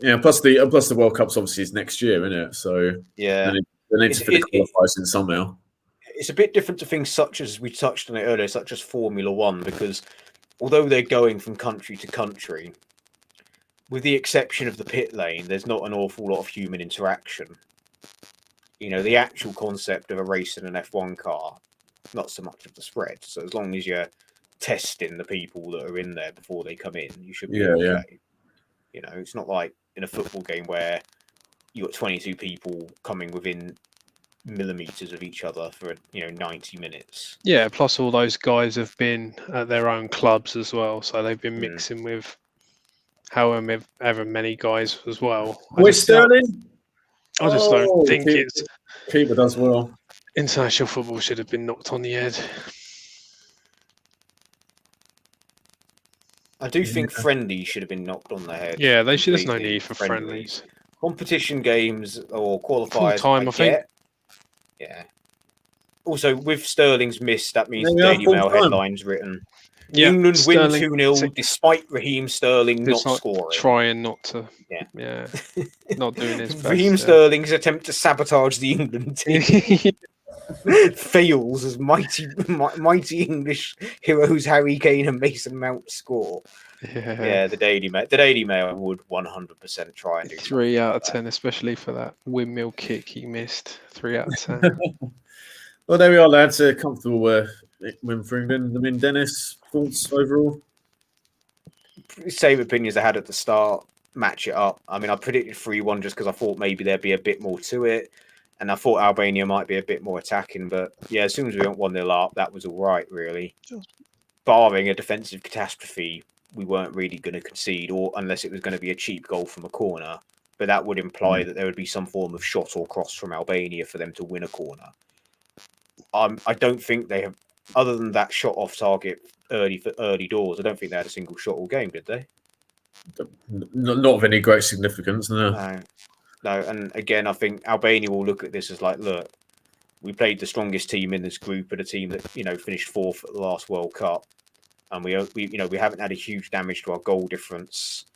Yeah, plus the World Cup's obviously is next year, isn't it? So yeah, they need to fit the qualifiers in somehow. It's a bit different to things such as we touched on it earlier, such as Formula One, because although they're going from country to country, with the exception of the pit lane, there's not an awful lot of human interaction. You know, the actual concept of a race in an F1 car, not so much of the spread. So as long as you're testing the people that are in there before they come in, you should be okay. Yeah. You know, it's not like in a football game where you got 22 people coming within millimeters of each other for 90 minutes. Yeah, plus all those guys have been at their own clubs as well, so they've been mixing with however many guys as well. With Sterling? I just don't think it's keeper does well. International football should have been knocked on the head. I do think friendlies should have been knocked on the head. Yeah, they should. There's no need for friendlies. Competition games or qualifiers. Full time, I think. Yeah. Also, with Sterling's miss, that means the Daily Mail headline's written. Yeah, England win 2-0 despite Raheem Sterling not scoring. Trying not to. Yeah. Not doing his best. Raheem Sterling's attempt to sabotage the England team fails as mighty English heroes Harry Kane and Mason Mount score. Yeah, the Daily Mail would 100% try and do 3 out of 10, especially for that windmill kick he missed. 3 out of 10. Well, there we are, lads. A comfortable win for England. I mean, Dennis, thoughts overall? Same opinions I had at the start. Match it up. I mean, I predicted 3-1 just because I thought maybe there'd be a bit more to it. And I thought Albania might be a bit more attacking. But yeah, as soon as we went 1-0 up, that was all right, really. Barring a defensive catastrophe, we weren't really going to concede, or unless it was going to be a cheap goal from a corner. But that would imply that there would be some form of shot or cross from Albania for them to win a corner. I don't think they have, other than that shot off target early doors, I don't think they had a single shot all game, did they? Not of any great significance, no. No, and again, I think Albania will look at this as like, look, we played the strongest team in this group, at a team that finished 4th at the last World Cup, and we haven't had a huge damage to our goal difference.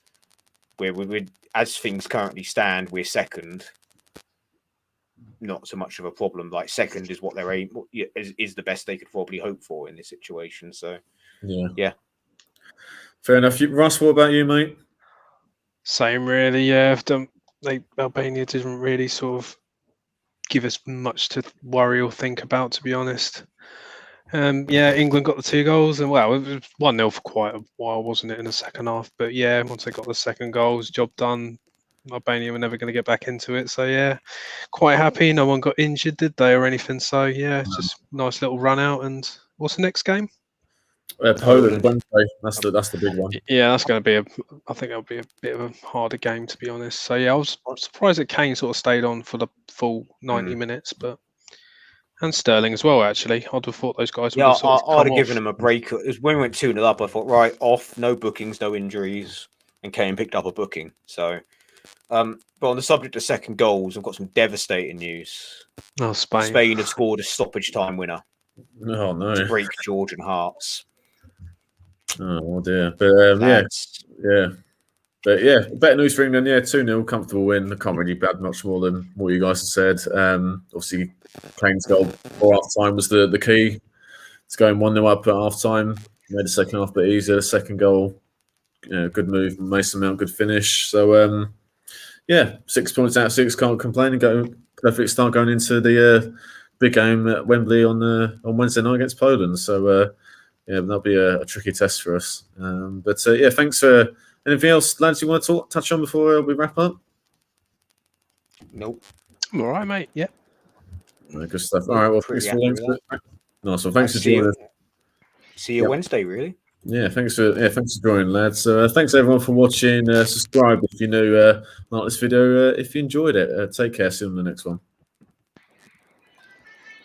We as things currently stand, we're second. not so much of a problem. Like second is what they're is the best they could probably hope for in this situation. So yeah. Fair enough. Russ, what about you, mate? Same, really. Yeah, Albania didn't really sort of give us much to worry or think about, to be honest. Yeah, England got the 2 goals, and well, it was 1-0 for quite a while, wasn't it, in the second half? But yeah, once they got the second goals, job done. Albania were never going to get back into it, so yeah, quite happy. No one got injured, did they, or anything? So yeah, just nice little run out. And what's the next game? Poland, Wednesday. That's the big one. Yeah, that's going to be I think that'll be a bit of a harder game, to be honest. So yeah, I was surprised that Kane sort of stayed on for the full 90 minutes, and Sterling as well. Actually, I'd have thought those guys would have sort of I'd have given them a break. It was when we went 2-0 up. I thought, right, off, no bookings, no injuries, and Kane picked up a booking. So, but on the subject of second goals, I've got some devastating news. Oh, Spain! Spain have scored a stoppage time winner. Oh no! To break Georgian hearts. Oh dear, but but yeah, better news for England. Yeah, 2-0, comfortable win. I can't really add much more than what you guys have said. Obviously, Kane's goal before half time was the key. It's going 1-0 up at half time. Made the second half a bit easier. The second goal, good move. Mason Mount, good finish. So 6 points out of 6. Can't complain. And go perfect start going into the big game at Wembley on Wednesday night against Poland. So. That'll be a tricky test for us. Thanks for anything else, lads, you want to touch on before we wrap up? Nope. I'm all right, mate. Yeah. Good stuff. All right. Well, nice one. Thanks for joining us. See you Wednesday, really. Yeah. Thanks for joining, lads. So thanks everyone for watching. Subscribe if you're new. Like this video if you enjoyed it. Take care. See you on the next one.